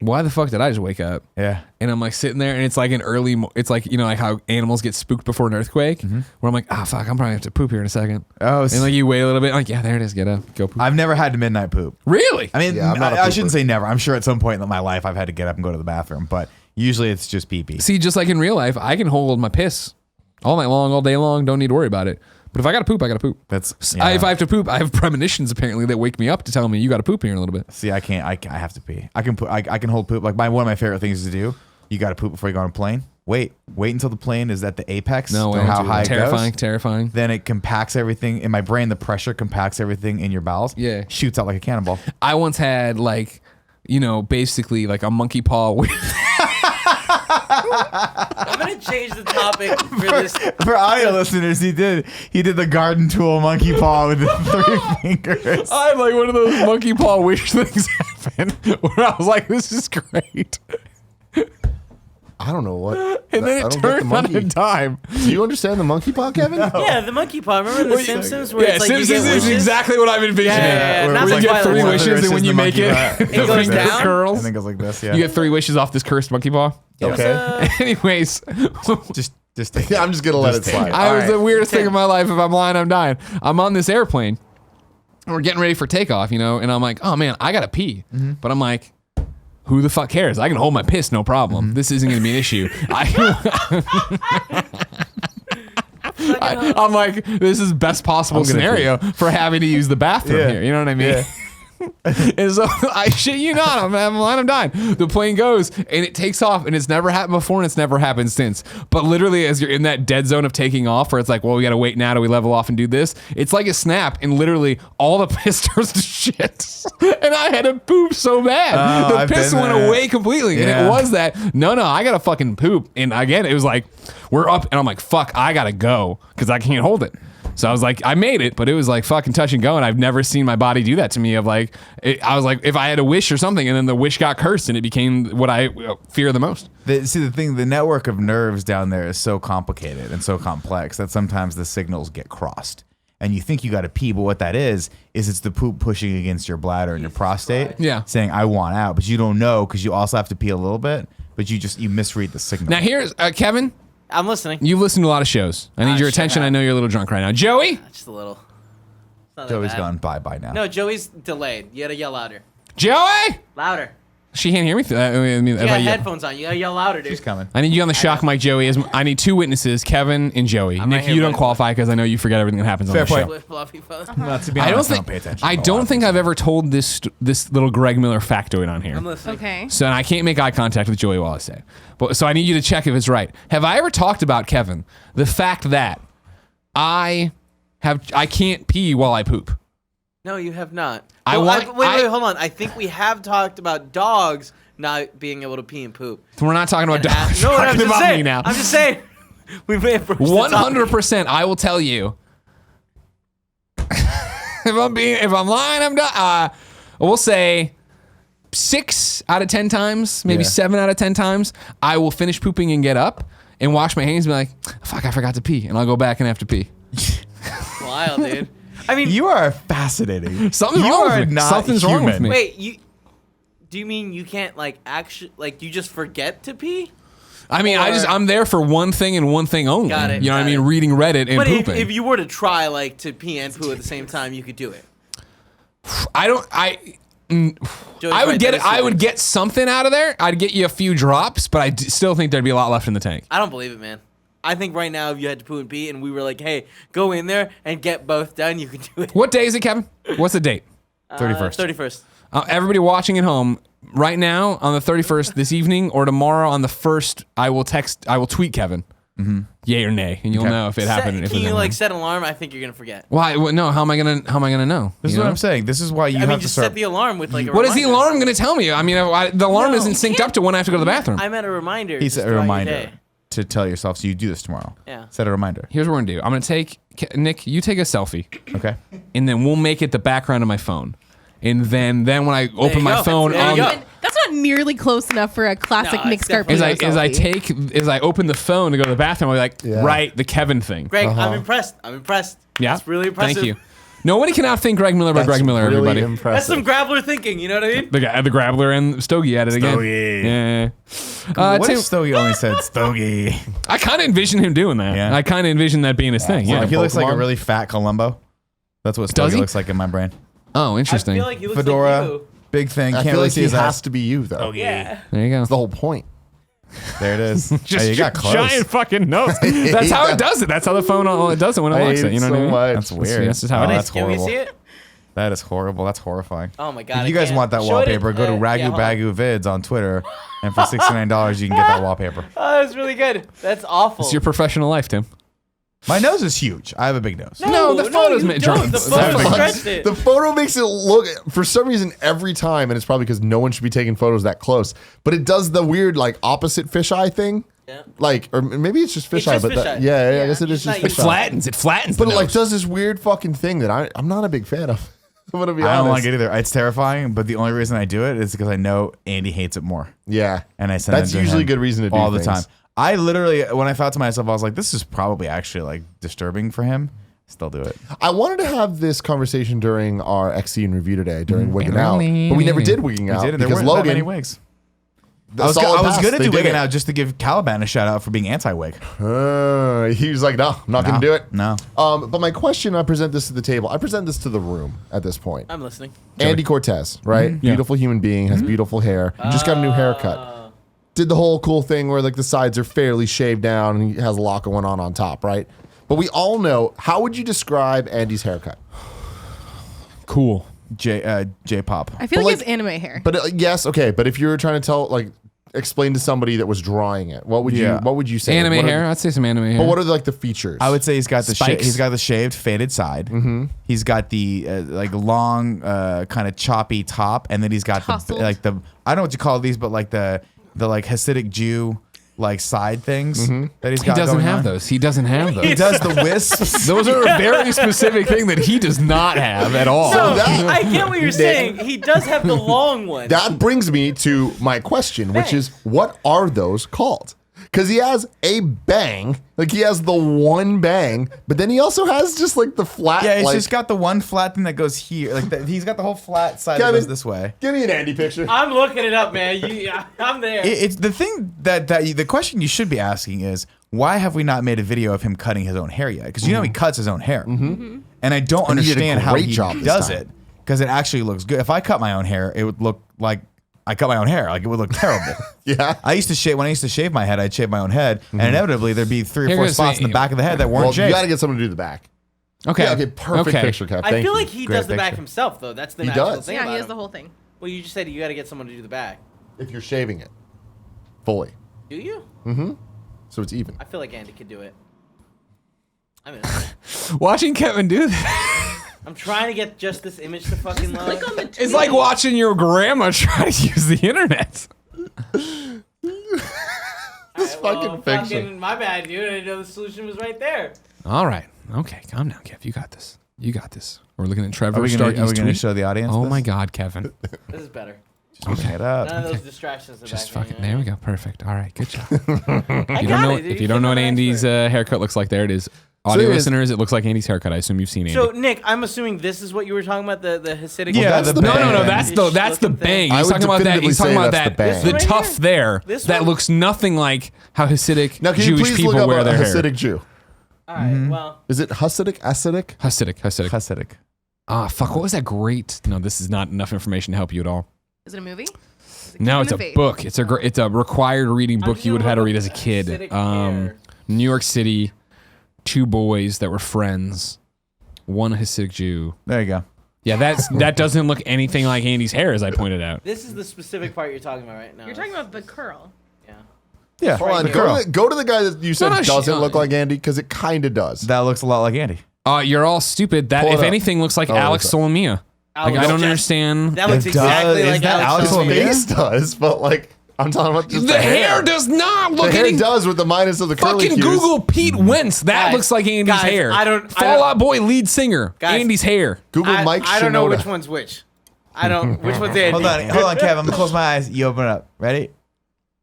why the fuck did I just wake up? Yeah. And I'm like sitting there, and it's like an early. It's like like how animals get spooked before an earthquake. Where I'm like, fuck, I'm probably gonna have to poop here in a second. Oh, and like you wait a little bit, like yeah, there it is, get up, go poop. I've never had to midnight poop. Really? I mean, Yeah, I'm not a I shouldn't pooper. say never. I'm sure at some point in my life I've had to get up and go to the bathroom, but usually it's just pee. See, just like in real life, I can hold my piss all night long, all day long. Don't need to worry about it. But if I gotta poop, I gotta poop. That's If I have to poop, I have premonitions apparently that wake me up to tell me you gotta poop here in a little bit. See, I can't. I have to pee. I can put. I can hold poop. Like one of my favorite things to do. You got to poop before you go on a plane. Wait until the plane is at the apex. No, or how high terrifying, it goes. terrifying. Then it compacts everything in my brain. The pressure compacts everything in your bowels. Yeah. Shoots out like a cannonball. I once had basically like a monkey paw. I'm gonna change the topic for this. For audio listeners, he did the garden tool monkey paw with the 3 fingers. I had like one of those monkey paw wish things happen where I was like, this is great. I don't know what. And then I it don't get the turned on a monkey. dime. Do you understand the monkey paw, Kevin? Yeah, the monkey paw. Remember the Simpsons where Yeah, it's like Simpsons you get is wishes? exactly what I'm envisioning. Yeah, Where not Where the you get Twilight 3 one. wishes, and when you make it, the the goes finger down? curls. I think it goes like this. Yeah. You get 3 wishes off this cursed monkey paw. okay. Anyways, Just take Yeah, I'm just gonna let it slide. I was right. the weirdest thing in my life. If I'm lying, I'm dying. I'm on this airplane. And we're getting ready for takeoff, and I'm like, oh man, I gotta pee. But I'm like, who the fuck cares? I can hold my piss, no problem. This isn't gonna be an issue. I'm like, this is best possible I'm gonna scenario for having to use the bathroom Yeah. here. You know what I mean? Yeah. And so I shit you not, I'm dying. The plane goes and it takes off, and it's never happened before and it's never happened since. But literally, as you're in that dead zone of taking off, where it's like, well, we got to wait now till we level off and do this. It's like a snap, and literally all the piss turns to shit. And I had to poop so bad. Oh, The I've piss been went there. away completely, and Yeah. it was that. No, I gotta fucking poop. And again, it was like, we're up, and I'm like, fuck, I gotta go because I can't hold it. So I was like, I made it, but it was like fucking touch and go, and I've never seen my body do that to me. I was like, if I had a wish or something, and then the wish got cursed, and it became what I fear the most. The network of nerves down there is so complicated and so complex that sometimes the signals get crossed. And you think you got to pee, but what that is it's the poop pushing against your bladder and your prostate, saying, I want out. But you don't know because you also have to pee a little bit, but you misread the signal. Now here's Kevin. I'm listening. You've listened to a lot of shows. I need your sure attention. have. I know you're a little drunk right now. Joey? Just a little. It's not that Joey's bad. gone bye now. No, Joey's delayed. You gotta yell louder. Joey? Louder. She can't hear me. You got headphones on. You gotta yell louder, dude. She's coming. I need you on the shock mic, Joey. I need 2 witnesses, Kevin and Joey. I'm Nick, right here you don't waiting. qualify because I know you forget everything that happens Fair on the point. show. Flip floppy phone. To be I don't honest, think pay attention. I to a lot don't of think things. I've ever told this little Greg Miller factoid on here. I'm listening. Okay. So and I can't make eye contact with Joey while I say it. But so I need you to check if it's right. Have I ever talked about, Kevin, the fact that I can't pee while I poop? No, you have not. Wait, Hold on. I think we have talked about dogs not being able to pee and poop. We're not talking about dogs. No, We're I'm talking just about saying. me now. I'm just saying. We may have broached the topic. 100%. I will tell you. if I'm lying, I'm done. We'll say 6 out of 10 times, maybe 7 out of 10 times, I will finish pooping and get up and wash my hands and be like, fuck, I forgot to pee. And I'll go back and have to pee. Wild, dude. I mean, You are fascinating. Something's You wrong are with me. not Something's wrong with human. me. wait, do you mean you can't actually you just forget to pee? I mean, Or- I'm there for one thing and one thing only. Got it, You know what I got mean? it. Reading Reddit and But pooping. if you were to try to pee and poo at the same time, you could do it. I Joey's would right, get that it. is I would super- get something out of there. I'd get you a few drops, but I still think there'd be a lot left in the tank. I don't believe it, man. I think right now, if you had to poo and pee, and we were like, "Hey, go in there and get both done," you could do it. What day is it, Kevin? What's the date? 31st. 31st. Everybody watching at home, right now on the 31st this evening or tomorrow on the 1st, I will tweet Kevin. Yay or nay, and you'll know if it happened. Can you set an alarm? I think you're gonna forget. Why? No. How am I gonna know? This is You what know? I'm saying. This is why you I have mean, to just start. set the alarm with a What is the reminder. alarm gonna tell me? I mean, the alarm No, isn't synced up to when I have to go to the bathroom. I meant a reminder. He just set a throughout your reminder day. to tell yourself so you do this tomorrow. Yeah. Set a reminder. Here's what we're gonna do. I'm gonna take Nick. You take a selfie, Okay. and then we'll make it the background of my phone. And then when I open you my go. phone, There you on go. That's not nearly close enough for a classic No, Nick it's Scarpino definitely- as I open the phone to go to the bathroom, I'll be like, Yeah. right, the Kevin thing. Greg, I'm impressed. Yeah, It's really impressive. Thank you. Nobody can outthink Greg Miller by Greg Miller, really everybody. That's impressive. some grappler thinking. You know what I mean? The Grabbler and Stogie at it again. Stogie. Yeah. What Tim, if Stogie only said Stogie? I kind of envision him doing that. Yeah. I kind of envision that being his thing. Yeah. He looks like a Pokemon? really fat Columbo. That's what Does Stogie he? looks like in my brain. Oh, I interesting. feel like he looks Fedora, like you. big thing. I Can't feel really like see he his has ass. to be you, though. Yeah. There you go. That's the whole point. There it is. Just you got close. giant fucking nose. That's how it does it. That's how the phone does it when it I looks hate it. You know it what I so mean? much. That's weird. That's just how it Oh, is. that's Can we horrible. see it? That is horrible. That's horrifying. Oh my god! If you guys want that wallpaper, go to Ragu Bagu Vids on Twitter, and for $69 you can get that wallpaper. Oh, that's really good. That's awful. It's your professional life, Tim. My nose is huge. I have a big nose. No, the photos you make don't. John. The Sorry. photo stretched it. The photo makes it look, for some reason, every time, and it's probably because no one should be taking photos that close, but it does the weird, like, opposite fisheye thing. Yeah. Like, or maybe it's just It's fisheye, just but fisheye. I guess it is It's just not fisheye. used. It flattens. But the it, like, nose. does this weird fucking thing that I'm not a big fan of. I'm going to be honest. I don't like it either. It's terrifying, but the only reason I do it is because I know Andy hates it more. Yeah. And I send That's it to usually him a good reason to do all the things. time. I literally, when I thought to myself, I was like, this is probably actually like disturbing for him. Still do it. I wanted to have this conversation during our XC and review today, during Wigging Out, but we never did Wigging Out We did it. There because weren't that many Logan. wigs. the I was solid pass, going to they do did Wigging it. Out just to give Caliban a shout out for being anti-wig. He was like, no, I'm not going to do it. No. But my question, I present this to the table. I present this to the room at this point. I'm listening. Andy Cortez, right? Beautiful human being, has beautiful hair. Just got a new haircut. Did the whole cool thing where like the sides are fairly shaved down and he has a lot going on top, right? But we all know, how would you describe Andy's haircut? Cool. J-pop. I feel But like it's like- anime hair. But yes, okay. But if you were trying to tell, like, explain to somebody that was drawing it, what would you say? Anime What are- hair. I'd say some anime hair. But what are like the features? I would say he's got the Spikes. he's got the shaved, faded side. Mm-hmm. He's got the like long, kind of choppy top, and then he's got Tousled. the I don't know what you call these, but like the like Hasidic Jew like side things that he's He got. doesn't going have on. those. He doesn't have those. He does the wisps. Those are a very specific thing that he does not have at all. No, that- I get what you're saying. He does have the long one. That brings me to my question, which is, what are those called? Because he has a bang, like he has the one bang, but then he also has just like the flat. Yeah, he's like, just got the one flat thing that goes here. Like he's got the whole flat side that Kevin, goes this way. Give me an Andy picture. I'm looking it up, man. I'm there. It's the thing the question you should be asking is, why have we not made a video of him cutting his own hair yet? Because you know he cuts his own hair, and I don't And he did a understand how great he job this does time. it. Because it actually looks good. If I cut my own hair, it would look like I cut my own hair. Like it would look terrible. Yeah. I used to shave when I used to shave my head. I'd shave my own head, and inevitably there'd be 3 or Here 4 goes spots in the me. back of the head that weren't Well, you shaved. got to get someone to do the back. Okay. Yeah, okay, perfect picture, Kev. I Thank feel you. like he Great does the back picture. himself, though. That's the He magical does. thing Yeah, about he has him. the whole thing. Well, you just said you got to get someone to do the back. If you're shaving it fully, Do you? so it's even. I feel like Andy could do it. I mean, Watching Kevin do that. I'm trying to get just this image to fucking load. Click on the tweet. It's like watching your grandma try to use the internet. This fucking picture. My bad, dude. I didn't know the solution was right there. All right. Okay. Calm down, Kev. You got this. You got this. We're looking at Are Trevor we Starkey's going to tweet. show the audience? Oh this? my God, Kevin. This is better. Look it up. None of those distractions are Just back fucking. There we go. Perfect. All right. Good job. I You got don't know it, dude. if you don't know what Andy's haircut looks like. There it is. Audio it is- listeners, it looks like Andy's haircut. I assume you've seen Andy. So, Nick, I'm assuming this is what you were talking about, the Hasidic. Yeah, that's the the no, bang. no, no. That's the Looking bang. thing. I He's would talking about that. He's definitively talking say about that's that. the The bang. tuff there This that one? looks nothing like how Hasidic Now, can you Jewish please people look up wear a their hair. Hasidic Jew? All right, well. Is it Hasidic? Hasidic? Hasidic. Hasidic. Ah, fuck. What was that great? No, this is not enough information to help you at all. Is it a movie? No, it's a book. It's a required reading I'm book just you would have had to gonna read as a look at kid. Hasidic hair. New York City, 2 boys that were friends, 1 Hasidic Jew. There you go. Yeah, that doesn't look anything like Andy's hair, as I pointed out. This is the specific part you're talking about right now. You're talking about the curl. Yeah. Yeah. Hold on. the girl. Go to the guy that you said no, doesn't look like Andy, because it kind of does. That looks a lot like Andy. You're all stupid. That, Pull it if up. anything, looks like Oh, Alex it's up. Solomia. Like, I don't understand. That looks It exactly does. like Is that Alex Alex His Solomia. Solomia? face does, but like I'm talking about just The hair does not look The hair any. does with the minus of the curly Fucking hues. Google Pete Wentz. That Guys, looks like Andy's guys, hair. I don't- Fall Out Boy lead singer. Guys, Andy's hair. Google Mike I don't know Shinoda. which one's which. I don't. Which one's Andy? Hold on, Kev. I'm gonna close my eyes. You open it up. Ready?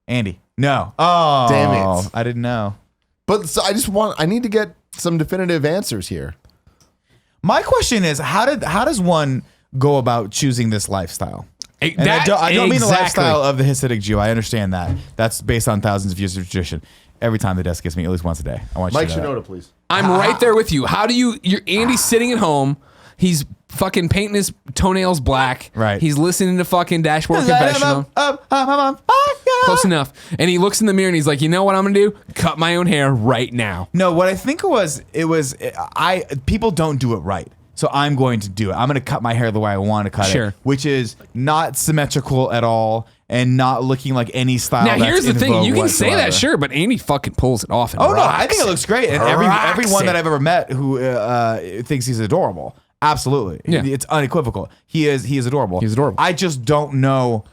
Andy. No. Oh, Damn it. I didn't know. But so I need to get some definitive answers here. My question is, how does one go about choosing this lifestyle? And I don't mean the lifestyle of the Hasidic Jew. I understand that. That's based on thousands of years of tradition. Every time the desk gets me at least once a day. I want Mike you to know Shinoda, that. please. I'm right there with you. How do you're Andy's sitting at home. He's fucking painting his toenails black. Right. He's listening to fucking Dashboard Confessional. Close enough. And he looks in the mirror and he's like, you know what I'm gonna do? Cut my own hair right now. No, what I think people don't do it right. So I'm going to do it. I'm going to cut my hair the way I want to cut it, which is not symmetrical at all and not looking like any style. Now here's the thing: you can say that, whatsoever. sure, but Andy fucking pulls it off. And Oh no, rocks I think it looks great, and everyone that I've ever met who thinks he's adorable. Absolutely, Yeah. It's unequivocal. He is adorable. He's adorable. I just don't know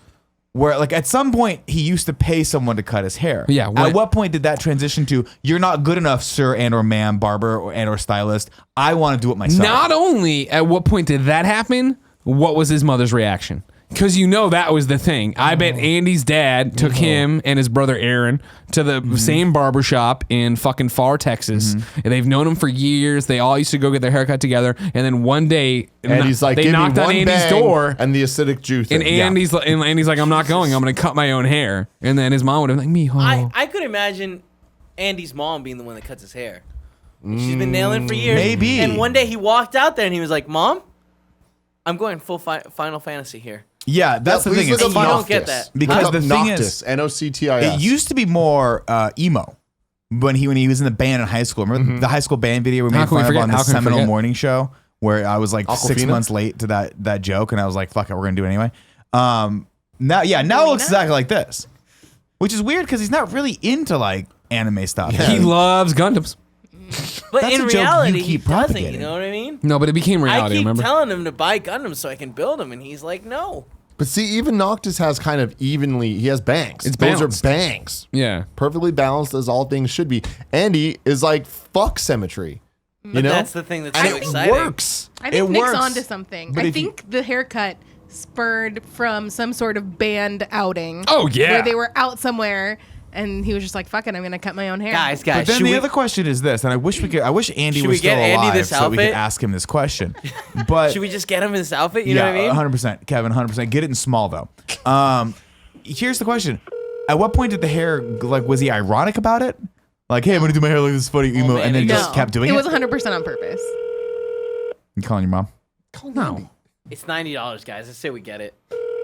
where. Like at some point, he used to pay someone to cut his hair. Yeah, At what point did that transition to you're not good enough, sir and or ma'am, barber and or stylist? I want to do it myself. Not only at what point did that happen, what was his mother's reaction? Because you know that was the thing. I bet Andy's dad took him and his brother Aaron to the same barbershop in fucking Far, Texas. And they've known him for years. They all used to go get their haircut together. And then one day, And he's like, they give me knocked on one Andy's bang door. and the acidic Jew thing. And Andy's like, I'm not going. I'm going to cut my own hair. And then his mom would have been like, Mijo. I could imagine Andy's mom being the one that cuts his hair. She's been nailing for years. Maybe. And one day he walked out there and he was like, Mom, I'm going full Final Fantasy here. Yeah, that's the please thing. look It's up you don't Noctis. get that. Because Look the up thing Noctis, is, Noctis. it used to be more emo when he was in the band in high school. Remember the high school band video we How made can we fun of forget? on the How can we seminal forget? morning show where I was like 6 Aquafina? months late to that joke, and I was like, "Fuck it, we're gonna do it anyway." Now it looks exactly like this, which is weird because he's not really into like anime stuff. He loves Gundams. But That's in a joke you reality, he keep doesn't. You propagating. know what I mean? No, but it became I reality, keep remember? telling him to buy Gundams so I can build them, and he's like, no. But see, even Noctis has kind of he has bangs. It's Those balanced. are bangs. Yeah. Perfectly balanced as all things should be. Andy is like, fuck symmetry. You know? That's the thing that's and so it exciting. works. I think It Nick's works. onto something. But I if you- think the haircut spurred from some sort of band outing. Oh, yeah. Where they were out somewhere and he was just like, fuck it, I'm going to cut my own hair. Guys, But then should the we, other question is this, and I wish Andy Should was we get still Andy alive this so we could outfit? ask him this question. But should we just get him this outfit? You know what I mean? 100%, Kevin, 100%. Get it in small though. Here's the question: at what point did the hair was he ironic about it? Like, hey, I'm gonna do my hair like this funny emo, man, and then no. just kept doing it. It was 100% on purpose. You calling your mom? No. It's $90, guys. Let's say we get it.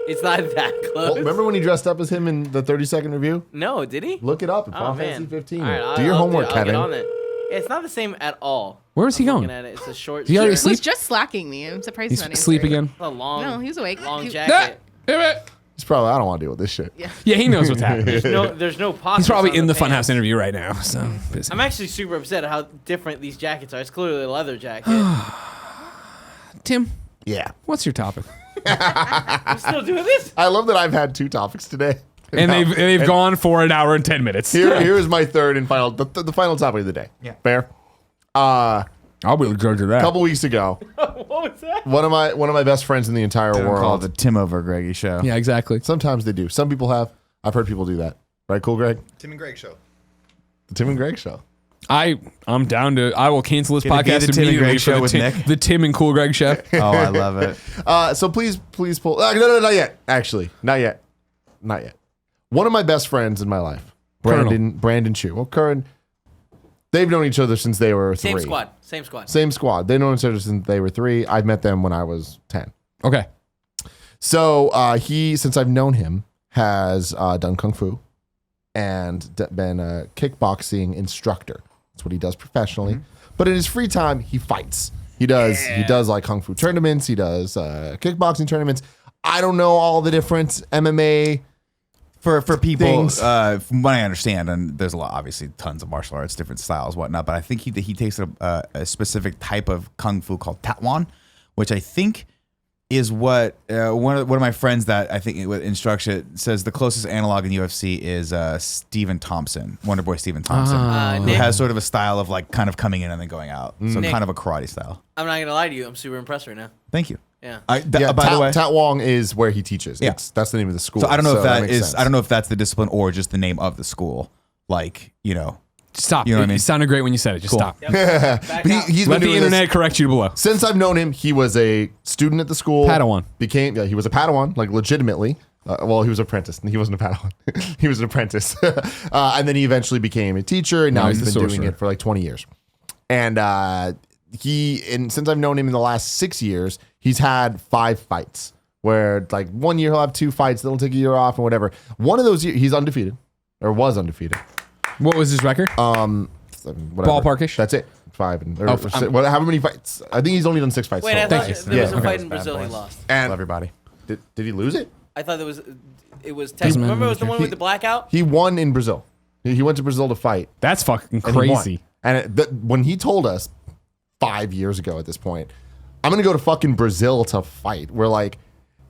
It's not that close. Well, remember when he dressed up as him in the 30-second review? No, did he? Look it up in Oh, Final man. Fantasy 15. All right, do your I'll homework, I'll Kevin. get on it. It's not the same at all. Where is he I'm going? looking at it. It's a short. He already shirt. He was asleep? just slacking me. I'm surprised he's not He's asleep answering. again. A long. No, he was awake. Long He- jacket. He's probably, I don't want to deal with this shit. Yeah, he knows what's happening. There's no pockets. He's probably on in the pants. Funhouse interview right now. So busy. I'm actually super upset at how different these jackets are. It's clearly a leather jacket. Tim, Yeah. what's your topic? I'm still doing this. I love that I've had two topics today. And they've gone for an hour and 10 minutes. Here is my third and final, the final topic of the day. Yeah. Fair. I'll be good to that. A couple weeks ago, What was that? one of my best friends in the entire Call it world. the Tim OverGreggy show. Yeah, exactly. Sometimes they do. Some people have. I've heard people do that. Right, cool, Greg? Tim and Greg show. The Tim and Greg show. I'm down to. I will cancel this Can it be podcast the Tim and immediately Greg for show the with Tim, Nick? the Tim and Cool Greg show. Oh, I love it. So please pull. No, not yet. Actually, not yet. One of my best friends in my life, Brandon Chu. Well, Curran, they've known each other since they were 3. Same squad. Same squad. They've known each other since they were 3. I met them when I was 10. Okay. So he, since I've known him, has done kung fu and been a kickboxing instructor. That's what he does professionally. But in his free time, he fights. He does like kung fu tournaments. He does kickboxing tournaments. I don't know all the different MMA. For people, Things. from what I understand, and there's obviously tons of martial arts, different styles, whatnot. But I think he takes a specific type of kung fu called Tatwan, which I think is what one of my friends that I think with instruction says the closest analog in UFC is Stephen Thompson, Wonder Boy Stephen Thompson, who Nick, has sort of a style of like kind of coming in and then going out, so Nick. kind of a karate style. I'm not gonna lie to you. I'm super impressed right now. Thank you. Yeah. By the way, Tat Wong is where he teaches. Yeah. That's the name of the school. so I don't know if that makes is sense. I don't know if that's the discipline or just the name of the school. Like, you know, Stop. You know what I mean? It sounded great when you said it. Just stop. But he's Let been the doing internet this. correct you below. Since I've known him, he was a student at the school. Padawan. He was a Padawan, like legitimately. Well, he was an apprentice. He wasn't a Padawan. He was an apprentice. And then he eventually became a teacher, and now he's he's the been doing sorcerer. it for like 20 years. And since I've known him in the last 6 years, he's had 5 fights. Where like 1 year he'll have 2 fights, then he'll take a year off and whatever. One of those years he's undefeated, or was undefeated. What was his record? Whatever. Ballparkish? That's it. 5 and Oh, how many fights? I think he's only done 6 fights. Wait, I total. thought there was a Yeah. fight in Bad Brazil he boys. lost. And everybody. did he lose it? I thought it was Doesn't matter. remember it was the one with the blackout? He won in Brazil. He went to Brazil to fight. That's fucking And he won. crazy. And when he told us 5 years ago at this point, I'm going to go to fucking Brazil to fight. We're like,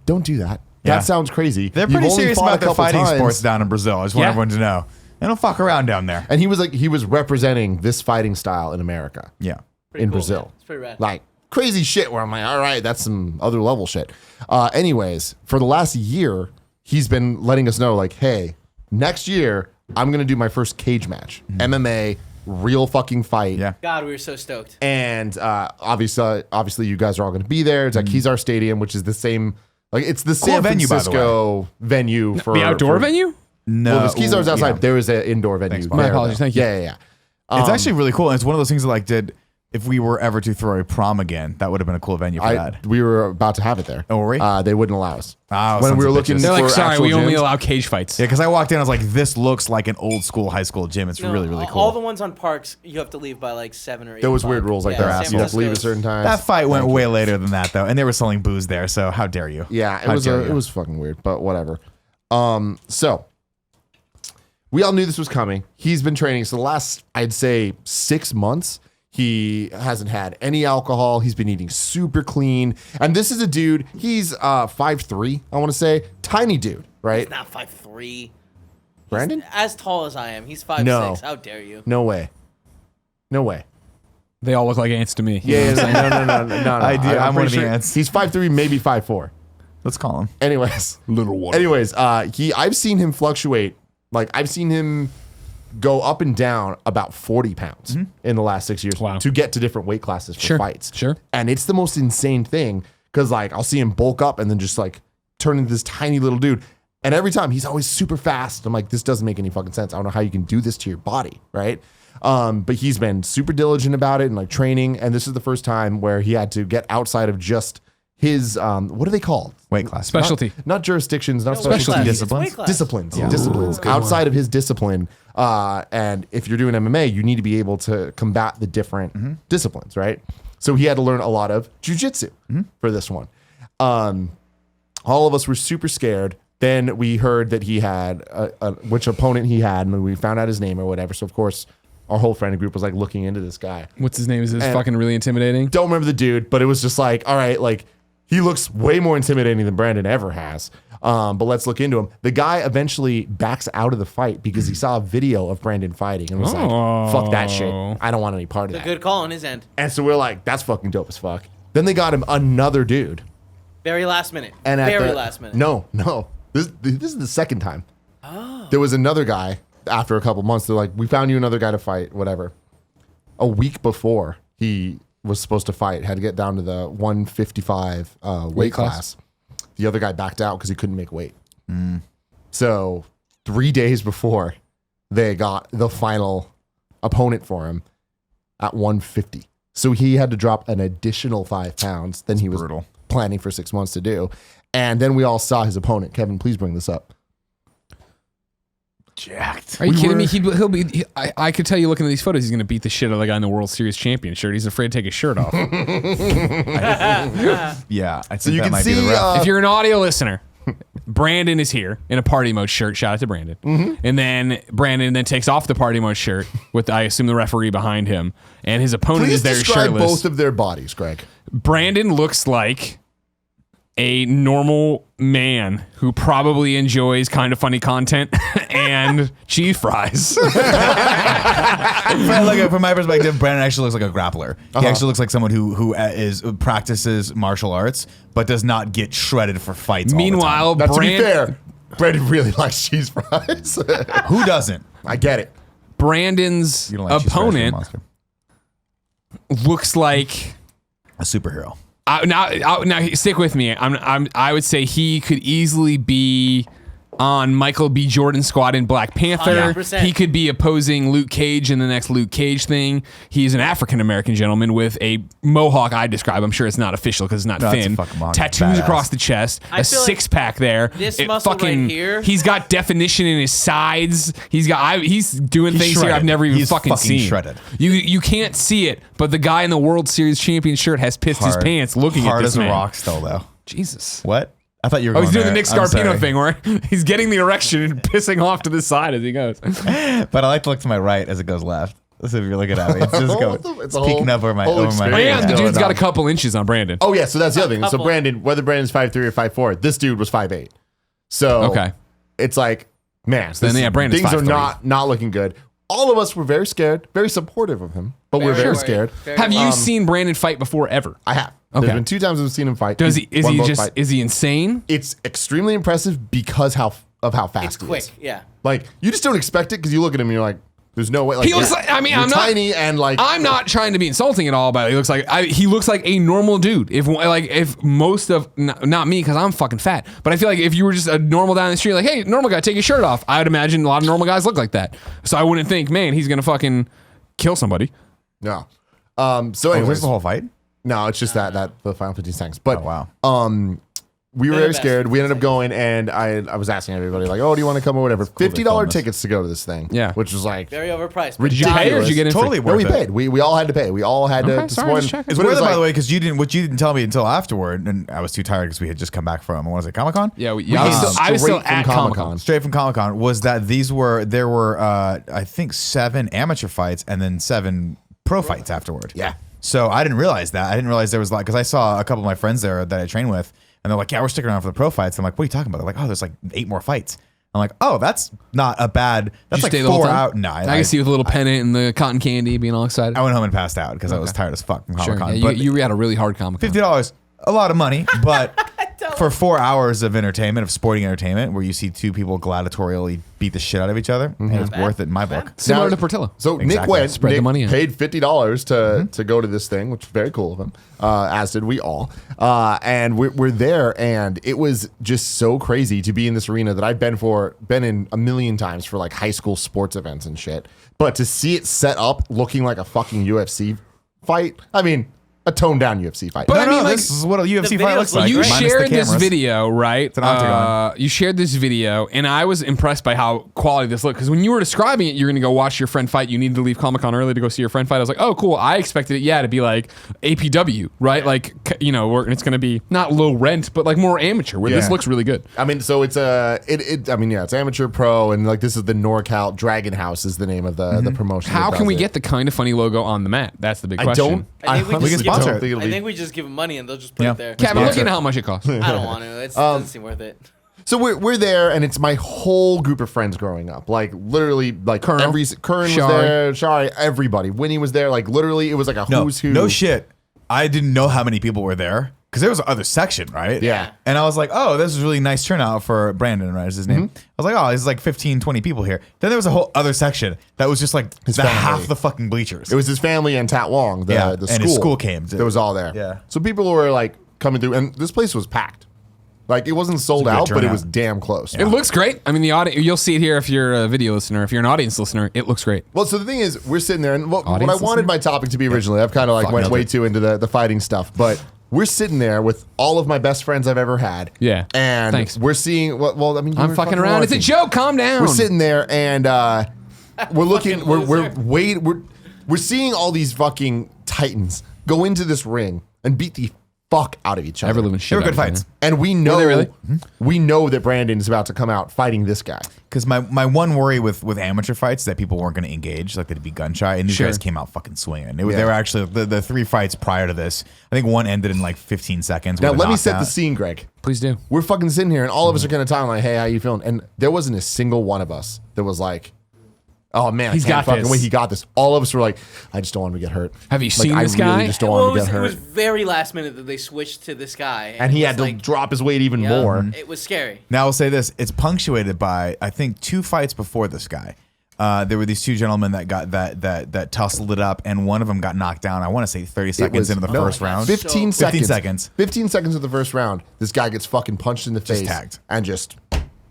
don't do that. Yeah. That sounds crazy. They're You've pretty only serious fought a about their couple fighting times. sports down in Brazil. I just want Yeah. everyone to know. They don't fuck around down there. And he was representing this fighting style in America, Yeah. Pretty in cool, Brazil. man. It's pretty rad. Like crazy shit where I'm like, all right, that's some other level shit. Anyways, for the last year, he's been letting us know like, hey, next year, I'm going to do my first cage match. MMA, real fucking fight. Yeah. God, we were so stoked. And obviously, you guys are all going to be there. It's at Kezar Stadium, which is the same, like it's the San venue, by the Francisco venue for The outdoor venue? No. Well, the Kezar's outside. yeah. There is an indoor venue. Thanks, Bob. My there, apologies. though. Thank you. Yeah. It's actually really cool. And it's one of those things that like if we were ever to throw a prom again, that would have been a cool venue for that. We were about to have it there. Oh, were we? They wouldn't allow us. Oh, when sons we were of looking bitches. They're for like, sorry, actual we only gyms, allow cage fights. Yeah, because I walked in, I was like, this looks like an old school high school gym. It's No, really, really cool. All the ones on parks, you have to leave by like 7 or 8. There was weird rules like that. San You have to leave at Francisco's- certain times. that fight went Thank way you. later than that, though. And they were selling booze there, so how dare you? Yeah, How it dare you. was fucking weird, but whatever. So we all knew this was coming. He's been training. So the last, I'd say, 6 months, he hasn't had any alcohol. He's been eating super clean. And this is a dude, he's 5'3", I want to say. Tiny dude, right? He's not 5'3". Brandon? As tall as I am. He's 5'6". No. How dare you? No way. No way. They all look like ants to me. Yeah, no. I do. I'm one of the pretty ants. He's 5'3", maybe 5'4". Let's call him. Anyways. Little one. Anyways, I've seen him fluctuate. Like I've seen him go up and down about 40 pounds in the last 6 years Wow. to get to different weight classes for Sure. fights. Sure. And it's the most insane thing because like I'll see him bulk up and then just like turn into this tiny little dude. And every time he's always super fast. I'm like, this doesn't make any fucking sense. I don't know how you can do this to your body, right? But he's been super diligent about it and like training. And this is the first time where he had to get outside of just his what are they called? Weight class. Specialty. Not jurisdictions, not No, weight specialties. class. It's Disciplines. weight class. Disciplines outside of his discipline. And if you're doing MMA, you need to be able to combat the different disciplines, right? So he had to learn a lot of jujitsu for this one. All of us were super scared. Then we heard that he had which opponent he had, and we found out his name or whatever. So of course, our whole friend group was like looking into this guy. What's his name? Is this And- fucking really intimidating? Don't remember the dude, but it was just like, all right, like he looks way more intimidating than Brandon ever has. But let's look into him. The guy eventually backs out of the fight because he saw a video of Brandon fighting and was like, fuck that shit. I don't want any part of A that. good call on his end. And so we're like, that's fucking dope as fuck. Then they got him another dude. Very last minute. And at Very the- last minute. No. This is the second time. There was another guy after a couple months. They're like, we found you another guy to fight, whatever. A week before he was supposed to fight, had to get down to the 155 weight class. The other guy backed out because he couldn't make weight. So 3 days before, they got the final opponent for him at 150. So he had to drop an additional 5 pounds than he was brutal. planning for 6 months to do. And then we all saw his opponent. Kevin, please bring this up. Jacked. Are you kidding me? He'll be. I could tell you looking at these photos, he's gonna beat the shit out of the guy in the World Series champion shirt. He's afraid to take his shirt off. Yeah. I think So you that can might be the see ref. If you're an audio listener, Brandon is here in a party mode shirt. Shout out to Brandon. And then Brandon then takes off the party mode shirt with, I assume, the referee behind him, and his opponent please is there describe shirtless. both of their bodies, Greg. Brandon looks like a normal man who probably enjoys kind of funny content and cheese fries. From my perspective, Brandon actually looks like a grappler. He actually looks like someone who practices martial arts, but does not get shredded for fights. Meanwhile, Now, to be Brandon. fair, Brandon really likes cheese fries. who doesn't? I get it. Brandon's You don't like Jesus Christ, you're a opponent monster. looks like A superhero. now stick with me. I would say he could easily be on Michael B. Jordan's squad in Black Panther. 100%. He could be opposing Luke Cage in the next Luke Cage thing. He's an African-American gentleman with a mohawk I describe. I'm sure it's not official because it's not No, it's a thin. fucking mohawk. Tattoos Badass. across the chest. I A feel like six-pack there. this muscle right here- He's got definition in his sides. He's doing He's things here I've shredded. never even He's fucking fucking seen. shredded. You can't see it, but the guy in the World Series champion shirt has pissed his pants looking at hard this as man. a rock still, though. Jesus. What? I thought you were I was going doing the there. Nick I'm Scarpino sorry. thing where he's getting the erection and pissing off to the side as he goes. But I like to look to my right as it goes left. So if you're looking at me, it's just going. It's It's a peeking whole- up over my whole experience. And the going dude's got on. a couple inches on Brandon. Oh yeah, so that's the other thing. So couple. Brandon, whether Brandon's 5'3" or 5'4", this dude was 5'8". So Okay. it's like, man, then, this- yeah, Brandon's things are 5'3". not looking good. All of us were very scared, very supportive of him, but we're very worried. scared. Very Have you worried. seen Brandon fight before ever? I have. Okay. There's been 2 times I've seen him fight. Is Won he both just fights. is he insane? It's extremely impressive because of how fast It's he quick. is. Yeah. Like you just don't expect it because you look at him and you're like, there's no way. Like, He looks like I mean you're I'm not tiny and like I'm not trying to be insulting at all, but he looks like he looks like a normal dude. If most of not me because I'm fucking fat, but I feel like if you were just a normal down the street, like hey normal guy, take your shirt off. I'd imagine a lot of normal guys look like that. So I wouldn't think, man, he's gonna fucking kill somebody. no. So Oh, anyways, there's the whole fight. no, it's just that the Final 15 seconds. But Oh, wow. we were They're the very best. scared. We ended up going, and I was asking everybody like, "Oh, do you want to come or whatever?" cool they $50 filmed this. tickets to go to this thing. Yeah. which was like Very overpriced. Did you pay or did you get in Totally free? no, we worth it. paid. We all had to pay. We all had Okay, to sorry, support. just checking. It's But it worth was it, by like- the way, because you didn't tell me until afterward, and I was too tired because we had just come back from, what was it, Comic-Con? Yeah, I was came still straight from at Comic-Con. Straight from Comic-Con. Was that there were I think 7 amateur fights and then 7 pro fights afterward. Yeah. So I didn't realize that. I didn't realize there was because I saw a couple of my friends there that I train with, and they're like, "Yeah, we're sticking around for the pro fights." I'm like, "What are you talking about?" They're like, "Oh, there's like 8 more fights." I'm like, "Oh, that's not a bad. That's Did you like stay the whole 4 time? out." No, I can see with a little pennant and the cotton candy being all excited. I went home and passed out because I was tired as fuck from Sure. Comic-Con. Yeah, But you had a really hard Comic-Con. $50, a lot of money, but for 4 hours of entertainment, of sporting entertainment, where you see 2 people gladiatorially beat the shit out of each other, and it's worth it in my book. Similar Now- to Portillo. So Nick Exactly. went. Spread the Nick money out. paid $50 to go to this thing, which was very cool of him. As did we all. And we're there, and it was just so crazy to be in this arena that I've been in a million times for like high school sports events and shit. But to see it set up looking like a fucking UFC fight, I mean, a toned down UFC fight. But I mean, like, this is what a UFC the fight videos looks look like. You great. minus the shared this cameras. video, right? It's an octagon. You shared this video, and I was impressed by how quality this looked. Because when you were describing it, you're going to go watch your friend fight. You needed to leave Comic-Con early to go see your friend fight. I was like, oh, cool. I expected it, to be like APW, right? Like, where it's going to be not low rent, but like more amateur. Where this Yeah. looks really good. I mean, so it's it's amateur pro, and like this is the NorCal Dragon House is the name of the promotion. How that can does we it. get the kind of funny logo on the mat? That's the big I question. don't. I think we honestly just can sponsor don't it. think it'll I be- think we just give them money and they'll just put Yeah. it there. Kevin, look Sponsor. at how much it costs. I don't want to. It doesn't seem worth it. So we're there, and it's my whole group of friends growing up. Like literally, like Colonel, Kern was Shari. there, Shari, everybody. Winnie was there. Like literally, it was like a No, who's who. no shit. I didn't know how many people were there because there was other section, right? Yeah. And I was like, oh, this is a really nice turnout for Brandon, right? Is his name? I was like, oh, there's like 15, 20 people here. Then there was a whole other section that was just like His family. half the fucking bleachers. It was his family and Tat Wong, the Yeah, the and school. his school came, too. That was all there. Yeah. So people were like coming through, and this place was packed. Like it wasn't sold It's a good out, but it turnout. was damn close. It looks great. I mean, the audience, you'll see it here if you're a video listener. If you're an audience listener, it looks great. Well, so the thing is, we're sitting there, and what I Audience wanted my topic to be originally, I've kind of like Fuck, went nailed way it. too into the fighting stuff, but we're sitting there with all of my best friends I've ever had. Yeah. And Thanks. we're seeing, well, I mean, you I'm were fucking around. It's a watching. joke. Calm down. We're sitting there, and we're looking, Fucking loser. we're seeing all these fucking titans go into this ring and beat the fuck out of each other. Ever living shit. They were out good of fights. it, And we know, they really? we know that Brandon is about to come out fighting this guy. Because my one worry with amateur fights is that people weren't going to engage, like they'd be gun shy, and these Sure. guys came out fucking swinging. They Yeah. were actually the 3 fights prior to this. I think one ended in like 15 seconds. Now with a let me set knockout. the scene, Greg. Please do. We're fucking sitting here, and all of us are kind of talking like, "Hey, how you feeling?" And there wasn't a single one of us that was like, "Oh man, He's I can't got fucking this. wait, he got this." All of us were like, "I just don't want him to get hurt." Have you Like, seen I this really guy? just don't Well, want it him to get was hurt. very last minute that they switched to this guy. And he it had was to like, drop his weight even yeah, more. It was scary. Now I'll say this: it's punctuated by I think 2 fights before this guy. there were these two gentlemen that got that tussled it up, and one of them got knocked down. I want to say 30 seconds into the first round. 15 15 seconds. seconds. 15 seconds of the first round. This guy gets fucking punched in the face tagged. and just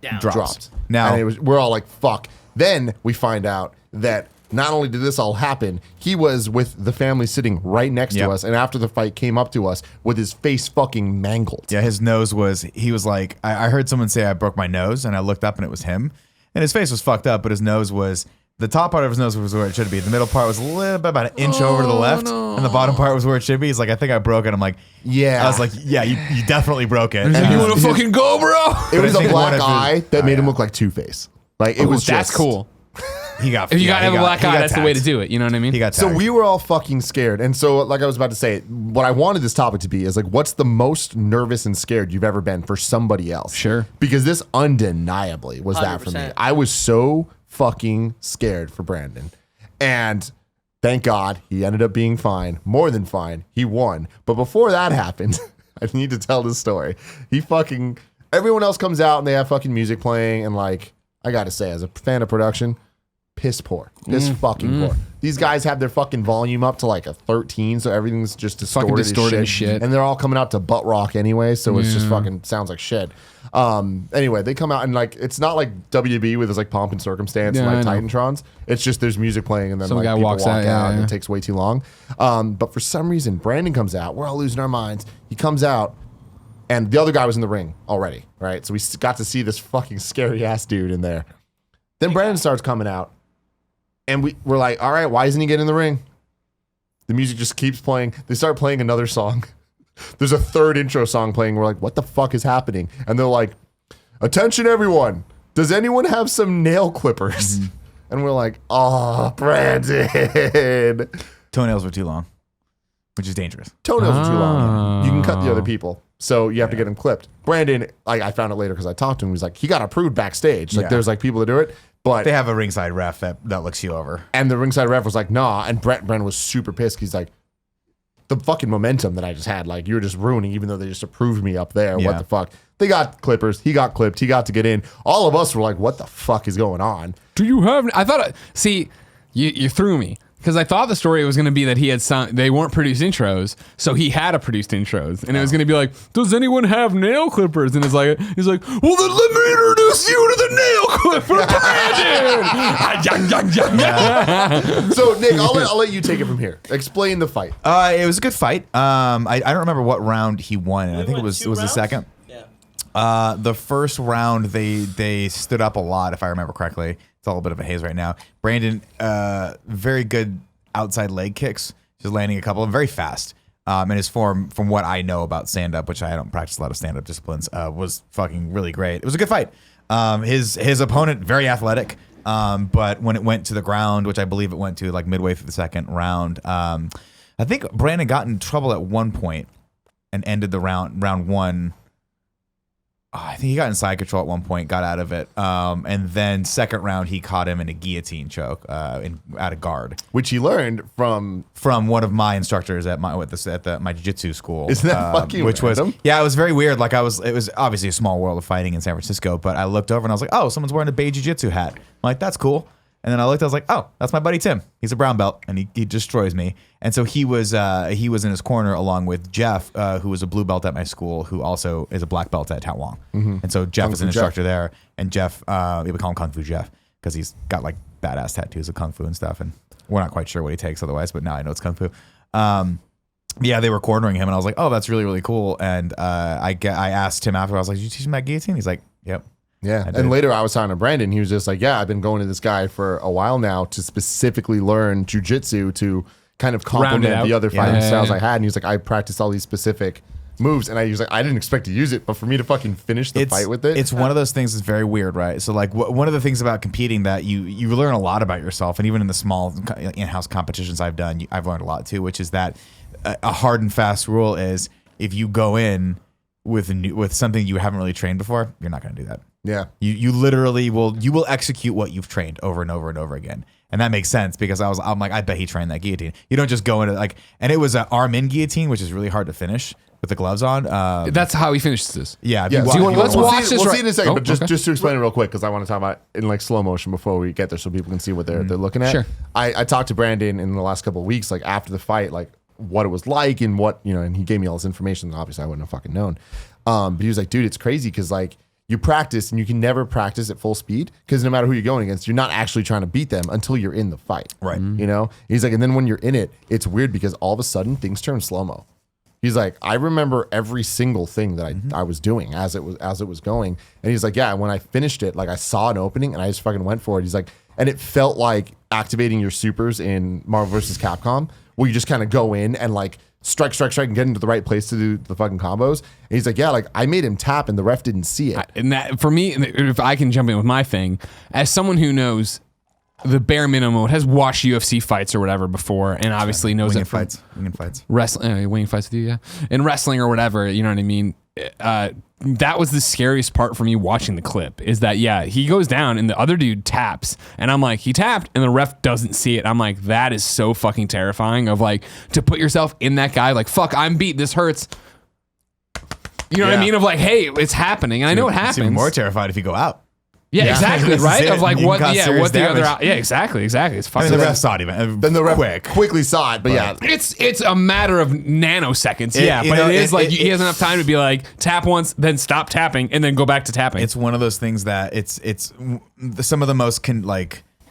Down. dropped. Now- and we're all like, fuck. Then we find out that not only did this all happen, he was with the family sitting right next Yep. to us, and after the fight came up to us with his face fucking mangled. Yeah, his nose was. He was like, I heard someone say I broke my nose, and I looked up and it was him, and his face was fucked up, but his nose was. The top part of his nose was where it should be. The middle part was a little bit about an inch over to the left, and the bottom part was where it should be. He's like, I think I broke it. I'm like, Yeah. I was like, yeah, you definitely broke it. You want to fucking go, bro? It was I a think black one of his- eye that made him yeah. look like Two-Face. Like, it was That's just... cool. He got. If you yeah, gotta he have a got- black he eye, got that's the way to tagged. do it. You know what I mean? He got So tagged. we were all fucking scared. And so, like I was about to say, what I wanted this topic to be is like, what's the most nervous and scared you've ever been for somebody else? Sure. Because this undeniably was that for me. 100%. I was so fucking scared for Brandon. And thank God he ended up being fine. More than fine. He won. But before that happened, I need to tell this story. Everyone else comes out and they have fucking music playing. And like, I got to say, as a fan of production, piss poor. Piss fucking poor. These guys have their fucking volume up to like a 13, so everything's just distorted, as shit. And they're all coming out to butt rock anyway, so it's just fucking sounds like shit. Anyway, they come out and like it's not like WB with this like pomp and circumstance Yeah, and like I know. Titantrons. It's just there's music playing and then Some like guy people walks walk out, yeah, and yeah. it takes way too long. But for some reason, Brandon comes out. We're all losing our minds. He comes out. And the other guy was in the ring already, right? So we got to see this fucking scary ass dude in there. Then Brandon starts coming out. And we're like, all right, why isn't he getting in the ring? The music just keeps playing. They start playing another song. There's a third intro song playing. We're like, what the fuck is happening? And they're like, attention everyone. Does anyone have some nail clippers? And we're like, oh, Brandon. Toenails were too long, which is dangerous. Toenails are too long. You can cut the other people. So you have to get them clipped. Brandon, like I found out later because I talked to him. He was like, he got approved backstage. Like Yeah. there's like people that do it. But They have a ringside ref that looks you over. and the ringside ref was like, nah. And Brandon was super pissed. He's like, the fucking momentum that I just had, like you're just ruining, even though they just approved me up there. Yeah. What the fuck? They got clippers. He got clipped. He got to get in. All of us were like, what the fuck is going on? Do you have? I thought. See, you threw me because I thought the story was going to be that he had some. They weren't produced intros, so he had a produced intros, and it was going to be like, "Does anyone have nail clippers?" And he's like, "Well, then let me introduce you to the nail clipper, Brandon." So Nick, I'll let you take it from here. Explain the fight. It was a good fight. I don't remember what round he won, and I think it went was two the rounds? second. Yeah. The first round they stood up a lot, if I remember correctly. It's all a bit of a haze right now. Brandon, very good outside leg kicks, just landing a couple, and very fast. And his form, from what I know about stand-up, which I don't practice a lot of stand-up disciplines, was fucking really great. It was a good fight. His opponent, very athletic, but when it went to the ground, which I believe it went to like midway through the second round, I think Brandon got in trouble at one point and ended the round one. I think he got in side control at one point, got out of it, and then second round he caught him in a guillotine choke out of guard Which he learned from from one of my instructors at my my jiu-jitsu school. Isn't that fucking which random? was it was very weird. Like it was obviously a small world of fighting in San Francisco, but I looked over and I was like, oh, someone's wearing a Bay jiu-jitsu hat. I'm like, that's cool. And then I looked, I was like, oh, that's my buddy Tim. He's a brown belt, and he destroys me. And so he was in his corner along with Jeff, who was a blue belt at my school, who also is a black belt at Taiwan. And so Jeff is an instructor there, and Jeff, we call him Kung Fu Jeff because he's got like badass tattoos of Kung Fu and stuff, and we're not quite sure what he takes otherwise, but now I know it's Kung Fu. Yeah, they were cornering him, and I was like, oh, that's really, really cool. And I asked him after, I was like, did you teach him that guillotine? He's like, yep. Yeah. I did. And later I was talking to Brandon. He was just like, yeah, I've been going to this guy for a while now to specifically learn jujitsu to kind of complement out. the other fighting Yeah. styles I had. And he was like, I practiced all these specific moves. And I was like, I didn't expect to use it, but for me to fucking finish the fight with it. It's one of those things that's very weird, right? So like one of the things about competing that you learn a lot about yourself, and even in the small in-house competitions I've done, I've learned a lot too, which is that a hard and fast rule is if you go in with something you haven't really trained before, you're not going to do that. yeah. You literally will execute what you've trained over and over and over again. And that makes sense because I'm like, I bet he trained that guillotine. You don't just go into and it was an arm in guillotine, which is really hard to finish. with the gloves on. That's how he finishes this. Yeah. Yeah, Let's let's watch this We'll right- see in a second, Oh, but just okay. to explain it real quick, because I want to talk about it in like slow motion before we get there, so people can see what they're looking at. Sure. I talked to Brandon in the last couple of weeks, like after the fight, like what it was like and what and he gave me all this information. And obviously, I wouldn't have fucking known. But he was like, dude, it's crazy because like you practice and you can never practice at full speed because no matter who you're going against, you're not actually trying to beat them until you're in the fight. Right. He's like, and then when you're in it, it's weird because all of a sudden things turn slow mo. He's like, I remember every single thing that I was doing as it was going. And he's like, yeah, when I finished it, like I saw an opening and I just fucking went for it. He's like, and it felt like activating your supers in Marvel vs. Capcom, where you just kind of go in and like strike and get into the right place to do the fucking combos. And he's like, yeah, like I made him tap and the ref didn't see it. And that for me, if I can jump in with my thing, as someone who knows the bare minimum, has watched UFC fights or whatever before, and obviously knows winging that from fights. wrestling, winging fights with you, yeah, in wrestling or whatever, you know what I mean. That was the scariest part for me watching the clip. Is that he goes down and the other dude taps, and I'm like, he tapped, and the ref doesn't see it. I'm like, that is so fucking terrifying. Of like to put yourself in that guy, like fuck, I'm beat. This hurts. You know what I mean? Of like, hey, it's happening, and I know it happens. It's even more terrified if you go out. Yeah, exactly, This is right? it. Of like You what, got serious what the other, damage. exactly. It's I fucking. mean, the ref saw it even. Then the ref quick. quickly saw it, but yeah. It's a matter of nanoseconds, It- yeah. you But know, it is like it- he has enough time to be like tap once, then stop tapping, and then go back to tapping. It's one of those things that it's some of the most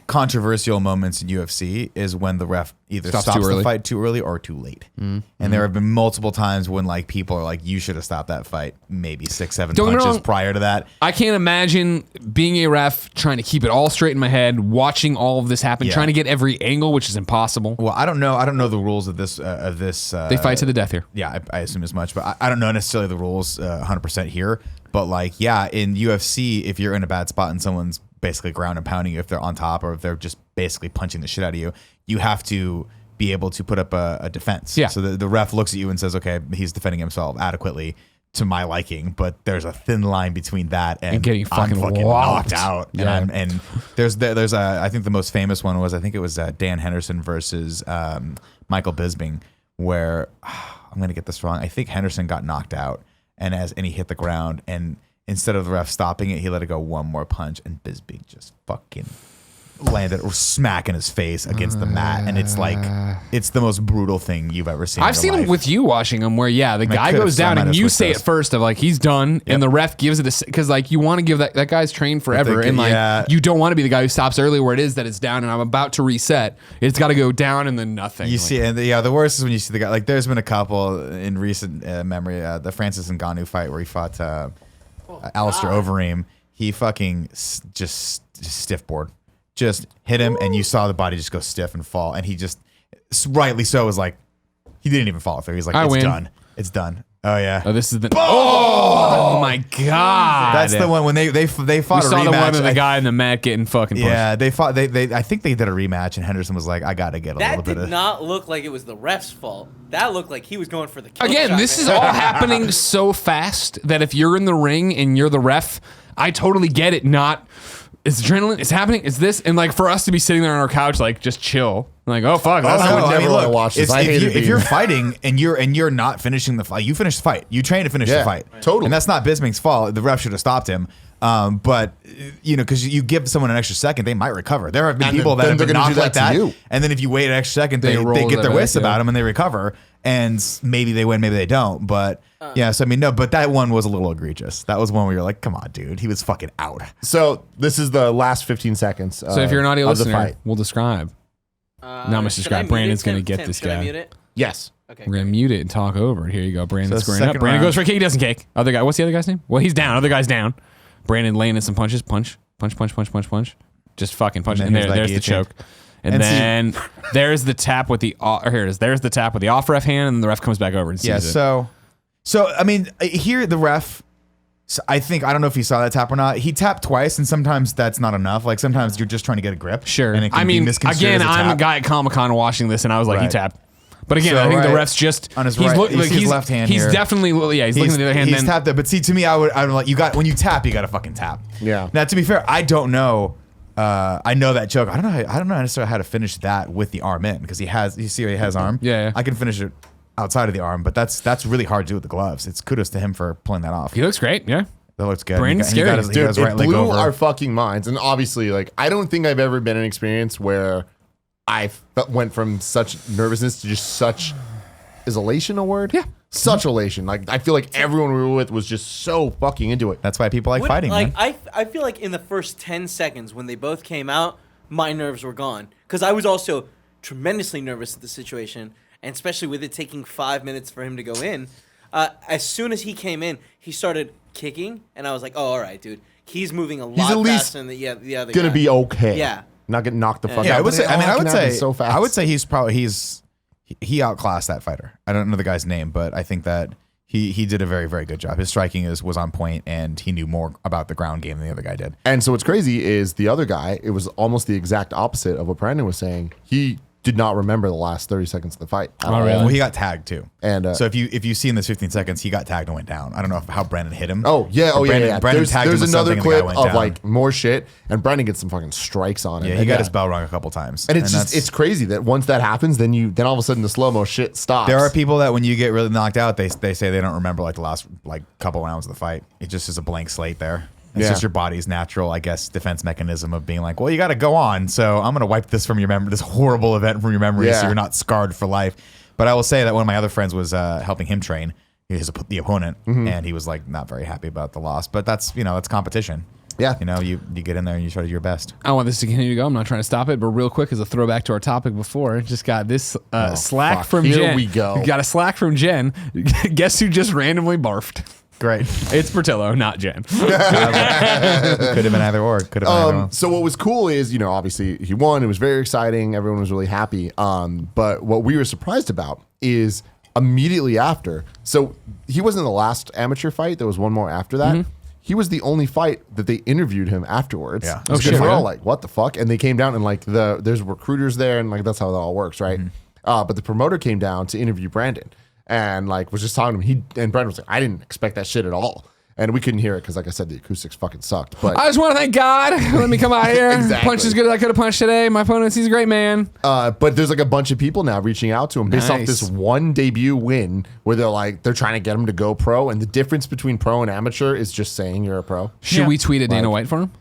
controversial moments in UFC is when the ref either Stops stops too early. the fight too early or too late. And there have been multiple times when like people are like, you should have stopped that fight maybe 6-7 Don't get me punches wrong. prior to that. I can't imagine being a ref, trying to keep it all straight in my head, watching all of this happen, Yeah. trying to get every angle, which is impossible. Well, I don't know the rules of this. They fight to the death here. Yeah, I assume as much, but I don't know necessarily the rules 100% here. But like, yeah, in UFC, if you're in a bad spot and someone's basically ground and pounding you, if they're on top or if they're just basically punching the shit out of you, you have to be able to put up a defense. Yeah. So the ref looks at you and says, okay, he's defending himself adequately to my liking, but there's a thin line between that and getting I'm fucking knocked whopped. out. Yeah. And there's I think the most famous one was, I think it was Dan Henderson versus Michael Bisping, where I'm going to get this wrong. I think Henderson got knocked out and he hit the ground, and instead of the ref stopping it, he let it go one more punch, and Bisping just fucking landed or smack in his face against the mat, and it's like it's the most brutal thing you've ever seen. I've seen him with you watching him where, the guy could've goes down slammed and us you with say this. it first of like, he's done, and the ref gives it because like you want to give that guy's trained forever, and like yeah. you don't want to be the guy who stops early where it is that it's down and I'm about to reset. It's got to go down and then nothing. You Like, see, and the worst is when you see the guy. Like, there's been a couple in recent memory. The Francis Ngannou fight where he fought Alistair Overeem. He fucking just stiff board, just hit him, and you saw the body just go stiff and fall. And he just, rightly so, was like, he didn't even follow through. He's like, I it's win. done. It's done. Oh yeah. oh, this is the oh my god. That's the one when they fought We a saw rematch. the one of the guy in the mat getting fucking pushed. Yeah, they fought. They I think they did a rematch, and Henderson was like, I got to get a That little bit did of. not look like it was the ref's fault. That looked like he was going for the kill Again, shot, this man. is all happening so fast that if you're in the ring and you're the ref, I totally get it. Not it's adrenaline, it's happening, it's this, and like for us to be sitting there on our couch, like just chill, like oh fuck, that's I would not never wanna watch this. I hated if being you're there. fighting and you're not finishing the fight, you finish the fight. You train to finish the Yeah, fight. totally. And that's not Bisping's fault. The ref should have stopped him. But because you give someone an extra second, they might recover. There have been And people then that have they're been gonna knocked do like that that, to you. and then if you wait an extra second, They they roll get their their wits back, about yeah. them and they recover. And maybe they win, maybe they don't. But yeah, so I mean, no, but that one was a little egregious. That was one where you're like, come on, dude, he was fucking out. So this is the last 15 seconds. So if you're an audio of the listener, fight. we'll describe. Now I'm gonna Should describe. I mute Brandon's it, gonna Tim? get Tim, this should I guy. mute it? Yes. Okay. We're gonna mute it and talk over it. Here you go. Brandon's So squaring up. second Brandon round. goes for a kick. He doesn't kick. Other guy. What's the other guy's name? Well, he's down. Other guy's down. Brandon laying in some punches. Punch. Just fucking punch. And And then here's that there's the guillotine. choke. And And see- then there's the tap with the or here it is. There's the tap with the off ref hand, and then the ref comes back over and sees Yeah, it. so I mean, here the ref. So I don't know if he saw that tap or not. He tapped twice, and sometimes that's not enough. Like sometimes you're just trying to get a grip. Sure. And it can I be mean, misconstrued again, as a I'm a tap. guy at Comic-Con watching this, and I was like, he Right. tapped. But again, So, I think the right, ref's just on his he's right- looking you like see his he's left hand he's here. definitely he's looking at the other hand. He's Then tapped it, but see, to me, I'm like, when you tap, you got to fucking tap. Yeah. Now, to be fair, I don't know. I know that choke. I don't know necessarily how to finish that with the arm in because he has. You see, he has arm. Yeah. I can finish it. outside of the arm, but that's really hard to do with the gloves. It's kudos to him for pulling that off. He looks great. Yeah. That looks good. Brandon's He got scary. his, he Dude, got his it right leg blew over. our fucking minds. And obviously, like, I don't think I've ever been in an experience where I went from such nervousness to just such, is elation a word? Yeah. Such elation. Like, I feel like everyone we were with was just so fucking into it. That's why people like fighting, man. I feel like in the first 10 seconds when they both came out, my nerves were gone. Because I was also tremendously nervous at the situation, and especially with it taking 5 minutes for him to go in. As soon as he came in, he started kicking, and I was like, oh, all right, dude. He's moving a lot at least faster than the other Gonna guy. be okay. Yeah. Not get knocked the fuck Yeah, out. I would say. I mean, I would say. so fast. I would say he outclassed that fighter. I don't know the guy's name, but I think that he did a very, very good job. His striking was on point, and he knew more about the ground game than the other guy did. And so what's crazy is the other guy, it was almost the exact opposite of what Brandon was saying. He did not remember the last 30 seconds of the fight. at all. really? Well, he got tagged too. And So if you see in this 15 seconds, he got tagged and went down. I don't know how Brandon hit him. oh yeah, But Brandon there's tagged him with another something and the guy clip went of down. like more shit, and Brandon gets some fucking strikes on him. Yeah, he And got his bell rung a couple times. And it's just that's- it's crazy that once that happens, then all of a sudden the slow mo shit stops. There are people that when you get really knocked out, they say they don't remember like the last like couple rounds of the fight. It just is a blank slate there. It's Yeah. just your body's natural, I guess, defense mechanism of being like, well, you got to go on. So I'm going to wipe this from your memory, this horrible event from your memory, so Yeah. you're not scarred for life. But I will say that one of my other friends was helping him train the opponent, and he was like not very happy about the loss. But that's that's competition. Yeah. You get in there and you try to do your best. I want this to continue to go. I'm not trying to stop it, but real quick, as a throwback to our topic before, just got this Slack fuck. from Here Jen. we go. Got a Slack from Jen. Guess who just randomly barfed? Great. It's Portillo, not Jen. Could have been either or. Could have been either or. So what was cool is, obviously he won. It was very exciting. Everyone was really happy. But what we were surprised about is immediately after. So he wasn't the last amateur fight. There was one more after that. He was the only fight that they interviewed him afterwards. Yeah. Oh, shit, We're all really? like, what the fuck? And they came down and like there's recruiters there, and like that's how that all works, right? But the promoter came down to interview Brandon. And like was just talking to him. And Brandon was like, I didn't expect that shit at all. And we couldn't hear it because, like I said, the acoustics fucking sucked. But I just want to thank God. Let me come out here. Exactly. Punch as good as I could have punched today. My opponent, he's a great man. but there's like a bunch of people now reaching out to him based off Nice. this one debut win where they're trying to get him to go pro. And the difference between pro and amateur is just saying you're a pro. Should we tweet a Dana White for him?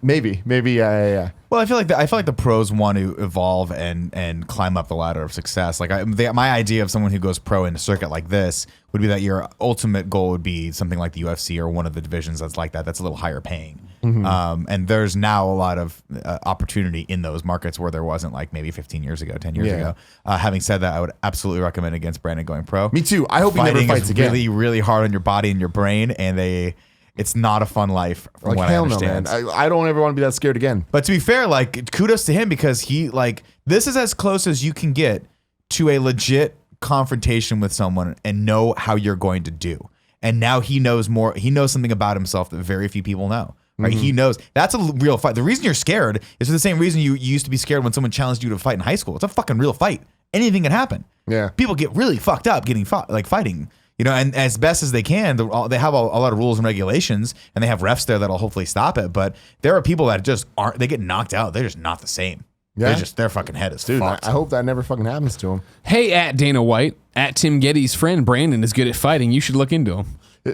Maybe, yeah. Well, I feel like the pros want to evolve and climb up the ladder of success. Like my idea of someone who goes pro in a circuit like this would be that your ultimate goal would be something like the UFC or one of the divisions that's like that. That's a little higher paying. And there's now a lot of opportunity in those markets where there wasn't like maybe 15 years ago, 10 years Yeah. ago. Having said that, I would absolutely recommend against Brandon going pro. Me too. I hope he never Fighting fights is again. really, really hard on your body and your brain, and it's not a fun life from Like what I hell no, man. understand. I don't ever want to be that scared again. But to be fair, like kudos to him because he like this is as close as you can get to a legit confrontation with someone and know how you're going to do. And now he knows more. He knows something about himself that very few people know. Right? He knows that's a real fight. The reason you're scared is for the same reason you used to be scared when someone challenged you to fight in high school. It's a fucking real fight. Anything can happen. Yeah. People get really fucked up getting fighting. And as best as they can, they have a lot of rules and regulations, and they have refs there that'll hopefully stop it. But there are people that just aren't. They get knocked out. They're just not the same. Yeah. Their fucking head is Dude, fucked. I hope that never fucking happens to him. Hey, at Dana White, at Tim Gettys' friend Brandon is good at fighting. You should look into him.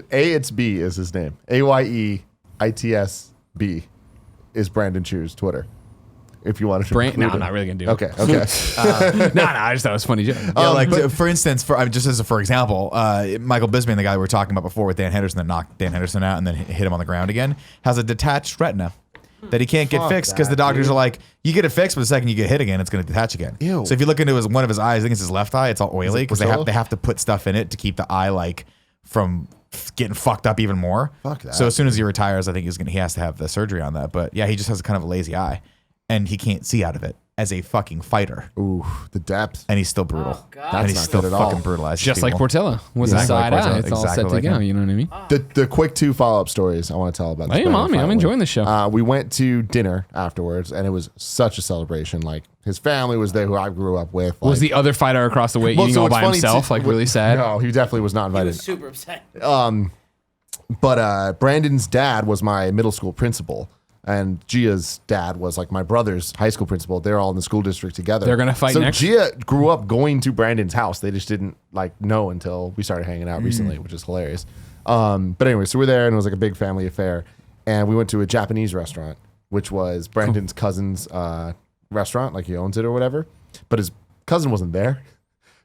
It's B is his name. AYEITSB is Brandon Chu's Twitter. If you wanted to. No, include I'm it. not really gonna do Okay. it. Okay. I just thought it was funny joke. Yeah, for instance, for example, Michael Bisping, the guy we were talking about before with Dan Henderson that knocked Dan Henderson out and then hit him on the ground again, has a detached retina that he can't get Fuck fixed because the that, doctors dude. are like, you get it fixed, but the second you get hit again, it's going to detach again. Ew. So if you look into one of his eyes, I think it's his left eye, it's all oily because Portillo? they have to put stuff in it to keep the eye like from getting fucked up even more. Fuck that. So as soon as he retires, I think he has to have the surgery on that. But yeah, he just has kind of a lazy eye, and he can't see out of it as a fucking fighter, Ooh, the depth. and he's still brutal. Oh, God. And That's he's not still good at all. fucking brutalized. Just like Portillo with a Exactly side like Portillo. eye. It's all Exactly set to like go. him. You know what I mean? The quick 2 follow-up stories I want to tell about this. Hey, Brandon mommy, fight I'm with. enjoying the show. We went to dinner afterwards, and it was such a celebration. Like, his family was there, who I grew up with. Was like, the other fighter across the way Well, eating so all what's by funny himself, too- like really sad? No, he definitely was not He invited. was super upset. But Brandon's dad was my middle school principal. And Gia's dad was like my brother's high school principal. They're all in the school district together. They're gonna fight so next? Gia grew up going to Brandon's house. They just didn't like know until we started hanging out recently, which is hilarious. But anyway, so we're there and it was like a big family affair. And we went to a Japanese restaurant, which was Brandon's cousin's restaurant, like he owns it or whatever. But his cousin wasn't there.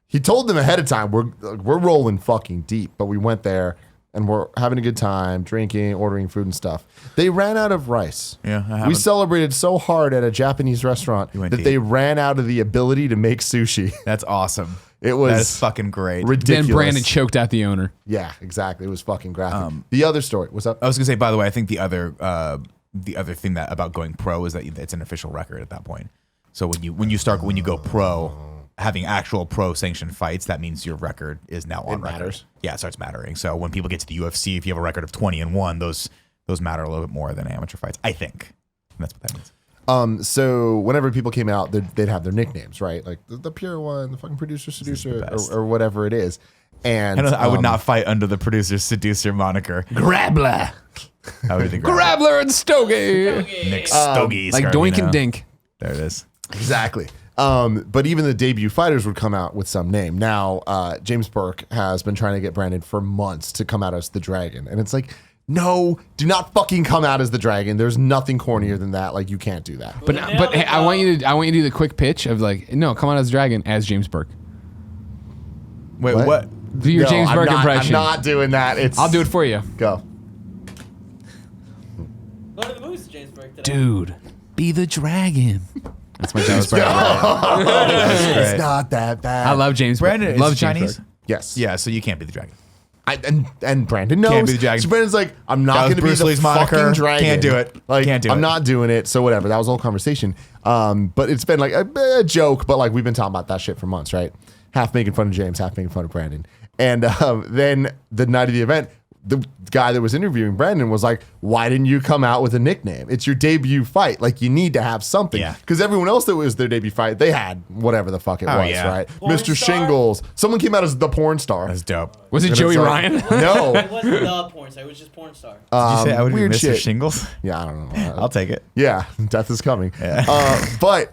He told them ahead of time, we're rolling fucking deep. But we went there and we're having a good time, drinking, ordering food and stuff. They ran out of rice. Yeah, we celebrated so hard at a Japanese restaurant went that deep. they ran out of the ability to make sushi. That's awesome. It was that is fucking great. ridiculous. Then Brandon choked out the owner. Yeah, exactly. It was fucking graphic. The other story, what's up? I was gonna say, by the way, I think the other thing that about going pro is that it's an official record at that point. So when you go pro, having actual pro sanctioned fights, that means your record is now on record. matters. Yeah, it starts mattering. So when people get to the UFC, if you have a record of 20-1, those matter a little bit more than amateur fights. I think that's what that means. So whenever people came out, they'd have their nicknames, right? Like the pure one, the fucking producer, seducer, best. or whatever it is. And I would not fight under the producer seducer moniker. Grabler. I would think Grabler and Stogie. Nick Stogie. Like Doink and Dink. There it is. Exactly. But even the debut fighters would come out with some name. Now, James Burke has been trying to get Brandon for months to come out as the Dragon. And it's like, no, do not fucking come out as the Dragon. There's nothing cornier than that. Like, you can't do that. But hey, I want you to do the quick pitch of like, no, come on as Dragon as James Burke. Wait, what? Do your No, James Burke I'm impression. I'm not doing that. I'll do it for you. Go. Go to the movies, James Burke. Today. Dude, be the dragon. That's my James Burke. It's not that bad. I love James Burke. Brandon Love is James Chinese? Burke. Yes. Yeah, so you can't be the dragon. And Brandon knows. Can't be the Dragon. So Brandon's like, I'm That not was going to be Bruce the Lee's moniker. fucking Dragon. Can't do it. Like, Can't do I'm it. not doing it. So whatever. That was the whole conversation. But it's been like a joke. But like we've been talking about that shit for months, right? Half making fun of James, half making fun of Brandon. And then the night of the event, the guy that was interviewing Brandon was like, why didn't you come out with a nickname? It's your debut fight. Like, you need to have something. Yeah. Because everyone else that was their debut fight, they had whatever the fuck it was, yeah. right? Porn Mr. star? Shingles. Someone came out as the porn star. That's dope. Was it And Joey it's like, Ryan? No. It wasn't the porn star. It was just porn star. Did you say I would be weird Mr. shit. Shingles? Yeah, I don't know. I'll take it. Yeah, death is coming. But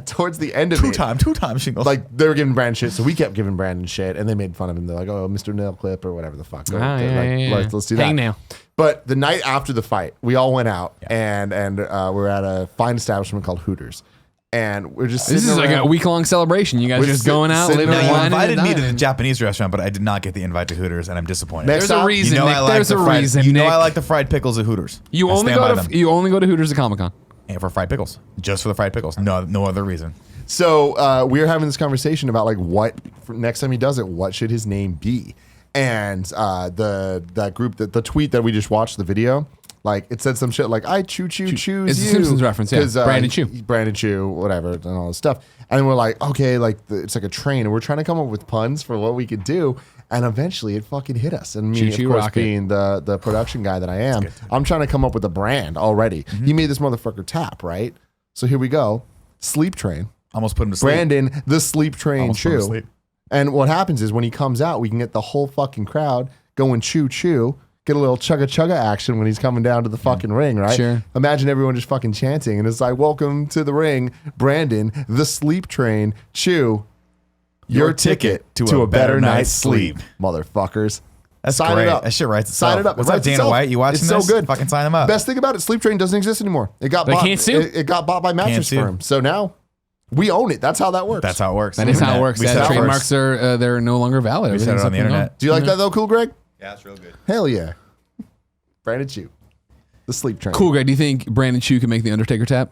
towards the end of it, Two time Shingles. like they were giving Brandon shit, so we kept giving Brandon shit, and they made fun of him. They're like, "Oh, Mr. Nail Clip" or whatever the fuck. Let's do that. Hangnail. But the night after the fight, we all went out and we're at a fine establishment called Hooters, and we're just sitting This is like around. a week-long celebration. You guys We're just going out, sitting living around. you wine invited me to the dining. Japanese restaurant, but I did not get the invite to Hooters, and I'm disappointed. Next There's a time, reason, You know Nick. I like There's the a fried, reason, You know Nick. I like the fried pickles at Hooters. You I only stand by go them. to Hooters at Comic-Con. And for fried pickles, just for the fried pickles. No other reason. So we were having this conversation about like what for next time he does it, what should his name be? And that group, the tweet that we just watched the video, like it said some shit like I choose It's you. a Simpsons reference, yeah. 'Cause, Brandon Chew. Brandon Chew, whatever, and all this stuff. And we're like, okay, like it's like a train, and we're trying to come up with puns for what we could do. And eventually, it fucking hit us. And me, Choo-choo of course, rocket. being the production guy that I am, I'm trying to come up with a brand already. He made this motherfucker tap, right? So here we go, Sleep Train. Almost put him to sleep. Brandon, the Sleep Train Almost put him to Chew. sleep. And what happens is when he comes out, we can get the whole fucking crowd going choo choo, get a little chugga chugga action when he's coming down to the fucking ring, right? Sure. Imagine everyone just fucking chanting, and it's like, "Welcome to the ring, Brandon, the Sleep Train Chew, your ticket to a better night's sleep, motherfuckers." That's Sign great. it up. That shit writes itself. Sign it up. What's It up, writes Dana itself. White? You watching it's this? so good. Fucking sign them up. Best thing about it, Sleep Train doesn't exist anymore. It got They bought. can't sue. It got bought by Mattress sue. Firm. So now we own it. That's how that works. That's how it works. That is how it works. We said it Trademarks first. are they're no longer valid. We said it Everything's on the up and internet. Do you like that though, Cool Greg? Yeah, it's real good. Hell yeah. Brandon Chew. The Sleep Train. Cool, Greg. Do you think Brandon Chew can make the Undertaker tap?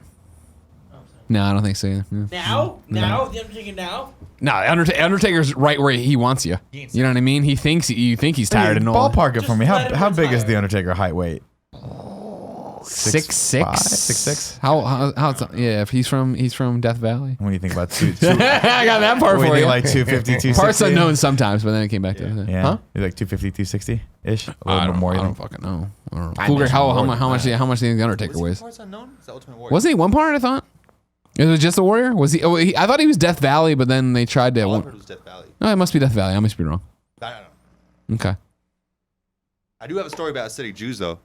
No, I don't think so. Yeah. Now? Now? The Undertaker now? No, Undertaker's right where he wants you. You know what I mean? You think he's tired and all. Ballpark it for Just me. let him How big is retire. the Undertaker height weight? 6'6". 6'6". How yeah, if he's from Death Valley. When you think about two I got that part what do for you you. think, like 250, 260? Parts unknown sometimes, but then it came back to it. Yeah. Huh? You're like 250, 260 ish. A I little don't, bit more. I you don't think? fucking know. I don't know. I Cool, Greg, imagine how more much than do you think the Undertaker Was he weighs? Parts Unknown? Is that Ultimate Warrior? Wasn't he one part? I thought. Is it just a warrior? Was he? Oh, I thought he was Death Valley, but then they tried to. All I've heard was Death Valley. No, it must be Death Valley. I must be wrong. I don't know. Okay. I do have a story about acidic Jews though.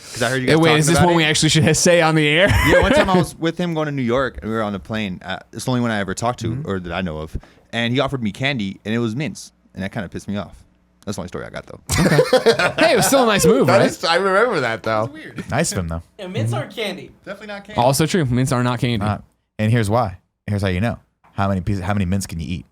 Because I heard you guys Wait, talking is this about one it. we actually should say on the air? Yeah, one time I was with him going to New York, and we were on the plane. It's the only one I ever talked to, or that I know of. And he offered me candy, and it was mints, and that kind of pissed me off. That's the only story I got, though. Hey, it was still a nice move, right? I remember that though. Nice of him though. Yeah, mints aren't candy. Definitely not candy. Also true. Mints are not candy. And here's why. Here's how you know. How many mints can you eat?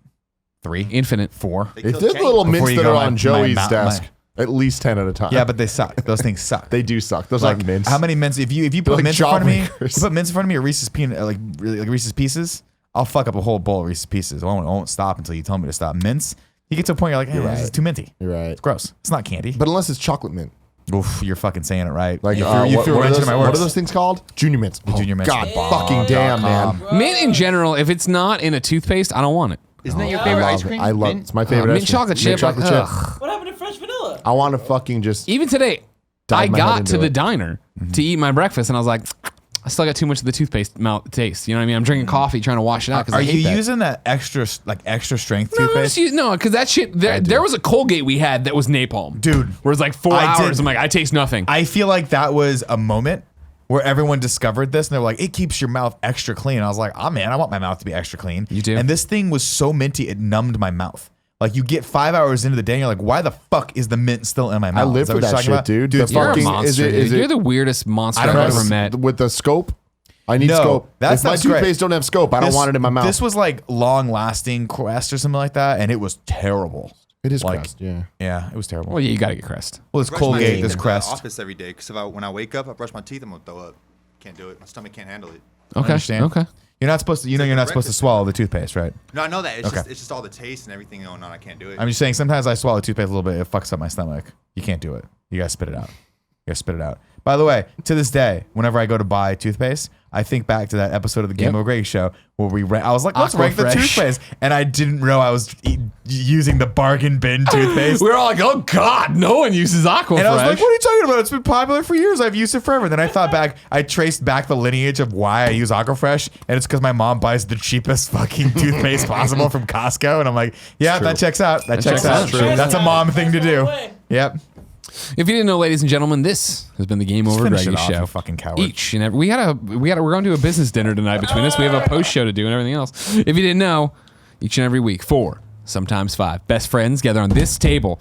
3? Infinite. 4? They If killed there's candy. little Before mints you that go, are my- on Joey's my- desk, at least 10 at a time. Yeah, but they suck. Those things suck. they do suck. Those aren't mints. How many mints? If you put like mints in front of me, jawbreakers. you put mints in front of me, or Reese's peanut, like Reese's Pieces, I'll fuck up a whole bowl of Reese's Pieces. I won't stop until you tell me to stop. Mints, you get to a point you're like, You're this is right. too minty. You're right. It's gross. It's not candy. But unless it's chocolate mint. Oof, you're fucking saying it right. Like, you what, feel what, right are into those, my what words. are those things called? Junior mints. Junior mints. God Bomb. fucking damn, man. Mint in general, if it's not in a toothpaste, I don't want it. Isn't that your I favorite love ice it. cream? I love it. It's my favorite Mint ice cream. chocolate chip. Mint chocolate like, chip. ugh. What happened to fresh vanilla? I want to fucking just. Even today, I Dive my head got into to the it. diner to eat my breakfast, and I was like, I still got too much of the toothpaste mouth taste. You know what I mean? I'm drinking coffee, trying to wash it out. 'Cause Are I hate you that. using that extra strength No, toothpaste? because that shit. There was a Colgate we had that was napalm, Dude, Where it's like 4 I hours. did- I'm like, I taste nothing. I feel like that was a moment where everyone discovered this and they were like, it keeps your mouth extra clean. And I was like, oh man, I want my mouth to be extra clean. You do? And this thing was so minty, it numbed my mouth. Like you get 5 hours into the day and you're like, why the fuck is the mint still in my mouth? I live Is for what you're that talking shit, about? dude. Dude, The You're a fucking- monster. is Dude. it- You're the weirdest monster I don't I've know. ever met. With the scope? I need No, scope. that If my sounds great. toothpaste don't have scope, I don't want it in my mouth. This was like long lasting Quest or something like that. And it was terrible. it is like- Crest, yeah. Yeah, it was terrible. Well, yeah, you gotta get Crest. Well, this Brush my Colgate, teeth this in the Crest. office every day because when I wake up, I brush my teeth, I'm gonna throw up. Can't do it. My stomach can't handle it. Okay. understand. Okay. You're not supposed to, you're not supposed to breakfast. swallow the toothpaste, right? No, I know that. It's Okay. just all the taste and everything going on. I can't do it. I'm just saying sometimes I swallow toothpaste a little bit, it fucks up my stomach. You can't do it. You gotta spit it out. You gotta spit it out. By the way, to this day, whenever I go to buy toothpaste, I think back to that episode of the Game Over show where I was like, let's rank the Aquafresh. toothpaste. And I didn't know I was using the bargain bin toothpaste. We were all like, oh God, no one uses Aquafresh. And I was like, what are you talking about? It's been popular for years. I've used it forever. Then I thought back, I traced back the lineage of why I use Aquafresh, and it's because my mom buys the cheapest fucking toothpaste possible from Costco. And I'm like, yeah, that checks out. That checks out. True. That's a mom thing to do. Way. Yep. If you didn't know, ladies and gentlemen, this has been the Game Over finish Greggy it off, show. you fucking coward. Each and every we're going to a business dinner tonight between us. We have a post show to do and everything else. If you didn't know, each and every week, 4, sometimes 5 best friends gather on this table.